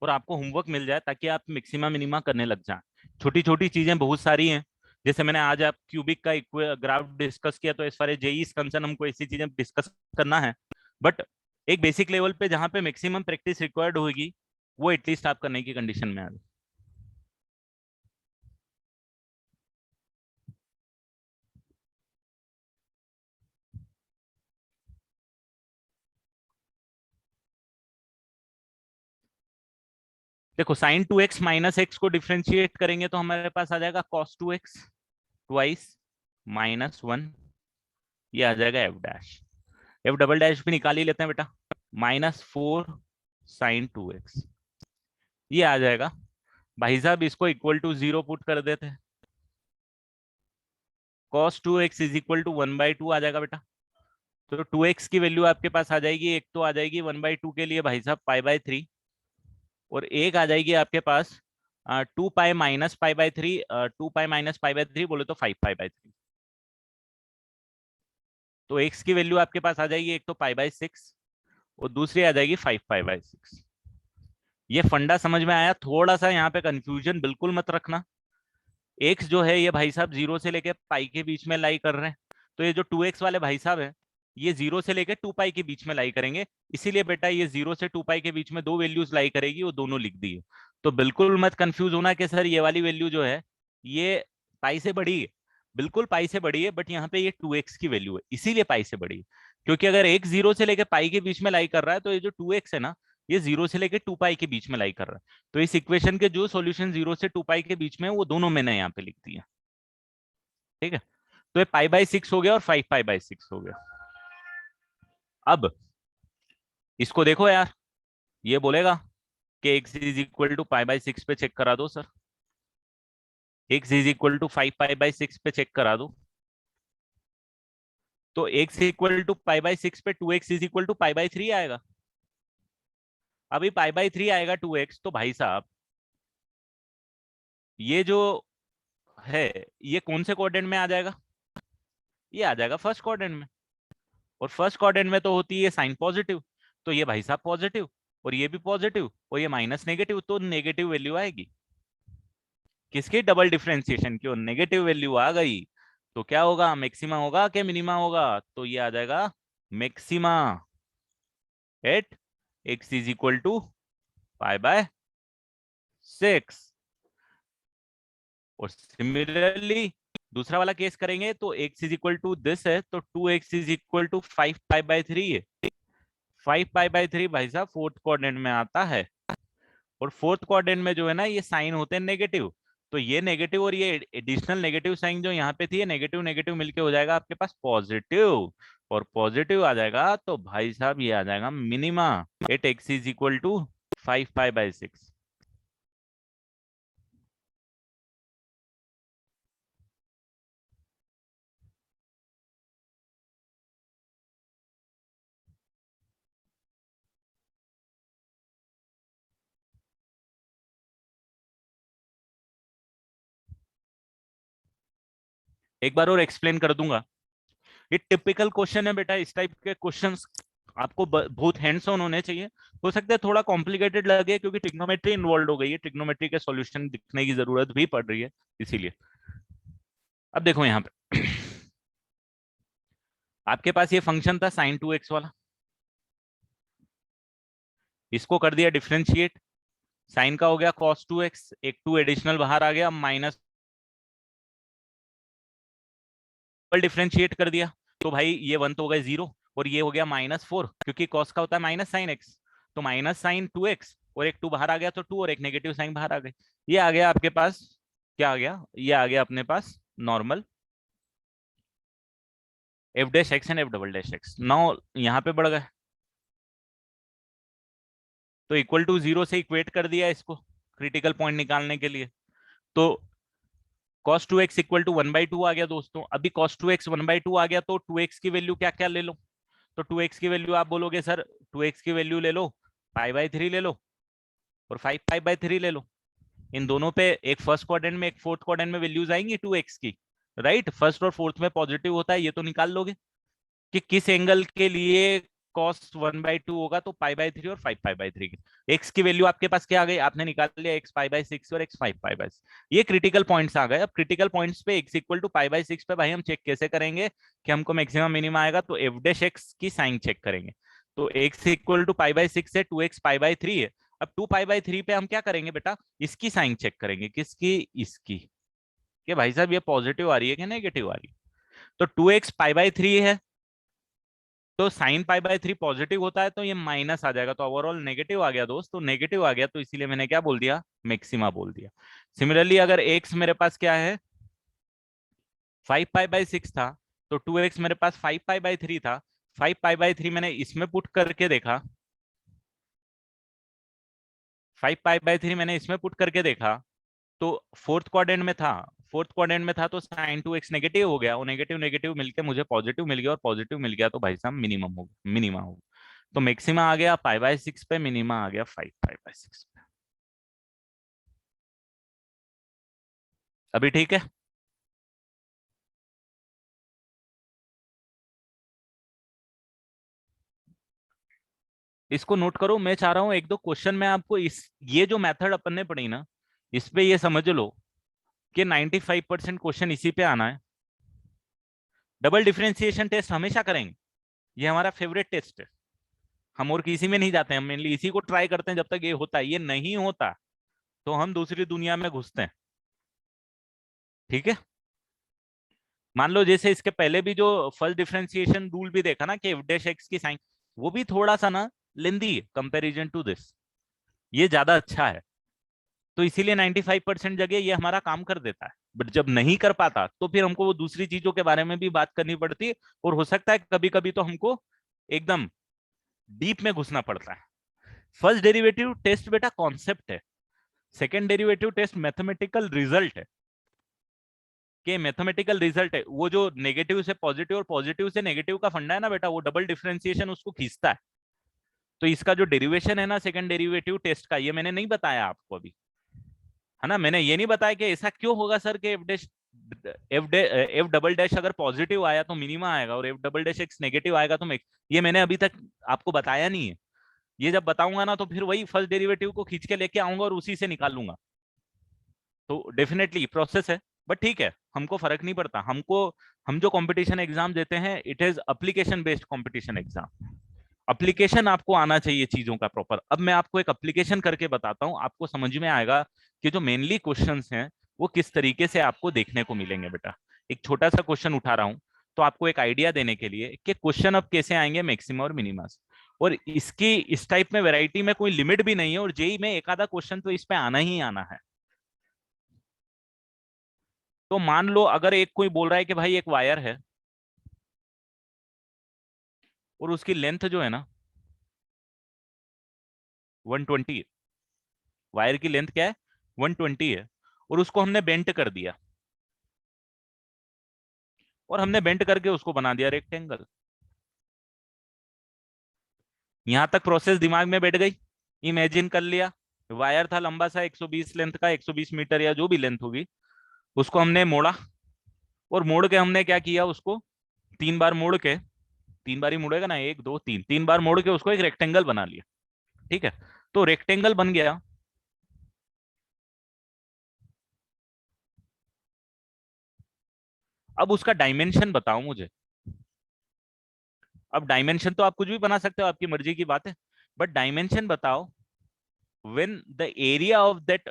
और आपको होमवर्क मिल जाए ताकि आप मैक्सिमा मिनिमा करने लग जाएं। छोटी छोटी चीजें बहुत सारी हैं, जैसे मैंने आज आप क्यूबिक का ग्राफ डिस्कस किया, तो इस बारे जेई कंसर्न हमको ऐसी चीजें डिस्कस करना है। बट एक बेसिक लेवल पे जहाँ पे मैक्सिमम प्रैक्टिस रिक्वायर्ड होगी, वो एटलीस्ट आप करने की कंडीशन में आ जाए। देखो sign to x minus x को डिफ्रेंशिएट करेंगे तो हमारे पास आ जाएगा cos two x twice minus one, ये आ जाएगा F dash. F double dash भी निकाल ही लेते हैं बेटा, minus four sine to x, ये आ जाएगा। भाई साहब इसको इक्वल टू जीरो पुट कर देते हैं, cos two x is equal to one by two आ जाएगा बेटा। तो टू एक्स की वैल्यू आपके पास आ जाएगी, एक तो आ जाएगी वन बाई टू के लिए भाई साहब पाई बाई थ्री, और एक आ जाएगी आपके पास two pi minus pi by three, two pi minus pi by three बोले तो फाइव पाई बाई थ्री। तो एक्स की वैल्यू आपके पास आ जाएगी एक तो π/6 और दूसरी आ जाएगी 5π/6। ये फंडा समझ में आया? थोड़ा सा यहाँ पे कंफ्यूजन बिल्कुल मत रखना। एक्स जो है ये भाई साहब 0 से लेके पाई के बीच में लाई कर रहे हैं, तो ये जो 2x वाले भाई साहब है ये 0 से लेके 2π के बीच में लाई करेंगे। इसीलिए बेटा ये 0 से 2π के बीच में दो वैल्यूज लाई करेगी, वो दोनों लिख दी है। तो बिल्कुल मत कंफ्यूज होना कि सर ये वाली वैल्यू जो है ये पाई से बड़ी है। बिल्कुल पाई से बड़ी है, बट यहाँ पे ये 2x की वैल्यू है इसीलिए पाई से बड़ी है। क्योंकि अगर x 0 से लेके पाई के बीच में लाई कर रहा है तो ये जो 2x है ना, ये 0 से लेके 2π के बीच में लाई कर रहा है। तो इस इक्वेशन के जो सॉल्यूशन 0 से 2π के बीच में है वो दोनों मैंने यहाँ पे लिख दिया। ठीक है, तो ये π/6 हो गया और 5π/6 हो गया। अब इसको देखो यार, ये बोलेगा कि x इज इक्वल टू π/6 पे चेक करा दो sir, x is equal to 5π/6 पे चेक करा दो। तो x इक्वल टू π/6 पे 2x इज इक्वल टू π/3 आएगा। अभी π/3 आएगा 2x, तो भाई साहब ये जो है ये कौन से कोऑर्डिनेट में आ जाएगा? ये आ जाएगा फर्स्ट कोऑर्डिनेट में, और फर्स्ट क्वाड्रेंट में तो होती है साइन पॉजिटिव, तो ये भाई साहब पॉजिटिव और ये भी पॉजिटिव और ये माइनस नेगेटिव, तो नेगेटिव वैल्यू आएगी। किसकी? डबल डिफरेंशिएशन की, और नेगेटिव वैल्यू आ गई तो क्या होगा? मैक्सिमा होगा कि मिनिमा होगा? तो ये आ जाएगा maxima at x is equal to π/6। और सिमिलरली दूसरा वाला केस करेंगे तो x is equal to this है, तो 2x इज इक्वल टू 5π/3 है। 5π/3 भाई साहब फोर्थ क्वाड्रेंट में आता है, और फोर्थ क्वाड्रेंट में जो है ना ये साइन होते हैं नेगेटिव, तो ये नेगेटिव और ये एडिशनल नेगेटिव साइन जो यहाँ पे थी, ये नेगेटिव नेगेटिव मिलके हो जाएगा आपके पास पॉजिटिव, और पॉजिटिव आ जाएगा तो भाई साहब ये आ जाएगा minima at x is equal to 5π/6। एक बार और एक्सप्लेन कर दूंगा। ये टिपिकल क्वेश्चन है बेटा, इस टाइप के क्वेश्चंस आपको बहुत हैंड्स ऑन होने चाहिए। हो सकता है थोड़ा कॉम्प्लिकेटेड लगे क्योंकि ट्रिग्नोमेट्री इन्वॉल्व हो गई है, ट्रिग्नोमेट्री के सॉल्यूशन दिखने की जरूरत भी पड़ रही है इसीलिए। अब देखो यहाँ पे आपके पास ये फंक्शन था साइन 2x वाला, इसको कर दिया डिफरेंशिएट, साइन का हो गया cos 2x, एक 2 एडिशनल बाहर आ गया, माइनस डिफरेंशिएट कर दिया तो भाई ये 1 तो हो गया 0 और ये हो गया -4, क्योंकि cos का होता है माइनस साइन x, तो माइनस साइन 2x और एक 2 बाहर आ गया तो 2 और एक नेगेटिव साइन बाहर आ गई। ये आ गया आपके पास, क्या आ गया? ये आ गया अपने पास normal f'(x) and f'(x). Now यहाँ पे बढ़ गए तो इक्वल टू 0 से इक्वेट कर दिया इसको क्रिटिकल पॉइंट निकालने के लिए। तो cos 2x इक्वल टू 1/2 आ गया दोस्तों। अभी cos 2x 1/2 आ गया तो 2x की वैल्यू क्या क्या ले लो? तो 2x की वैल्यू आप बोलोगे सर 2x की वैल्यू ले लो π/3 ले लो और 5π/3 ले लो। इन दोनों पे एक फर्स्ट क्वाड्रेंट में एक फोर्थ क्वाड्रेंट में वैल्यूज आएंगी 2x की, राइट? फर्स्ट और फोर्थ में पॉजिटिव होता है, ये तो निकाल लोगे कि किस एंगल के लिए cos 1/2 होगा, तो π/3 और 5π/3 की x की वैल्यू आपके पास क्या आ गई? आपने निकाल लिया x π/6 और x 5π/6। ये क्रिटिकल पॉइंट्स आ गए। अब क्रिटिकल पॉइंट्स पे x इक्वल टू π/6 पे भाई हम चेक कैसे करेंगे कि हमको मैक्सिमम मिनिमम आएगा? तो f'(x) की साइन चेक करेंगे। तो x इक्वल टू π/6 है, 2x π/3 है। अब 2π/3 पे हम क्या करेंगे बेटा? इसकी साइन चेक करेंगे। किसकी? इसकी, कि भाई साहब ये पॉजिटिव आ रही है कि नेगेटिव आ रही है। तो 2x π/3 है, तो साइन π/3 पॉजिटिव होता है तो ये माइनस आ जाएगा, तो ओवरऑल नेगेटिव आ गया दोस्त। तो नेगेटिव आ गया तो इसीलिए मैंने क्या बोल दिया? मैक्सिमा बोल दिया। सिमिलरली अगर x मेरे पास क्या है 5π/6 था, तो 2x मेरे पास 5π/3 था। 5π/3 मैंने इसमें पुट करके देखा, 5π/3 मैंने इसमें पुट करके देखा तो फोर्थ क्वाड्रेंट में था, फोर्थ क्वाड्रेंट में था तो साइन 2x नेगेटिव हो गया, वो नेगेटिव नेगेटिव मिलके मुझे पॉजिटिव मिल गया, और पॉजिटिव मिल गया तो भाई साहब मिनिमम हो मिनिमा हो। तो मैक्सिमा आ गया π/6 पे, मिनिमा आ गया 5π/6 पे। अभी ठीक है? इसको नोट करो। मैं चाह रहा हूं एक दो क्वेश्चन में आपको इस ये जो मेथड अपन ने पढ़ी ना, इस पे ये समझ लो कि 95% क्वेश्चन इसी पे आना है। डबल डिफरेंशिएशन टेस्ट हमेशा करेंगे, ये हमारा फेवरेट टेस्ट है। हम और किसी में नहीं जाते, हम मेनली इसी को ट्राई करते हैं। जब तक ये होता है, ये नहीं होता तो हम दूसरी दुनिया में घुसते हैं। ठीक है, मान लो जैसे इसके पहले भी जो फर्स्ट डिफरेंशिएशन रूल भी देखा ना कि एफ डैश एक्स की साइन, वो भी थोड़ा सा ना लेंदी है कंपैरिजन टू दिस, ये ज्यादा अच्छा है। तो इसीलिए 95% जगह ये हमारा काम कर देता है। बट जब नहीं कर पाता तो फिर हमको वो दूसरी चीजों के बारे में भी बात करनी पड़ती है, और हो सकता है कभी कभी तो हमको एकदम डीप में घुसना पड़ता है। फर्स्ट डेरिवेटिव टेस्ट बेटा कॉन्सेप्ट है, second derivative test mathematical result है। कि मैथमेटिकल रिजल्ट है, वो जो नेगेटिव से पॉजिटिव और पॉजिटिव से नेगेटिव का फंडा है ना बेटा, वो डबल डिफरेंशिएशन उसको खींचता है। तो इसका जो डेरिवेशन है ना सेकंड डेरिवेटिव टेस्ट का, ये मैंने नहीं बताया आपको अभी, है ना। मैंने ये नहीं बताया कि ऐसा क्यों होगा सर कि एफ डबल डैश अगर पॉजिटिव आया तो मिनिमा आएगा, और F double dash x negative आएगा तो मैक्स। ये मैंने अभी तक आपको बताया नहीं है। ये जब बताऊंगा ना तो फिर वही फर्स्ट डेरिवेटिव को खींच के लेके आऊंगा और उसी से निकालूंगा। तो डेफिनेटली प्रोसेस है, बट ठीक है, हमको फर्क नहीं पड़ता। हमको, हम जो कंपटीशन एग्जाम देते हैं it is application based competition exam. Application आपको आना चाहिए चीजों का प्रॉपर। अब मैं आपको एक एप्लीकेशन करके बताता हूँ, आपको समझ में आएगा कि जो मेनली क्वेश्चंस हैं वो किस तरीके से आपको देखने को मिलेंगे बेटा। एक छोटा सा क्वेश्चन उठा रहा हूँ तो आपको एक आइडिया देने के लिए कि क्वेश्चन अब कैसे आएंगे मैक्सिमा और मिनिमा से। और इसकी इस टाइप में वैरायटी में कोई लिमिट भी नहीं है, और जेई में एक आधा क्वेश्चन तो इस पे आना ही आना है। तो मान लो अगर एक कोई बोल रहा है कि भाई एक वायर है और उसकी लेंथ जो है ना 120 है। वायर की लेंथ क्या है? 120 है। और उसको हमने बेंट कर दिया, और हमने बेंट करके उसको बना दिया रेक्टेंगल। यहां तक प्रोसेस दिमाग में बैठ गई। इमेजिन कर लिया, वायर था लंबा सा 120 लेंथ का, 120 मीटर या जो भी लेंथ होगी, उसको हमने मोड़ा। और मोड़ के हमने क्या किया, उसको तीन बार मोड़ के, तीन बार ही मुड़ेगा ना, एक दो तीन, तीन बार मोड़ के उसको एक रेक्टेंगल बना लिया। ठीक है, तो रेक्टेंगल बन गया। अब उसका डायमेंशन बताओ मुझे। अब डायमेंशन तो आप कुछ भी बना सकते हो, आपकी मर्जी की बात है, बट डायमेंशन बताओ। when the area of that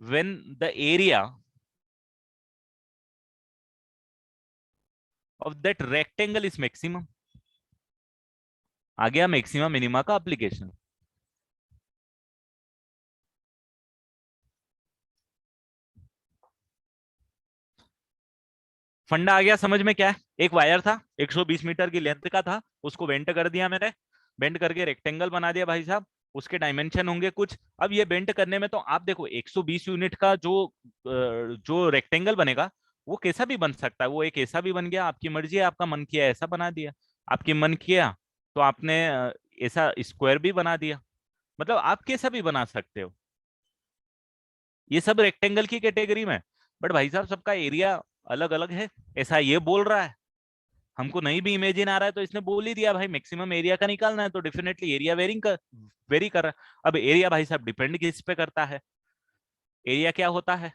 when the area of that rectangle is maximum। आ गया मैक्सिमा मिनिमा का एप्लीकेशन। फंडा आ गया समझ में? क्या है, एक वायर था 120 मीटर की लेंथ का था, उसको बेंट कर दिया मैंने, बेंट करके रेक्टेंगल बना दिया भाई साहब। उसके डायमेंशन होंगे कुछ। अब ये बेंट करने में तो आप देखो 120 यूनिट का जो रेक्टेंगल बनेगा वो कैसा भी बन सकता है। वो एक ऐसा भी बन गया, आपकी मर्जी है, आपका मन किया ऐसा बना दिया, आपकी मन किया तो आपने ऐसा स्क्वायर भी बना दिया। मतलब आप कैसा भी बना सकते हो, ये सब रेक्टेंगल की कैटेगरी में। बट भाई साहब सबका एरिया अलग अलग है, ऐसा ये बोल रहा है। हमको नहीं भी इमेजिन आ रहा है तो इसने बोल ही दिया भाई मैक्सिमम एरिया का निकालना है, तो डेफिनेटली एरिया वेरी कर रहा है। अब एरिया भाई साहब डिपेंड किस पे करता है? एरिया क्या होता है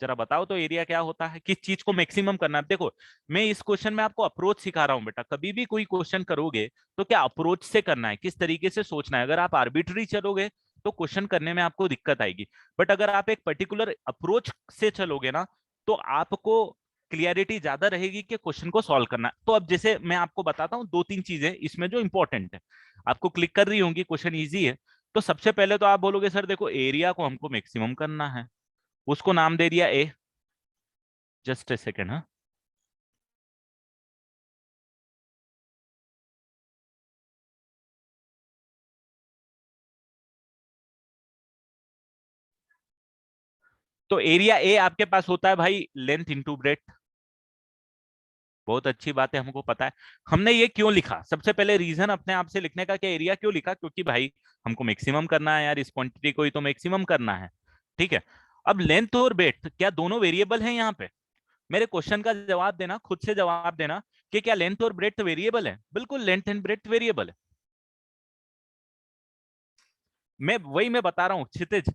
जरा बताओ तो, एरिया क्या होता है, किस चीज को मैक्सिमम करना है? देखो मैं इस क्वेश्चन में आपको अप्रोच सिखा रहा हूं बेटा। कभी भी कोई क्वेश्चन करोगे तो क्या अप्रोच से करना है, किस तरीके से सोचना है। अगर आप आर्बिट्री चलोगे तो क्वेश्चन करने में आपको दिक्कत आएगी, बट अगर आप एक पर्टिकुलर अप्रोच से चलोगे ना तो आपको क्लियरिटी ज्यादा रहेगी कि क्वेश्चन को सॉल्व करना है। तो अब जैसे मैं आपको बताता हूँ दो तीन चीजें इसमें जो इंपॉर्टेंट है, आपको क्लिक कर रही होंगी, क्वेश्चन ईजी है। तो सबसे पहले तो आप बोलोगे सर देखो एरिया को हमको मैक्सिमम करना है, उसको नाम दे दिया ए। जस्ट ए सेकेंड, हाँ। तो एरिया ए आपके पास होता है भाई लेंथ इंटू ब्रेथ। बहुत अच्छी बात है, हमको पता है। हमने ये क्यों लिखा, सबसे पहले रीजन अपने आप से लिखने का कि एरिया क्यों लिखा, क्योंकि भाई हमको मैक्सिमम करना है यार, इस क्वांटिटी को ही तो मैक्सिमम करना है। ठीक है, अब लेंथ और ब्रेथ क्या दोनों वेरिएबल हैं यहाँ पे? मेरे क्वेश्चन का जवाब देना, खुद से जवाब देना कि क्या लेंथ और ब्रेथ वेरिएबल है? बिल्कुल, लेंथ एंड ब्रेथ वेरिएबल है। मैं बता रहा हूँ क्षितिज,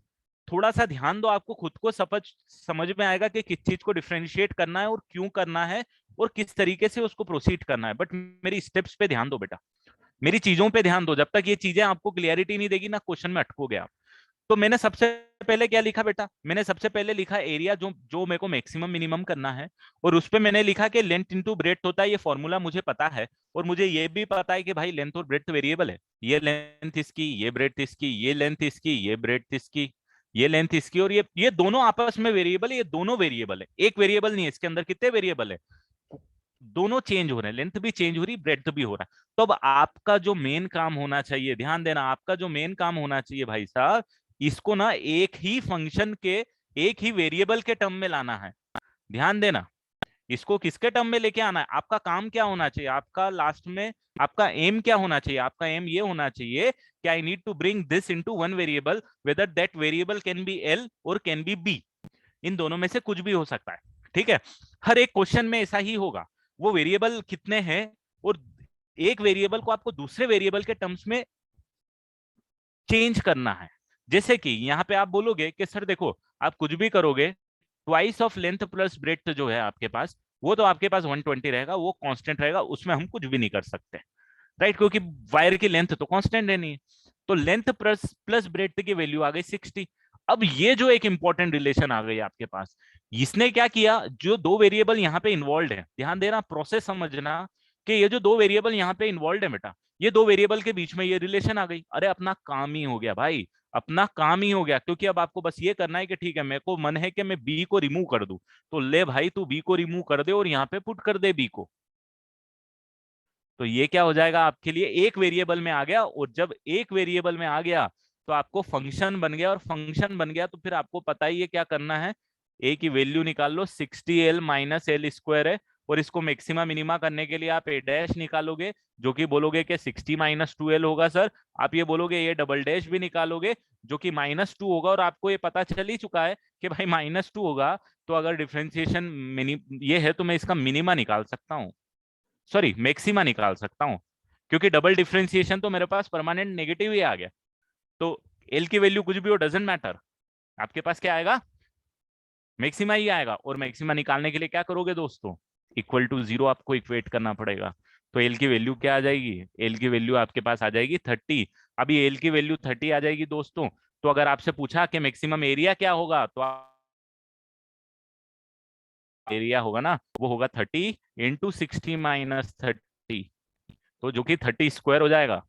थोड़ा सा ध्यान दो, आपको खुद को समझ में आएगा कि किस चीज को डिफरेंशिएट करना है और क्यों करना है और किस तरीके से उसको प्रोसीड करना है। बट मेरी स्टेप्स पे ध्यान दो बेटा, मेरी चीजों पे ध्यान दो। जब तक ये चीजें आपको क्लियरिटी नहीं देगी ना, क्वेश्चन में अटकोगे आप। तो मैंने सबसे पहले क्या लिखा बेटा, मैंने सबसे पहले लिखा एरिया जो जो मेरे को मैक्सिमम मिनिमम करना है, और उस पे मैंने लिखा कि लेंथ इनटू ब्रेड्थ होता है, ये फॉर्मूला मुझे पता है। और मुझे ये भी पता है कि भाई लेंथ और ब्रेड्थ वेरिएबल है, ये लेंथ इसकी, ये ब्रेड्थ इसकी, ये लेंथ इसकी, ये ब्रेड्थ इसकी, ये लेंथ इसकी, और ये दोनों आपस में वेरिएबल है, ये दोनों वेरिएबल है, एक वेरिएबल नहीं है इसके अंदर। कितने वेरिएबल है, दोनों चेंज हो रहे हैं, लेंथ भी चेंज हो रही, ब्रेड्थ भी हो रहा है। तो अब आपका जो मेन काम होना चाहिए, ध्यान देना, आपका जो मेन काम होना चाहिए भाई साहब, इसको ना एक ही फंक्शन के, एक ही वेरिएबल के टर्म में लाना है। ध्यान देना, इसको किसके टर्म में लेके आना है, आपका काम क्या होना चाहिए, आपका लास्ट में आपका एम क्या होना चाहिए, आपका एम ये होना चाहिए कि I need to bring this into one variable, whether that variable can be l और कैन बी बी, इन दोनों में से कुछ भी हो सकता है। ठीक है, हर एक क्वेश्चन में ऐसा ही होगा। वो वेरिएबल कितने हैं, और एक वेरिएबल को आपको दूसरे वेरिएबल के टर्म्स में चेंज करना है। जैसे कि यहाँ पे आप बोलोगे कि सर देखो, आप कुछ भी करोगे, twice of length plus breadth जो है आपके पास, वो तो आपके पास 120 रहेगा, वो कांस्टेंट रहेगा, उसमें हम कुछ भी नहीं कर सकते, राइट, क्योंकि वायर की लेंथ तो कांस्टेंट है नहीं। तो लेंथ प्लस प्लस ब्रेड्थ की वैल्यू आ गई 60। अब ये जो एक इंपॉर्टेंट रिलेशन आ गई आपके पास, इसने क्या किया, जो दो वेरिएबल यहाँ पे इन्वॉल्व है, ध्यान देना, प्रोसेस समझना, कि ये जो दो वेरिएबल यहाँ पे इन्वॉल्व है बेटा, ये दो वेरिएबल के बीच में ये रिलेशन आ गई। अरे अपना काम ही हो गया भाई, अपना काम ही हो गया, क्योंकि अब आपको बस ये करना है कि ठीक है, मेरे को मन है कि मैं बी को रिमूव कर दूं, तो ले भाई तू बी को रिमूव कर दे और यहाँ पे पुट कर दे बी को। तो ये क्या हो जाएगा आपके लिए, एक वेरिएबल में आ गया, और जब एक वेरिएबल में आ गया तो आपको फंक्शन बन गया, और फंक्शन बन गया तो फिर आपको पता ही है क्या करना है, ए की वैल्यू निकाल लो, 60l माइनस एल स्क्वायर है, और इसको मैक्सिमा मिनिमा करने के लिए आप ए डैश निकालोगे, जो कि बोलोगे कि 60 माइनस 2l होगा सर। आप ये बोलोगे ये डबल डैश भी निकालोगे, जो कि -2 होगा, और आपको ये पता चल ही चुका है कि भाई -2 होगा, तो अगर डिफरेंशिएशन मिनी ये है तो मैं इसका मिनिमा निकाल सकता हूँ, सॉरी मैक्सिमा निकाल सकता हूं, क्योंकि डबल डिफरेंशिएशन तो मेरे पास परमानेंट नेगेटिव ही आ गया। तो एल की वैल्यू कुछ भी हो, डजेंट मैटर, आपके पास क्या आएगा, मैक्सिमा ही आएगा। और मैक्सिमा निकालने के लिए क्या करोगे दोस्तों, इक्वल टू 0 आपको इक्वेट करना पड़ेगा। तो एल की वैल्यू क्या आ जाएगी, एल की वैल्यू आपके पास आ जाएगी 30। अभी एल की वैल्यू 30 आ जाएगी दोस्तों, तो अगर आपसे पूछा कि मैक्सिमम एरिया क्या होगा, तो एरिया होगा ना, वो होगा 30 × 60 - 30, तो जो कि 30 स्क्वायर हो जाएगा।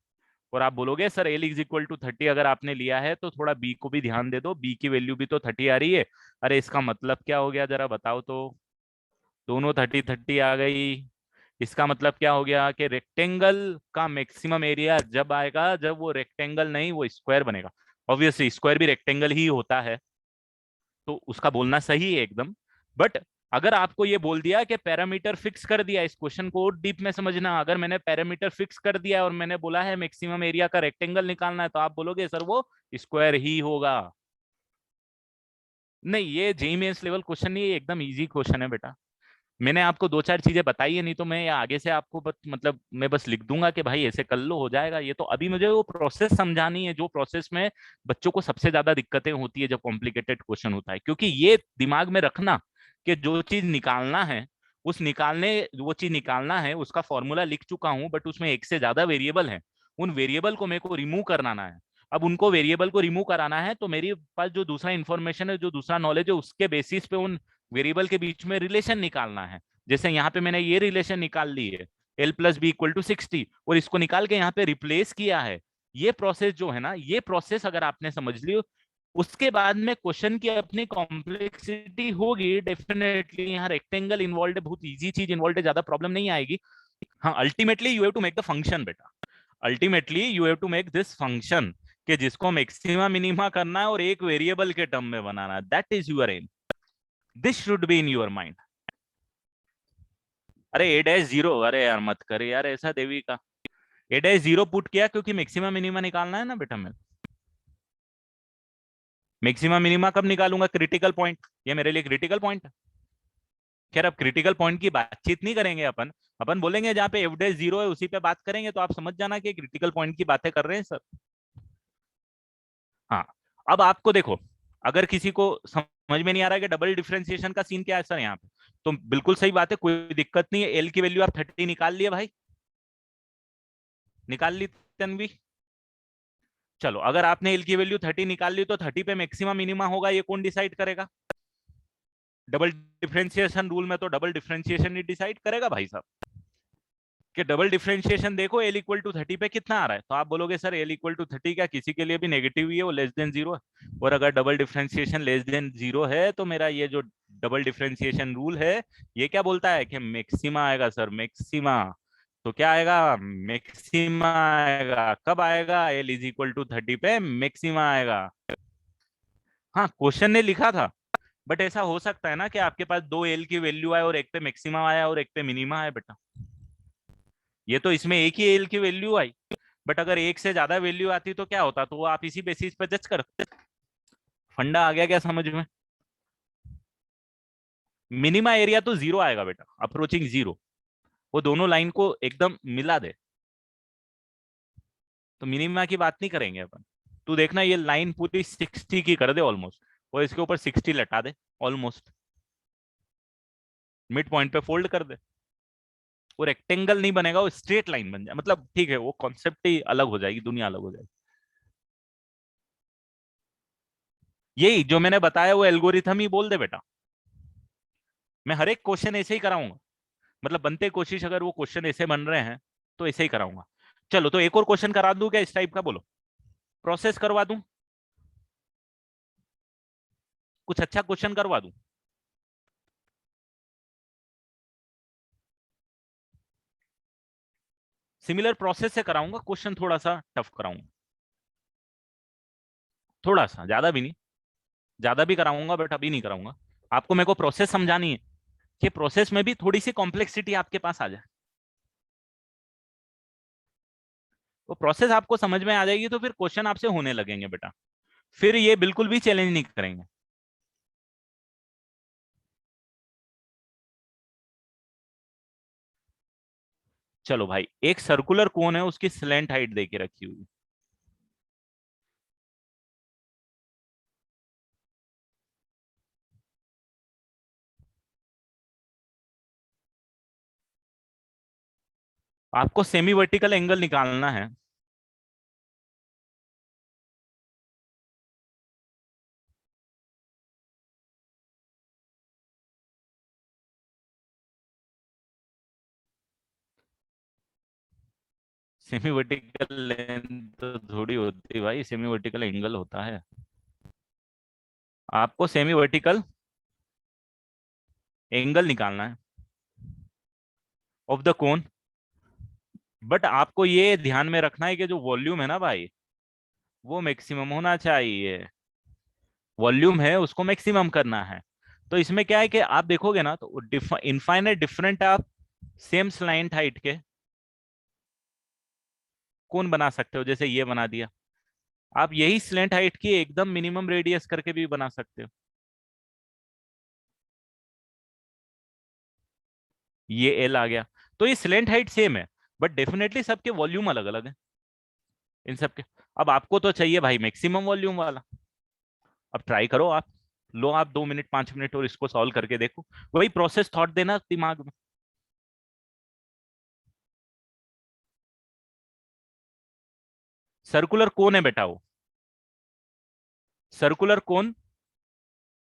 और आप बोलोगे sir l is equal to 30 अगर आपने लिया है तो थोड़ा बी को भी ध्यान दे दो, बी की वैल्यू भी तो 30 आ रही है। अरे इसका मतलब क्या हो गया, जरा बताओ तो, दोनों 30 30 आ गई। इसका मतलब क्या हो गया कि रेक्टेंगल का मैक्सिमम एरिया जब आएगा जब वो रेक्टेंगल नहीं वो स्क्वायर बनेगा। ऑब्वियसली स्क्वायर भी रेक्टेंगल ही होता है, तो उसका बोलना सही है एकदम। बट अगर आपको ये बोल दिया कि पैरामीटर फिक्स कर दिया, इस क्वेश्चन को डीप में समझना, अगर मैंने पैरामीटर फिक्स कर दिया और मैंने बोला है मैक्सिमम एरिया का रेक्टेंगल निकालना है, तो आप बोलोगे सर वो स्क्वायर ही होगा। नहीं, ये जेईई मेंस लेवल क्वेश्चन नहीं है, एकदम इजी क्वेश्चन है बेटा। मैंने आपको दो चार चीजें बताई है, नहीं तो मैं आगे से आपको मतलब मैं बस लिख दूंगा कि भाई ऐसे कर लो हो जाएगा। ये तो अभी मुझे वो प्रोसेस समझानी है, जो प्रोसेस में बच्चों को सबसे ज्यादा दिक्कतें होती है जब कॉम्प्लिकेटेड क्वेश्चन होता है। क्योंकि ये दिमाग में रखना कि जो चीज निकालना है, वो चीज निकालना है, उसका फॉर्मूला लिख चुका हूं, बट उसमें एक से ज्यादा वेरिएबल है, उन वेरिएबल को मेरे को रिमूव कराना है। अब उनको वेरिएबल को रिमूव कराना है, तो मेरे पास जो दूसरा इंफॉर्मेशन है, जो दूसरा नॉलेज है, उसके बेसिस पे उन वेरिएबल के बीच में रिलेशन निकालना है। जैसे यहाँ पे मैंने ये रिलेशन निकाल ली है, l plus b equal to 60, और इसको निकाल के यहाँ पे रिप्लेस किया है। ये प्रोसेस जो है ना, ये प्रोसेस अगर आपने समझ ली, उसके बाद में क्वेश्चन की अपनी कॉम्प्लेक्सिटी होगी डेफिनेटली। यहाँ रेक्टेंगल इन्वॉल्व है, बहुत इजी चीज इन्वॉल्व है, ज्यादा प्रॉब्लम नहीं आएगी। हाँ, ultimately you have to make the function बेटा, ultimately you have to make this function, कि जिसको मैक्सिमा मिनिमा करना है और एक वेरिएबल के टर्म में बनाना है, that is your m, this should be in your mind. अरे ए डैश जीरो, अरे यार मत करे यार ऐसा देवी का, ए डैश जीरो पुट किया क्योंकि मैक्सिमा मिनिमा निकालना है ना बेटा। मैं मैक्सिमा मिनिमा कब निकालूंगा, क्रिटिकल पॉइंट, ये मेरे लिए क्रिटिकल पॉइंट है। खैर अब क्रिटिकल पॉइंट की बातचीत नहीं करेंगे अपन, अपन बोलेंगे जहाँ पे एफ डैश जीरो है उसी पे बात करेंगे, तो आप समझ जाना कि क्रिटिकल पॉइंट की बातें कर रहे हैं सर। हाँ, अब आपको देखो, अगर किसी को समझ में नहीं आ रहा है कि डबल डिफरेंशिएशन का सीन क्या है सर यहाँ पे, तो बिल्कुल सही बात है, कोई दिक्कत नहीं है। एल की वैल्यू आप 30 निकाल लिए भाई, निकाल ली तन्वी। चलो, अगर आपने एल की वैल्यू 30 निकाल ली तो 30 पे मैक्सिमम मिनिमा होगा, ये कौन डिसाइड करेगा? डबल डिफरेंशिएशन रूल में तो डबल डिफरेंशिएशन ही डिसाइड करेगा भाई साहब। कि डबल डिफरेंशिएशन देखो, एल इक्वल टू 30 पे कितना आ रहा है, तो आप बोलोगे सर एल इक्वल टू 30 क्या किसी के लिए भी नेगेटिव ही है, वो लेस देन जीरो है। और अगर double differentiation less than zero है तो मेरा ये जो डबल डिफरेंशिएशन रूल है, ये क्या बोलता है कि मैक्सिमा आएगा सर, मैक्सिमा। तो क्या आएगा? मैक्सिमा आएगा। कब आएगा? एल इज इक्वल टू 30 पे मैक्सिमा आएगा। हाँ, क्वेश्चन ने लिखा था, बट ऐसा हो सकता है ना कि आपके पास दो एल की वैल्यू आए और एक पे मैक्सिमम आया और एक पे मिनिमा है बेटा। ये तो इसमें एक ही एल की वैल्यू आई, बट अगर एक से ज्यादा वैल्यू आती तो क्या होता, तो वो आप इसी बेसिस पे जज करते। फंडा आ गया क्या समझ में? मिनिमा एरिया तो जीरो आएगा बेटा, अप्रोचिंग जीरो। वो दोनों लाइन को एकदम मिला दे तो मिनिमा की बात नहीं करेंगे अपन। तू देखना, ये लाइन पूरी 60 की कर दे ऑलमोस्ट, और इसके ऊपर 60 लटा दे ऑलमोस्ट, मिड पॉइंट पे फोल्ड कर दे। वो रेक्टेंगल नहीं बनेगा, वो स्ट्रेट लाइन बन जाए, मतलब ठीक है, वो कॉन्सेप्ट ही अलग हो जाएगी, दुनिया अलग हो जाएगी। यही जो मैंने बताया वो एल्गोरिथम ही बोल दे बेटा। मैं हर एक क्वेश्चन ऐसे ही कराऊंगा, मतलब बनते कोशिश, अगर वो क्वेश्चन ऐसे बन रहे हैं तो ऐसे ही कराऊंगा। चलो, तो एक और क्वेश्चन करा दूं क्या इस टाइप का, बोलो? प्रोसेस करवा दूं? कुछ अच्छा क्वेश्चन करवा दूं? सिमिलर प्रोसेस से कराऊंगा, क्वेश्चन थोड़ा सा टफ कराऊंगा, थोड़ा सा, ज्यादा भी नहीं। ज्यादा भी कराऊंगा बट अभी नहीं कराऊंगा। आपको मेरे को प्रोसेस समझानी है कि प्रोसेस में भी थोड़ी सी कॉम्प्लेक्सिटी आपके पास आ जाए। वो प्रोसेस आपको समझ में आ जाएगी तो फिर क्वेश्चन आपसे होने लगेंगे बेटा, फिर ये बिल्कुल भी चैलेंज नहीं करेंगे। चलो भाई, एक सर्कुलर कोन है, उसकी स्लेंट हाइट दे के रखी हुई। आपको सेमी वर्टिकल एंगल निकालना है। सेमी वर्टिकल लेंथ तो थोड़ी होती भाई, सेमी वर्टिकल एंगल होता है। आपको सेमी वर्टिकल एंगल निकालना है ऑफ द कोन। बट आपको ये ध्यान में रखना है कि जो वॉल्यूम है ना भाई, वो मैक्सिमम होना चाहिए। वॉल्यूम है उसको मैक्सिमम करना है। तो इसमें क्या है कि आप देखोगे ना तो इनफाइनाइट डिफरेंट आप सेम स्लाइंट हाइट के कोन बना सकते हो, जैसे ये बना दिया। आप यही स्लेंट हाइट की एकदम मिनिमम रेडियस करके भी बना सकते हो। ये एल आ गया। तो ये स्लेंट हाइट सेम है, बट डेफिनेटली सबके वॉल्यूम अलग अलग है इन सबके। अब आपको तो चाहिए भाई मैक्सिमम वॉल्यूम वाला। अब ट्राई करो आप, लो आप 2 मिनट 5 मिनट और इसको सॉल्व करके देखो, वही प्रोसेस थॉट देना दिमाग में। सर्कुलर कोन है बेटा वो, circular cone.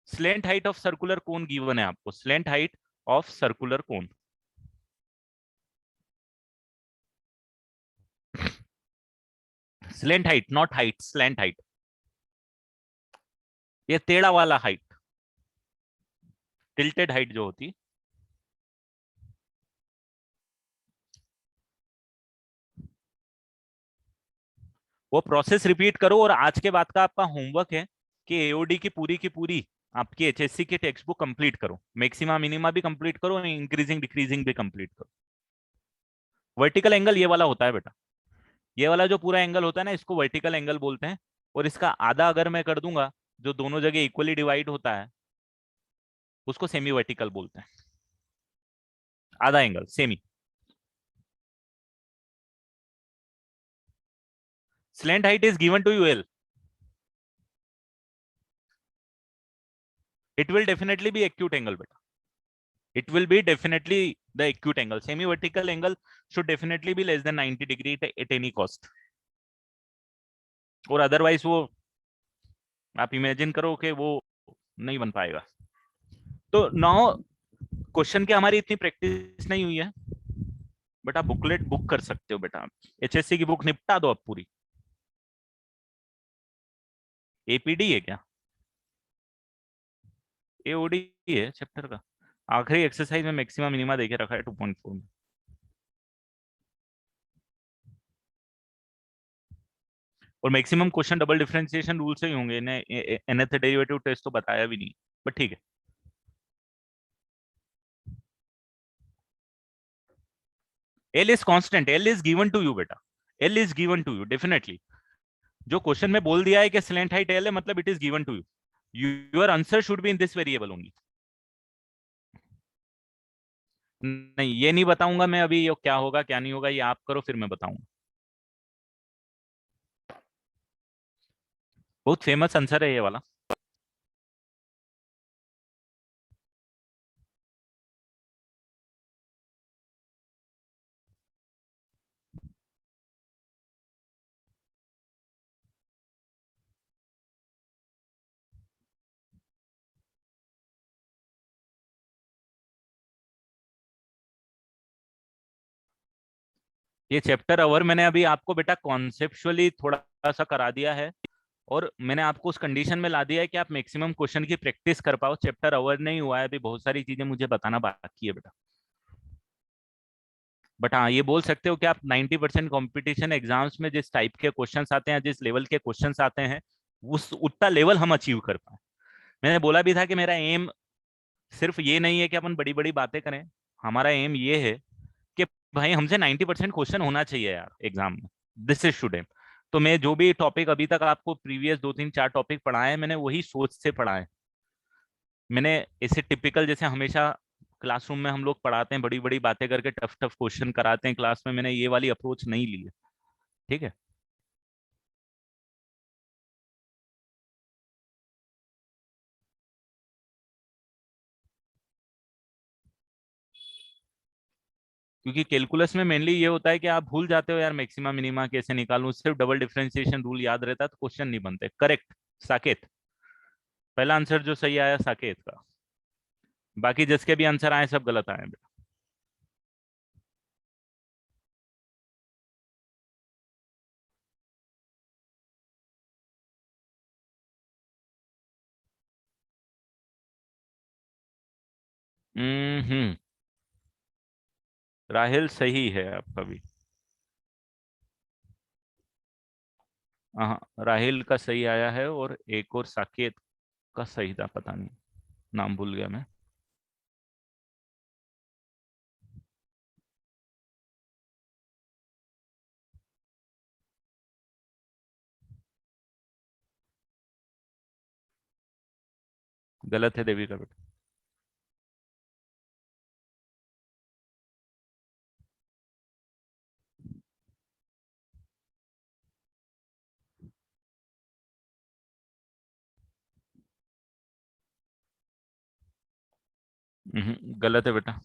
Slant height of circular cone given है आपको, slant height of circular cone. Slant height, not height, slant height. ये टेढ़ा वाला हाइट, टिल्टेड हाइट जो होती। वो प्रोसेस रिपीट करो, और आज के बाद का आपका होमवर्क है कि एओडी की पूरी आपकी एचएससी की टेक्स्ट बुक कंप्लीट करो, मैक्सिमा मिनिमा भी कंप्लीट करो, इंक्रीजिंग डिक्रीजिंग भी कंप्लीट करो। वर्टिकल एंगल ये वाला होता है बेटा, ये वाला जो पूरा एंगल होता है ना, इसको वर्टिकल एंगल बोलते हैं। और इसका आधा अगर मैं कर दूंगा, जो दोनों जगह इक्वली डिवाइड होता है, उसको सेमी वर्टिकल बोलते हैं। आधा angle semi. Slant height is given to you l. It will definitely be acute angle बेटा, it will be definitely the acute angle. Semi vertical angle should definitely be less than 90 degree at any cost, और otherwise वो आप imagine करो कि वो नहीं बन पाएगा। तो नाउ क्वेश्चन की हमारी इतनी प्रैक्टिस नहीं हुई है, बट आप बुकलेट बुक कर सकते हो बेटा, एचएससी की बुक निपटा दो अब पूरी। एपीडी है क्या? एओडी है चैप्टर का, आखिरी एक्सरसाइज में मैक्सिमम मिनिमा देके रखा है 2.4 में। और maximum question double differentiation rule से ही होंगे, nth डेरिवेटिव टेस्ट तो बताया भी नहीं, बट ठीक है। L is constant, L is given to you बेटा, L is given to you definitely. जो क्वेश्चन में बोल दिया है कि स्लैंट हाइट एल है, मतलब it is given to you, your answer should be in this variable only. नहीं, ये नहीं बताऊंगा मैं अभी, ये क्या होगा क्या नहीं होगा, ये आप करो फिर मैं बताऊंगा। बहुत फेमस आंसर है ये वाला। ये चैप्टर अवर मैंने अभी आपको बेटा कॉन्सेप्चुअली थोड़ा सा करा दिया है, और मैंने आपको उस कंडीशन में ला दिया है कि आप मैक्सिमम क्वेश्चन की प्रैक्टिस कर पाओ। चैप्टर अवर नहीं हुआ है अभी, बहुत सारी चीजें मुझे बताना बाकी है बेटा। बट हाँ, ये बोल सकते हो कि आप 90% कॉम्पिटिशन एग्जाम्स में जिस टाइप के क्वेश्चंस आते हैं, जिस लेवल के क्वेश्चंस आते हैं, उस उतना लेवल हम अचीव कर पाए। मैंने बोला भी था कि मेरा एम सिर्फ ये नहीं है कि अपन बड़ी बड़ी बातें करें, हमारा एम ये है कि भाई हमसे 90% क्वेश्चन होना चाहिए यार एग्जाम में। This is should aim. तो मैं जो भी टॉपिक अभी तक आपको प्रीवियस 2 3 4 टॉपिक पढ़ाए हैं, मैंने वही सोच से पढ़ाए। मैंने ऐसे टिपिकल जैसे हमेशा क्लासरूम में हम लोग पढ़ाते हैं, बड़ी बड़ी बातें करके टफ टफ क्वेश्चन कराते हैं क्लास में, मैंने ये वाली अप्रोच नहीं ली है। ठीक है। क्योंकि कैलकुलस में मेनली ये होता है कि आप भूल जाते हो यार मैक्सिमा मिनिमा कैसे निकालूं, सिर्फ डबल डिफरेंशिएशन रूल याद रहता है तो क्वेश्चन नहीं बनते। करेक्ट साकेत, पहला आंसर जो सही आया साकेत का, बाकी जिसके भी आंसर आए सब गलत आए बेटा। हम्म, राहिल सही है आपका भी। हाँ, राहिल का सही आया है, और एक और साकेत का सही था, पता नहीं नाम भूल गया मैं। गलत है देवी का बेटा। गलत है बेटा।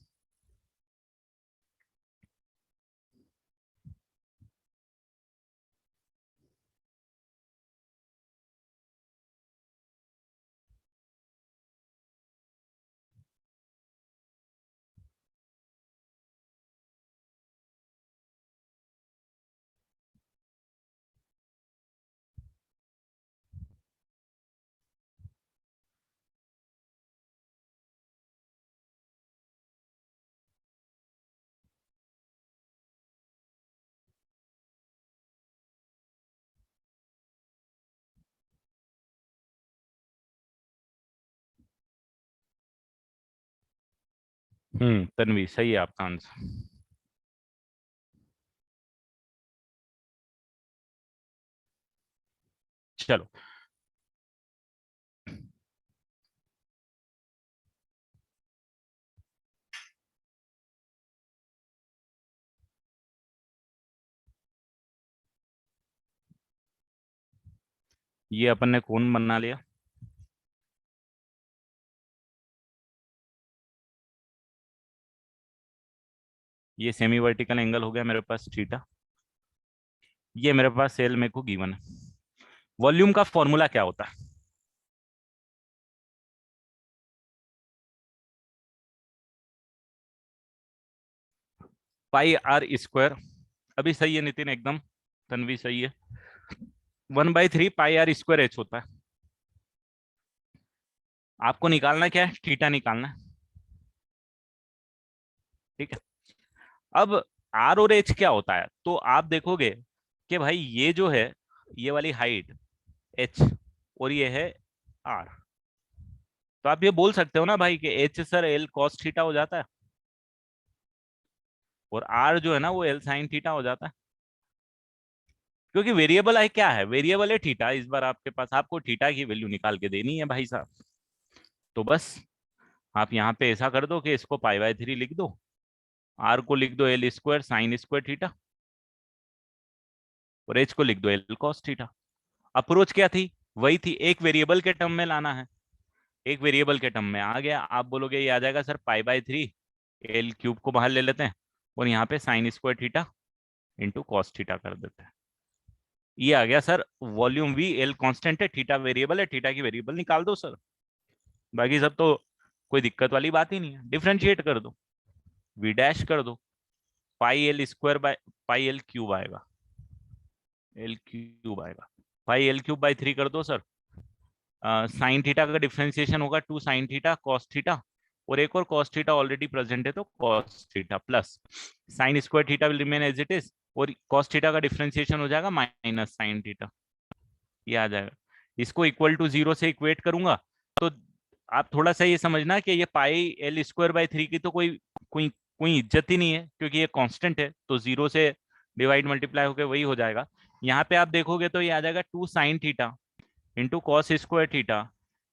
तन्वी सही है आपका आंसर। चलो, ये अपन ने कौन बना लिया? ये सेमी वर्टिकल एंगल हो गया मेरे पास थीटा। ये मेरे पास सेल मेरे को गिवन है। वॉल्यूम का फॉर्मूला क्या होता है? पाई आर स्क्वायर। अभी सही है नितिन, एकदम। तन्वी सही है। 1/3 पाई आर स्क्वायर एच होता है। आपको निकालना क्या है? थीटा निकालना है। ठीक है। अब आर और एच क्या होता है, तो आप देखोगे कि भाई ये जो है, ये वाली हाइट एच और ये है आर। तो आप ये बोल सकते हो ना भाई कि H sir L cos theta हो जाता है, और आर जो है ना वो एल साइन थीटा हो जाता है। क्योंकि वेरिएबल है, क्या है वेरिएबल है थीटा। इस बार आपके पास आपको थीटा की वैल्यू निकाल के देनी है भाई साहब। तो बस आप यहाँ पे ऐसा कर दो कि इसको पाई/3 लिख दो, आर को लिख दो L square sine square theta, और एच को लिख दो एल कॉस थीटा। अप्रोच क्या थी? वही थी, एक वेरिएबल के टर्म में लाना है। एक वेरिएबल के टर्म में आ गया, आप बोलोगे ये आ जाएगा सर पाई/3, एल क्यूब को बाहर ले लेते हैं, और यहाँ पे sign square theta into cos theta कर देते हैं। ये आ गया sir volume we. L constant है, थीटा वेरिएबल है, थीटा की वेरिएबल निकाल दो सर। बाकी सब तो कोई दिक्कत वाली बात ही नहीं है। डिफ्रेंशिएट कर दो, वी डैश कर दो, pi L square by pi L cube आएगा, एल क्यूब आएगा। पाई एल क्यूब बाई 3 कर दो सर। साइन थीटा का डिफ्रेंसिएशन होगा 2 साइन थीटा कॉस थीटा, और एक और कॉस थीटा ऑलरेडी प्रेजेंट है तो cos theta plus sine square theta will remain as it is, और कॉस थीटा का डिफ्रेंसिएशन हो जाएगा माइनस साइन थीटा। ये आ जाएगा। इसको इक्वल टू 0 से इक्वेट करूंगा तो आप थोड़ा सा ये समझना कि ये पाई एल स्क्वायर बाई 3 की तो कोई कोई कोई इज्जत ही नहीं है, क्योंकि ये कांस्टेंट है, तो 0 से डिवाइड मल्टीप्लाई होकर वही हो जाएगा। यहाँ पे आप देखोगे तो ये आ जाएगा 2 sine theta into cos square theta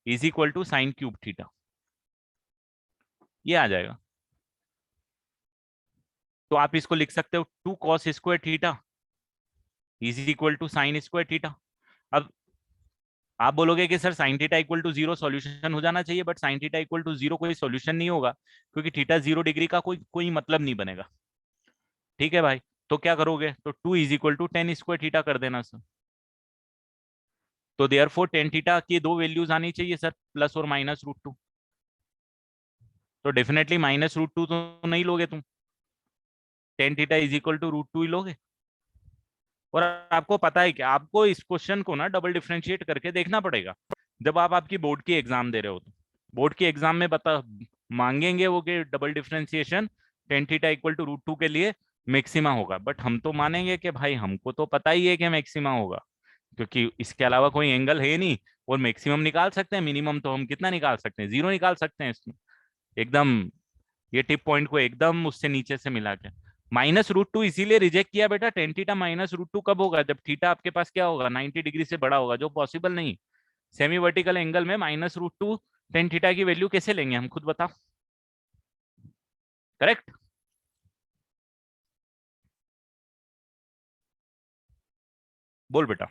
is equal to sine cube theta. ये आ जाएगा। तो आप इसको लिख सकते हो 2 cos square theta is equal to sine square theta. अब आप बोलोगे कि sir sine theta equal to 0 solution हो जाना चाहिए, but sine theta equal to 0 कोई सॉल्यूशन नहीं होगा, क्योंकि थीटा 0 डिग्री का कोई कोई मतलब नहीं बनेगा। ठीक है भाई, तो क्या करोगे? तो 2 is equal to tan square theta कर देना सर। तो देयरफॉर टेन थीटा की दो वैल्यूज आनी चाहिए सर, प्लस और माइनस रूट टू। तो डेफिनेटली माइनस रूट टू तो नहीं लोगे तुम, tan theta is equal to root two ही लोगे। और आपको पता है कि आपको इस क्वेश्चन को ना डबल डिफरेंशिएट करके देखना पड़ेगा जब आप आपकी बोर्ड की एग्जाम दे रहे हो। तो बोर्ड की एग्जाम में बता मांगेंगे वो कि double differentiation tan theta equal to root two के लिए मैक्सिमा होगा, बट हम तो मानेंगे कि भाई हमको तो पता ही है कि मैक्सिमा होगा, क्योंकि इसके अलावा कोई एंगल है नहीं। और मैक्सिमम निकाल सकते हैं, मिनिमम तो हम कितना निकाल सकते हैं? 0 निकाल सकते हैं इसमें एकदम। ये टिप पॉइंट को एकदम उससे नीचे से मिला के माइनस रूट टू इसीलिए रिजेक्ट किया बेटा। Tan theta minus root two कब होगा? जब थीटा आपके पास क्या होगा? 90 डिग्री से बड़ा होगा, जो पॉसिबल नहीं। सेमी वर्टिकल एंगल में minus root two tan theta की वैल्यू कैसे लेंगे हम, खुद बताओ। करेक्ट? बोल बेटा।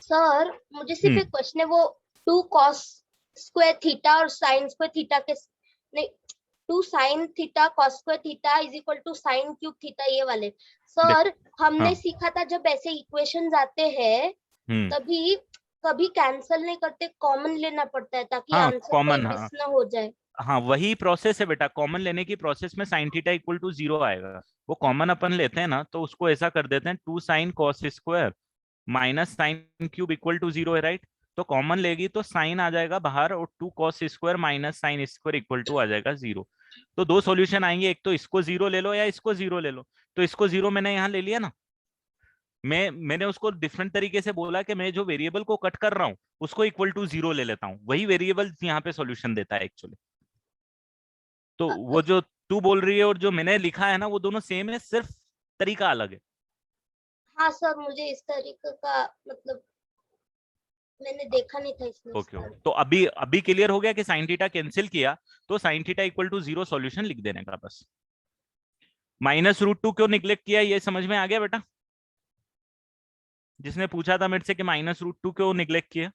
सर मुझे सिर्फ एक क्वेश्चन है, वो 2 कॉस स्क्वायर थीटा और साइन स्क्वायर थीटा के नहीं, 2 sine theta cos square theta is equal to sine cube theta, ये वाले सर हमने हाँ। सीखा था जब ऐसे इक्वेशंस आते हैं तभी कभी कैंसिल नहीं करते, कॉमन लेना पड़ता है ताकि हाँ आंसर कोई कॉमन, मिस हाँ। ना हो जाए। हाँ वही प्रोसेस है बेटा, कॉमन लेने की प्रोसेस में साइन थीटा इक्वल टू 0 आएगा। वो कॉमन अपन लेते हैं ना, तो उसको ऐसा कर देते हैं 2 sine cos square minus sine cube equal to 0 है, राइट? तो कॉमन लेगी तो साइन आ जाएगा बाहर, और 2 cos square minus sine square equal to आ जाएगा 0। तो दो सॉल्यूशन आएंगे, एक तो इसको 0 ले लो या इसको 0 ले लो। तो इसको 0 मैंने यहाँ ले लिया ना। मैंने उसको डिफरेंट तरीके से बोला कि मैं जो वेरिएबल को कट कर रहा हूँ उसको इक्वल टू 0 ले लेता हूँ, वही वेरिएबल यहाँ पे सॉल्यूशन देता है एक्चुअली। तो वो जो तू बोल रही है और जो मैंने लिखा है ना, वो दोनों सेम है, सिर्फ तरीका अलग है। हाँ सर, मुझे इस तरीके का मतलब मैंने देखा नहीं था इसमें ओके इसका। ओके, तो अभी अभी क्लियर हो गया कि साइन थीटा कैंसिल किया तो sine theta equal to 0 solution लिख देने का बस। माइनस रूट टू क्यों निग्लेक्ट किया, ये समझ में आ गया बेटा? जिसने पूछा था मेरे से कि माइनस रूट टू क्यों निग्लेक्ट किया,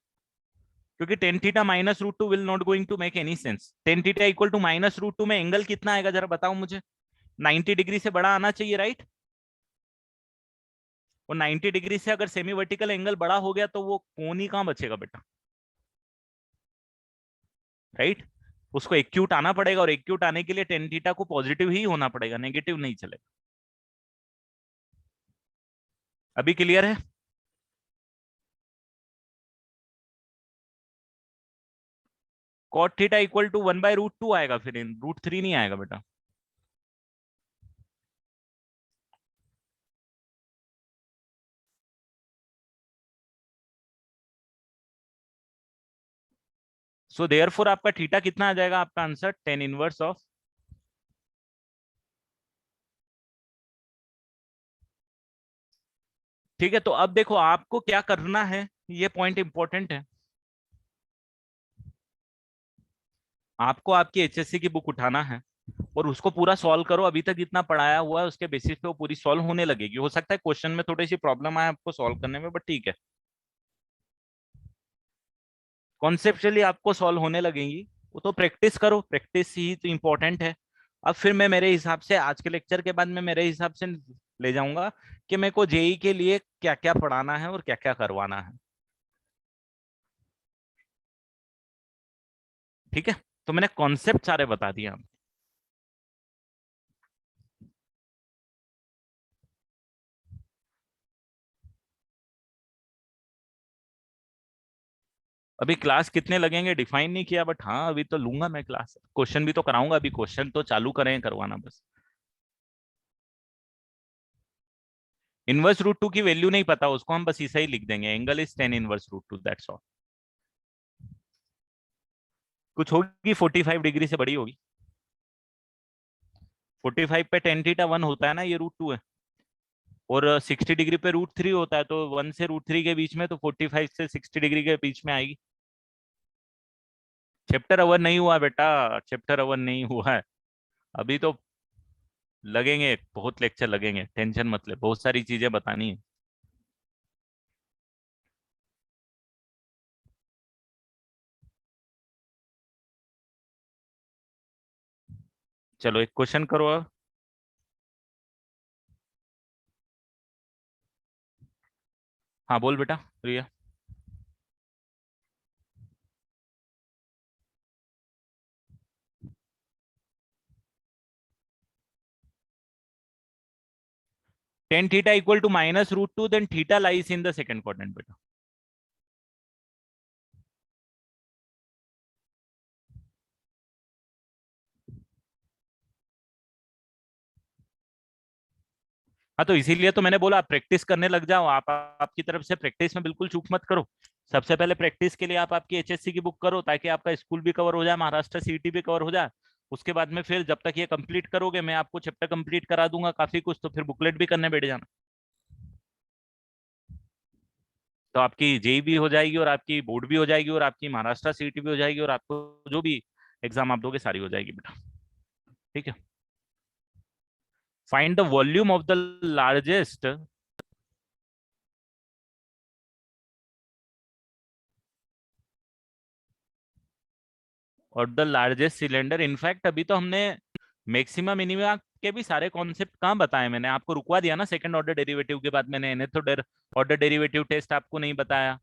क्योंकि tan theta minus root two will not going to make any sense. Tan theta equal to minus root two में एंगल कितना आएगा जरा बताओ मुझे। 90 डिग्री से बड़ा आना चाहिए, राइट? और 90 डिग्री से अगर सेमी वर्टिकल एंगल बड़ा हो गया तो वो कोन ही कहां बचेगा बेटा, राइट? उसको एक्यूट आना पड़ेगा, और एक्यूट आने के लिए टेन थीटा को पॉजिटिव ही होना पड़ेगा, नेगेटिव नहीं चलेगा। अभी क्लियर है? कॉट थीटा इक्वल टू 1/√2 आएगा, फिर √3 नहीं आएगा बेटा। सो देयरफॉर आपका थीटा कितना आ जाएगा? आपका आंसर 10 इनवर्स ऑफ। ठीक है, तो अब देखो आपको क्या करना है, ये पॉइंट इंपॉर्टेंट है। आपको आपकी एचएससी की बुक उठाना है और उसको पूरा सॉल्व करो। अभी तक जितना पढ़ाया हुआ है उसके बेसिस पे वो पूरी सॉल्व होने लगेगी। हो सकता है क्वेश्चन में थोड़ी सी प्रॉब्लम आए आपको सॉल्व करने में, बट ठीक है, कॉन्सेप्चुअली आपको सॉल्व होने लगेंगी। वो तो प्रैक्टिस करो, प्रैक्टिस ही तो इम्पोर्टेंट है। अब फिर मैं मेरे हिसाब से आज के लेक्चर के बाद मैं मेरे हिसाब से ले जाऊंगा कि मेरे को जेई के लिए क्या क्या पढ़ाना है और क्या क्या करवाना है। ठीक है, तो मैंने कॉन्सेप्ट सारे बता दिए। अभी क्लास कितने लगेंगे डिफाइन नहीं किया, बट हाँ अभी तो लूंगा मैं क्लास, क्वेश्चन भी तो कराऊंगा। अभी क्वेश्चन तो चालू करें करवाना बस। इनवर्स √2 की वैल्यू नहीं पता, उसको हम बस ऐसा ही लिख देंगे, angle is 10 inverse √2, that's all. कुछ होगी 45 डिग्री से बड़ी होगी। 45 पे टेन थीटा 1 होता है ना, ये √2 है। और 60 डिग्री पे √3 होता है, तो 1 से √3 के बीच में, तो 45 से 60 डिग्री के बीच में आएगी। चैप्टर अवर नहीं हुआ बेटा, चैप्टर अवर नहीं हुआ है अभी तो। लगेंगे, बहुत लेक्चर लगेंगे, टेंशन मत ले, बहुत सारी चीजें बतानी है। चलो एक क्वेश्चन करो अब। हाँ बोल बेटा Priya. Tan theta equal to -√2, then theta lies in the second quadrant बेटा। हाँ तो इसीलिए तो मैंने बोला आप प्रैक्टिस करने लग जाओ। आप आपकी तरफ से प्रैक्टिस में बिल्कुल चूक मत करो। सबसे पहले प्रैक्टिस के लिए आप आपकी एचएससी की बुक करो, ताकि आपका स्कूल भी कवर हो जाए, महाराष्ट्र सीईटी भी कवर हो जाए। उसके बाद में फिर जब तक ये कंप्लीट करोगे मैं आपको चैप्टर कंप्लीट करा दूंगा काफी कुछ, तो फिर बुकलेट भी करने बैठ जाना। तो आपकी जेई भी हो जाएगी, और आपकी बोर्ड भी हो जाएगी, और आपकी महाराष्ट्र सीईटी भी हो जाएगी, और आपको जो भी एग्जाम आप दोगे सारी हो जाएगी बेटा। ठीक है, find the volume of the largest और द लार्जेस्ट सिलेंडर। इनफैक्ट अभी तो हमने मैक्सिमम मिनिमा के भी सारे कॉन्सेप्ट कहाँ बताए, मैंने आपको रुकवा दिया ना सेकंड ऑर्डर डेरिवेटिव के बाद। मैंने nth ऑर्डर डेरिवेटिव टेस्ट आपको नहीं बताया,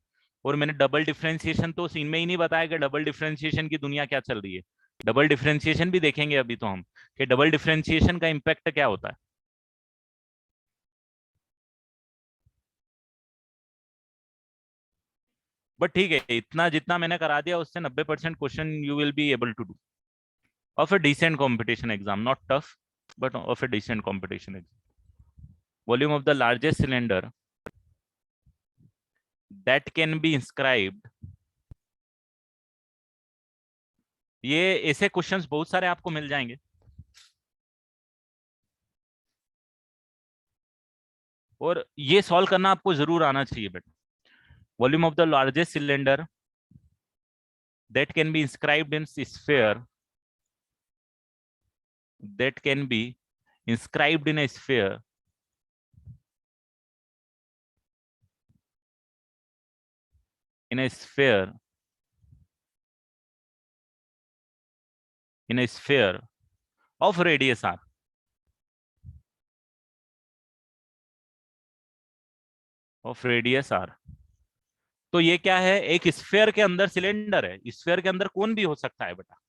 और मैंने डबल डिफरेंशिएशन तो सीन में ही नहीं बताया कि डबल डिफरेंशिएशन की दुनिया क्या चल रही है। डबल डिफरेंशिएशन भी देखेंगे अभी तो हम, कि डबल डिफरेंशिएशन का इम्पैक्ट क्या होता है। बट ठीक है, इतना जितना मैंने करा दिया उससे 90% question you will be able to do of a decent competition exam, not tough, but of a decent competition exam. Volume of the largest cylinder that can be inscribed। ये ऐसे क्वेश्चंस बहुत सारे आपको मिल जाएंगे, और ये सॉल्व करना आपको जरूर आना चाहिए बेटा। Volume of the largest cylinder that can be inscribed in sphere, that can be inscribed in a sphere, in a sphere, in a sphere of radius r। Of radius r. तो ये क्या है, एक स्फीयर के अंदर cylinder है, sphere के अंदर कोन भी हो सकता है बेटा,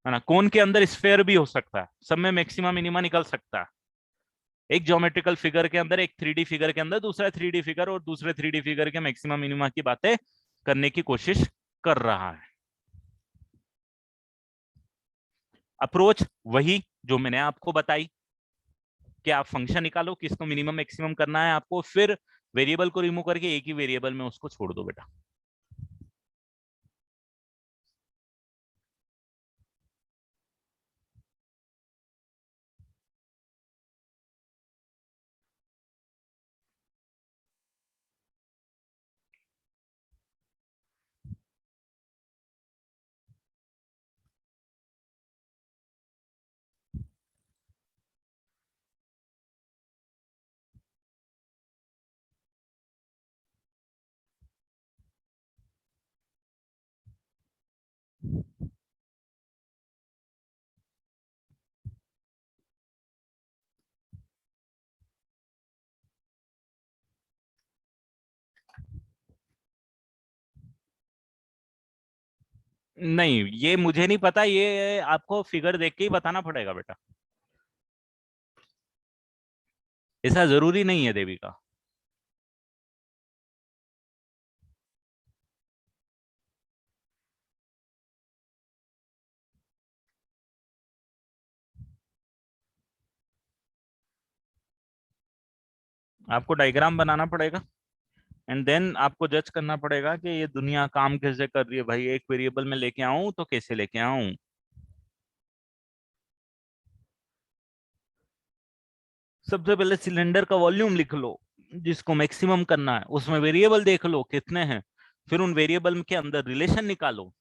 है ना, कोन के अंदर स्फीयर भी हो सकता है, सब में मैक्सिमा मिनिमा निकल सकता है। एक ज्योमेट्रिकल फिगर के अंदर, एक 3D फिगर के अंदर दूसरा 3D फिगर, और दूसरे 3D फिगर के मैक्सिमा मिनिमा की बातें करने की कोशिश कर रहा है। अप्रोच वही जो मैंने आपको बताई कि आप फंक्शन निकालो, किसको मिनिमम मैक्सिमम करना है आपको, फिर वेरिएबल को रिमूव करके एक ही वेरिएबल में उसको छोड़ दो बेटा। नहीं, ये मुझे नहीं पता, ये आपको फिगर देख के ही बताना पड़ेगा बेटा, ऐसा जरूरी नहीं है देविका। आपको डायग्राम बनाना पड़ेगा, एंड देन आपको जज करना पड़ेगा कि ये दुनिया काम कैसे कर रही है भाई, एक वेरिएबल में लेके आऊं तो कैसे लेके आऊं। सबसे पहले सिलेंडर का वॉल्यूम लिख लो, जिसको मैक्सिमम करना है, उसमें वेरिएबल देख लो कितने हैं, फिर उन वेरिएबल के अंदर रिलेशन निकालो।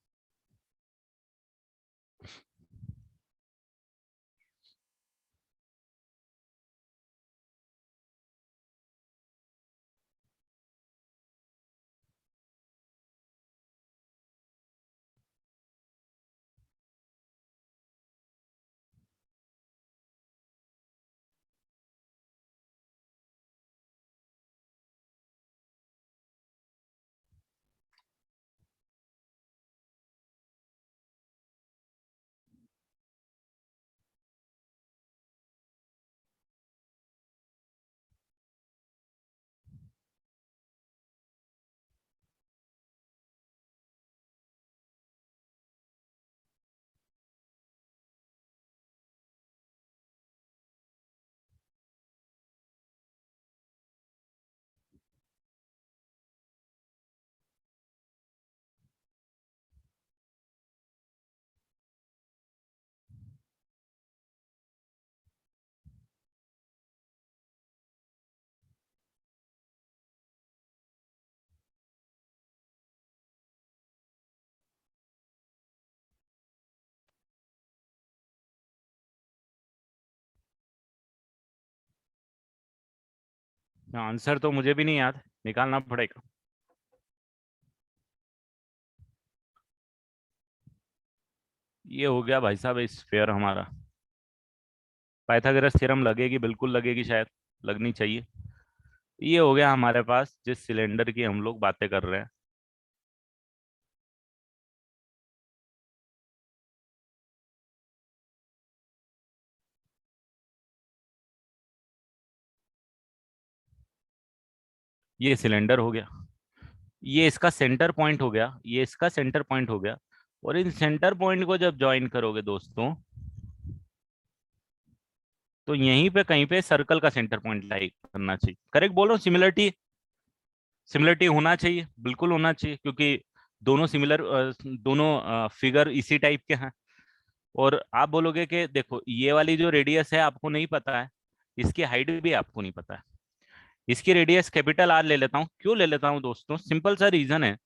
आंसर तो मुझे भी नहीं याद, निकालना पड़ेगा। ये हो गया भाई साहब स्फीयर हमारा। पाइथागोरस थ्योरम लगेगी, बिल्कुल लगेगी, शायद लगनी चाहिए। ये हो गया हमारे पास जिस सिलेंडर की हम लोग बातें कर रहे हैं। ये सिलेंडर हो गया, ये इसका सेंटर पॉइंट हो गया, ये इसका सेंटर पॉइंट हो गया, और इन सेंटर पॉइंट को जब ज्वाइन करोगे दोस्तों, तो यहीं पे कहीं पे सर्कल का सेंटर पॉइंट लाई करना चाहिए। करेक्ट बोल रहा हूँ, सिमिलरिटी, सिमिलरिटी होना चाहिए, बिल्कुल होना चाहिए, क्योंकि दोनों सिमिलर, दोनों फिगर इसी टाइप के हैं। और आप बोलोगे कि देखो ये वाली जो रेडियस है आपको नहीं पता है, इसकी हाइट भी आपको नहीं पता है। इसकी रेडियस कैपिटल आर ले लेता हूँ, क्यों ले लेता हूँ दोस्तों, सिंपल सा रीजन है,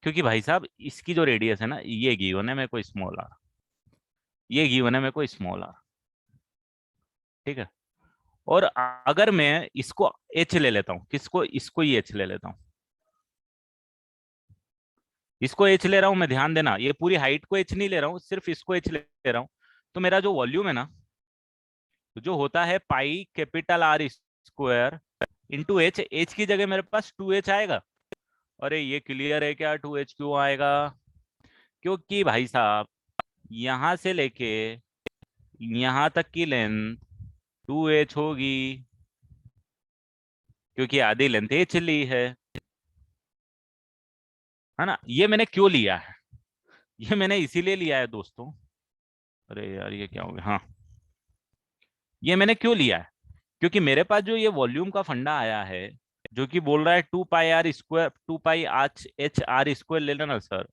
क्योंकि भाई साहब इसकी जो रेडियस है ना, ये गिवन है मेरे को स्मॉल आर, ये गिवन है मेरे को स्मॉल आर, ठीक है। और अगर मैं इसको एच ले लेता हूँ, किसको, इसको ही एच ले लेता हूँ, इसको एच ले रहा हूं मैं, ध्यान देना, ये पूरी हाइट को एच नहीं ले रहा हूँ, सिर्फ इसको एच ले रहा हूँ, तो मेरा जो वॉल्यूम है ना, जो होता है pi capital R square into H, H की जगह मेरे पास 2h आएगा। अरे ये क्लियर है क्या 2h क्यों आएगा? क्योंकि भाई साहब यहां से लेके यहां तक की लेंथ 2h होगी, क्योंकि आधी लेंथ एच ली है ना। ये मैंने क्यों लिया है? ये मैंने इसीलिए लिया है दोस्तों। अरे यार ये क्या हो गया, हाँ, ये मैंने क्यों लिया है? क्योंकि मेरे पास जो ये वॉल्यूम का फंडा आया है, जो कि बोल रहा है 2 pi r square, 2 pi h r square ले लेना सर,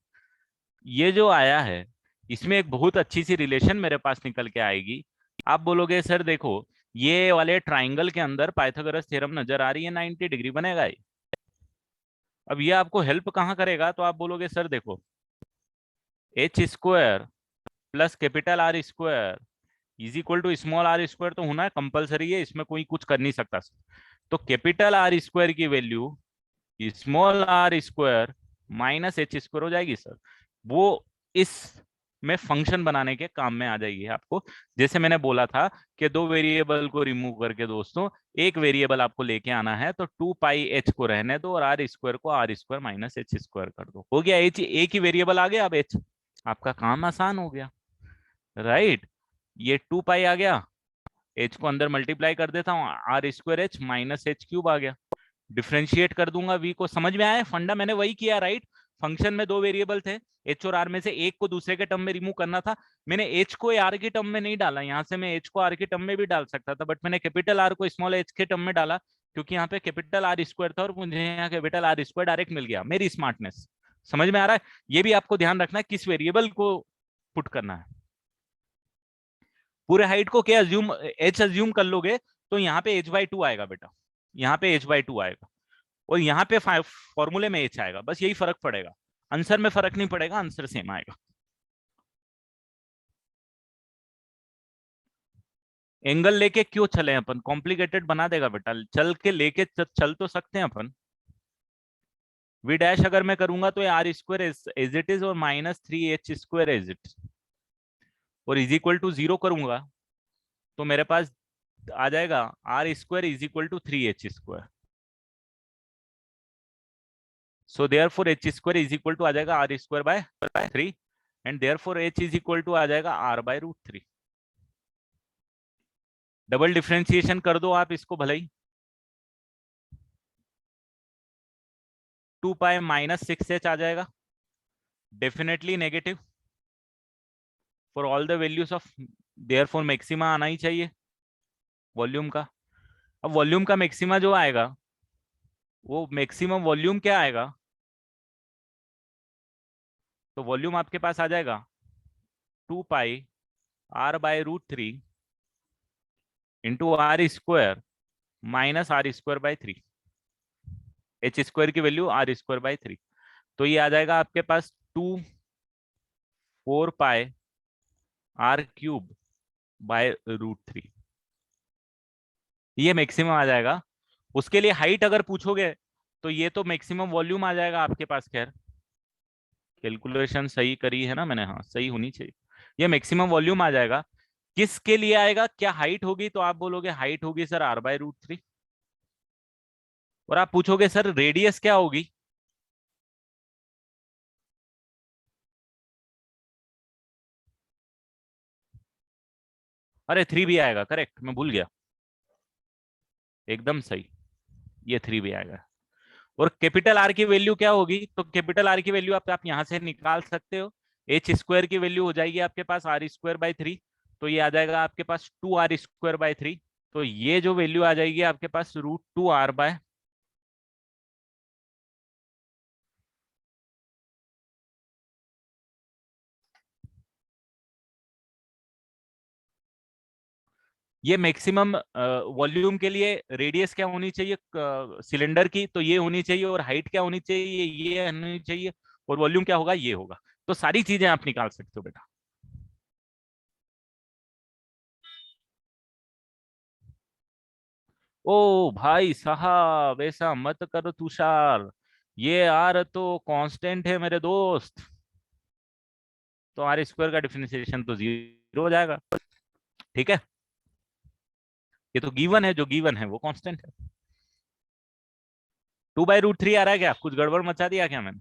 ये जो आया है इसमें एक बहुत अच्छी सी रिलेशन मेरे पास निकल के आएगी। आप बोलोगे सर देखो, ये वाले ट्राइंगल के अंदर पाइथागोरस थ्योरम नजर आ रही है, 90 डिग्री बनेगा ये। अब ये आपको हेल्प कहाँ करेगा? तो आप बोलोगे सर देखो, h square plus capital R square is equal to small r square तो होना है कंपलसरी है, इसमें कोई कुछ कर नहीं सकता। तो कैपिटल आर स्क्वायर की value small r square minus h square हो जाएगी सर। वो इस में फंक्शन बनाने के काम में आ जाएगी आपको। जैसे मैंने बोला था कि दो वेरिएबल को रिमूव करके दोस्तों एक वेरिएबल आपको लेके आना है, तो 2 पाई एच को रहने दो और आर स्क्वायर को r square minus h square कर दो। हो गया, एच एक ही वेरिएबल आ गया, अब एच आपका काम आसान हो गया, राइट। ये 2 पाई आ गया, एच को अंदर मल्टीप्लाई कर देता हूँ, r square h minus h cube आ गया। डिफ्रेंशिएट कर दूंगा वी को। समझ में आया? फंडा मैंने वही किया, राइट। फंक्शन में दो वेरिएबल थे, एच और आर में से एक को दूसरे के टर्म में रिमूव करना था। मैंने एच को आर के टर्म में नहीं डाला, यहां से मैं एच को आर के टर्म में भी डाल सकता था, बट मैंने कैपिटल आर को स्मॉल एच के टर्म में डाला, क्योंकि यहाँ पे कैपिटल आर स्क्वायर था और मुझे यहाँ कैपिटल आर स्क्वायर डायरेक्ट मिल गया। मेरी स्मार्टनेस समझ में आ रहा है? ये भी आपको ध्यान रखना है किस वेरिएबल को पुट करना है। पूरे हाइट को क्या अज्यूम, एच अज्यूम कर लोगे तो यहाँ पे h/2 आएगा बेटा, यहाँ पे h/2 आएगा और यहाँ पे फॉर्मूले में एच आएगा, बस यही फर्क पड़ेगा। आंसर में फर्क नहीं पड़ेगा, आंसर सेम आएगा। एंगल लेके क्यों चले अपन? कॉम्प्लिकेटेड बना देगा बेटा, चल के लेके चल तो सकते हैं अपन। वी डैश अगर मैं करूंगा तो r square as it is और -3h² एज इट, और इज इक्वल टू 0 करूंगा तो मेरे पास आ जाएगा r square is equal to 3h²। So therefore h square is equal to आ जाएगा r square by 3, and therefore h is equal to आ जाएगा r/√3। डबल डिफरेंशिएशन कर दो आप इसको भले ही, 2 पाई -6h आ जाएगा, definitely negative for all the values of, therefore maxima आना ही चाहिए वॉल्यूम का। अब वॉल्यूम का मैक्सिमा जो आएगा, वो मैक्सिमम वॉल्यूम क्या आएगा? तो वॉल्यूम आपके पास आ जाएगा 2 pi r/√3 into r square minus r square by 3, h square की वैल्यू आर स्क्वायर बाय 3। तो ये आ जाएगा आपके पास 2 4 पाई r³ बाय √3, ये मैक्सिमम आ जाएगा। उसके लिए हाइट अगर पूछोगे तो ये तो मैक्सिमम वॉल्यूम आ जाएगा आपके पास। खैर कैलकुलेशन सही करी है ना मैंने? हाँ सही होनी चाहिए। ये मैक्सिमम वॉल्यूम आ जाएगा। किसके लिए आएगा? क्या हाइट होगी? तो आप बोलोगे हाइट होगी सर r/√3, और आप पूछोगे सर रेडियस क्या होगी? अरे 3 भी आएगा, करेक्ट, मैं भूल गया, एकदम सही, ये 3 भी आएगा। और कैपिटल आर की वैल्यू क्या होगी? तो कैपिटल आर की वैल्यू आप यहाँ से निकाल सकते हो। एच स्क्वायर की वैल्यू हो जाएगी आपके पास r² बाय 3, तो ये आ जाएगा आपके पास 2r² बाय 3। तो ये जो वैल्यू आ जाएगी आपके पास √2r/, ये मैक्सिमम वॉल्यूम के लिए रेडियस क्या होनी चाहिए सिलेंडर की? तो ये होनी चाहिए। और हाइट क्या होनी चाहिए? ये होनी चाहिए। और वॉल्यूम क्या होगा? ये होगा। तो सारी चीजें आप निकाल सकते हो बेटा। ओ भाई साहब ऐसा मत करो तुषार, ये आर तो कांस्टेंट है मेरे दोस्त, तो आर स्क्वायर का डिफरेंशिएशन तो 0 हो जाएगा। ठीक है, ये तो गिवन है, जो गिवन है वो कांस्टेंट है। 2/√3 आ रहा है क्या? कुछ गड़बड़ मचा दिया क्या मैंने?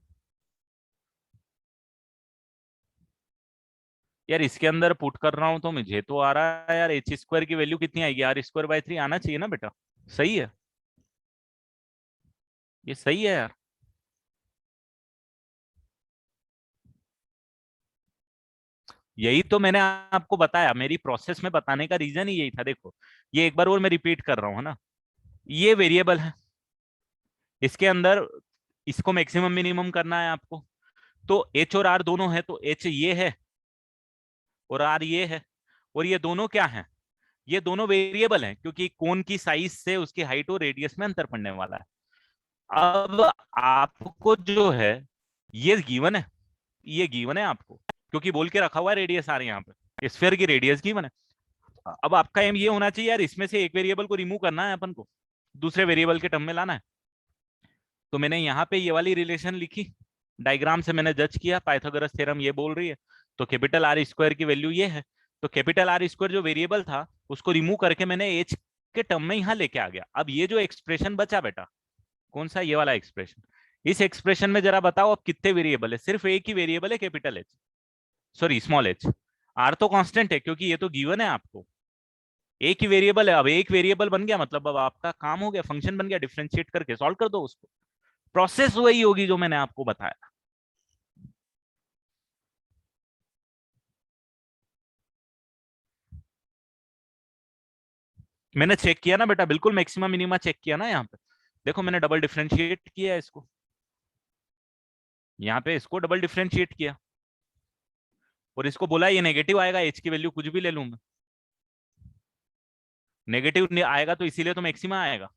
यार इसके अंदर पुट कर रहा हूं तो मुझे तो आ रहा है यार, एच स्क्वायर की वैल्यू कितनी आएगी? R²/3 आना चाहिए ना बेटा। सही है, ये सही है यार। यही तो मैंने आपको बताया, मेरी प्रोसेस में बताने का रीजन ही यही था। देखो ये एक बार और मैं रिपीट कर रहा हूँ, है ना, ये वेरिएबल है, इसके अंदर इसको मैक्सिमम मिनिमम करना है आपको। तो एच और आर दोनों है, तो एच ये है और आर ये है, और ये दोनों क्या है? ये दोनों वेरिएबल हैं, क्योंकि कोन की साइज से उसकी हाइट और रेडियस में अंतर पड़ने वाला है। अब आपको जो है ये गिवन है, ये गिवन है आपको, क्योंकि बोल के रखा हुआ है रेडियस आ रही है यहाँ पे, स्फीयर की रेडियस गिवन है। अब आपका एम ये होना चाहिए यार, इसमें से एक वेरिएबल को रिमूव करना है अपन को, दूसरे वेरिएबल के टर्म में लाना है। तो मैंने यहाँ पे ये वाली रिलेशन लिखी, डायग्राम से मैंने जज किया, पाइथागोरस थ्योरम ये बोल रही है, तो कैपिटल R² की वैल्यू ये है। तो कैपिटल R² जो वेरिएबल था उसको रिमूव करके मैंने एच के टर्म में यहाँ लेके आ गया। अब ये जो एक्सप्रेशन बचा बेटा, कौन सा? ये वाला एक्सप्रेशन। इस एक्सप्रेशन में जरा बताओ अब कितने वेरिएबल है? सिर्फ एक ही वेरिएबल है, capital h, sorry small h. R तो कांस्टेंट है क्योंकि ये तो गिवन है आपको, एक ही वेरिएबल है। अब एक वेरिएबल बन गया मतलब अब आपका काम हो गया, फंक्शन बन गया, डिफरेंशिएट करके सॉल्व कर दो उसको। प्रोसेस वही होगी जो मैंने आपको बताया। मैंने चेक किया ना बेटा, बिल्कुल मैक्सिमा मिनिमा चेक किया ना यहाँ पे। देखो मैंने डबल डिफरेंशिएट किया है इसको, यहाँ पे इसको डबल डिफरेंशिएट किया और इसको बोला ये नेगेटिव आएगा, एच की वैल्यू कुछ भी ले लूं मैं, नेगेटिव आएगा तो इसीलिए तो मैक्सिमा आएगा।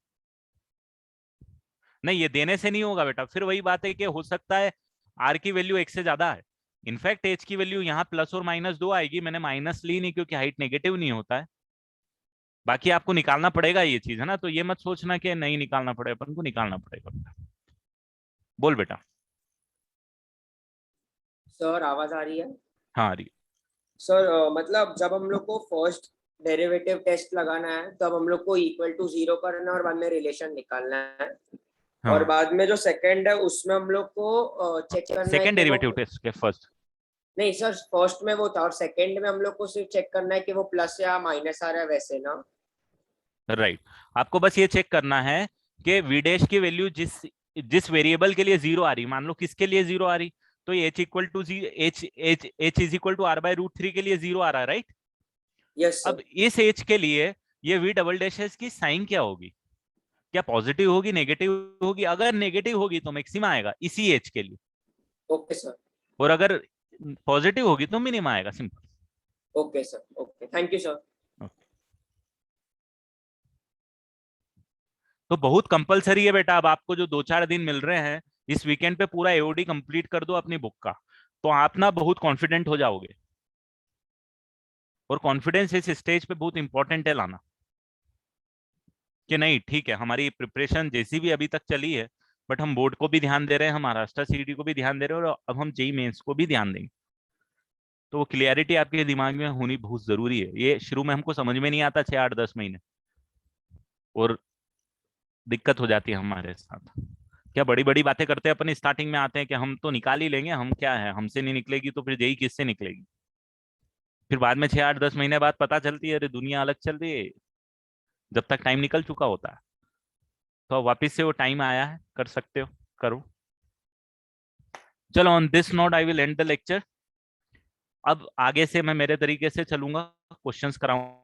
नहीं ये देने से नहीं होगा बेटा, फिर वही बात है कि हो सकता है आर की वैल्यू एक से ज्यादा है। इनफैक्ट एच की वैल्यू यहाँ प्लस और -2 आएगी, मैंने माइनस ली नहीं क्योंकि हाइट नेगेटिव नहीं होता है। बाकी आपको निकालना पड़ेगा ये चीज, है ना, तो ये मत सोचना कि नहीं निकालना पड़ेगा, अपन को निकालना पड़ेगा। बोल बेटा। सर आवाज आ रही है? हाँ आ रही सर मतलब जब हम लोग को फर्स्ट डेरिवेटिव टेस्ट लगाना है तब हम लोग को इक्वल टू 0 करना है और बाद में रिलेशन निकालना है। है। और हाँ बाद में जो सेकंड है उसमें हम लोग को चेक करना है सेकेंड कि डेरिवेटिव वो, टेस्ट के फर्स्ट। नहीं सर फर्स्ट में वो था और सेकंड में हम लोग को सिर्फ चेक करना है कि वो प्लस या माइनस आ रहा है, वैसे ना? राइट, आपको बस ये चेक करना है कि विडेश की वैल्यू जिस जिस वेरिएबल के लिए 0 आ रही, मान लो किसके लिए 0 आ रही, तो h equal to h is equal to R/√3 के लिए 0 आ रहा है, राइट। यस अब सर। इस एच के लिए ये वी डबल डैश की साइन क्या होगी? क्या पॉजिटिव होगी, नेगेटिव होगी? अगर नेगेटिव होगी तो मैक्सिमा आएगा इसी एच के लिए, ओके सर। और अगर पॉजिटिव होगी तो मिनिमा आएगा, simple. Okay sir, okay, thank you sir. तो बहुत कंपलसरी है बेटा, अब आपको जो 2-4 दिन मिल रहे हैं इस वीकेंड पे पूरा एओडी कंप्लीट कर दो अपनी बुक का, तो आप ना बहुत कॉन्फिडेंट हो जाओगे। और कॉन्फिडेंस इस स्टेज पे बहुत इंपॉर्टेंट है लाना, कि नहीं ठीक है हमारी प्रिपरेशन जैसी भी अभी तक चली है, बट हम बोर्ड को भी ध्यान दे रहे हैं, हम महाराष्ट्र सीडी को भी ध्यान दे रहे हैं, और अब हम जेई मेंस को भी ध्यान देंगे। तो वो क्लियरिटी आपके दिमाग में होनी बहुत जरूरी है। ये शुरू में हमको समझ में नहीं आता 6-8-10 महीने, और दिक्कत हो जाती है हमारे साथ। क्या बड़ी बड़ी बातें करते हैं अपन, स्टार्टिंग में आते हैं कि हम तो निकाल ही लेंगे, हम क्या है, हमसे नहीं निकलेगी तो फिर जेई किससे निकलेगी? फिर बाद में 6-8-10 महीने बाद पता चलती है अरे दुनिया अलग चल रही है, जब तक टाइम निकल चुका होता है। तो अब वापिस से वो टाइम आया है, कर सकते हो, करो। चलो on this note I will and the lecture. अब आगे से मैं मेरे तरीके से चलूंगा, क्वेश्चंस कराऊंगा।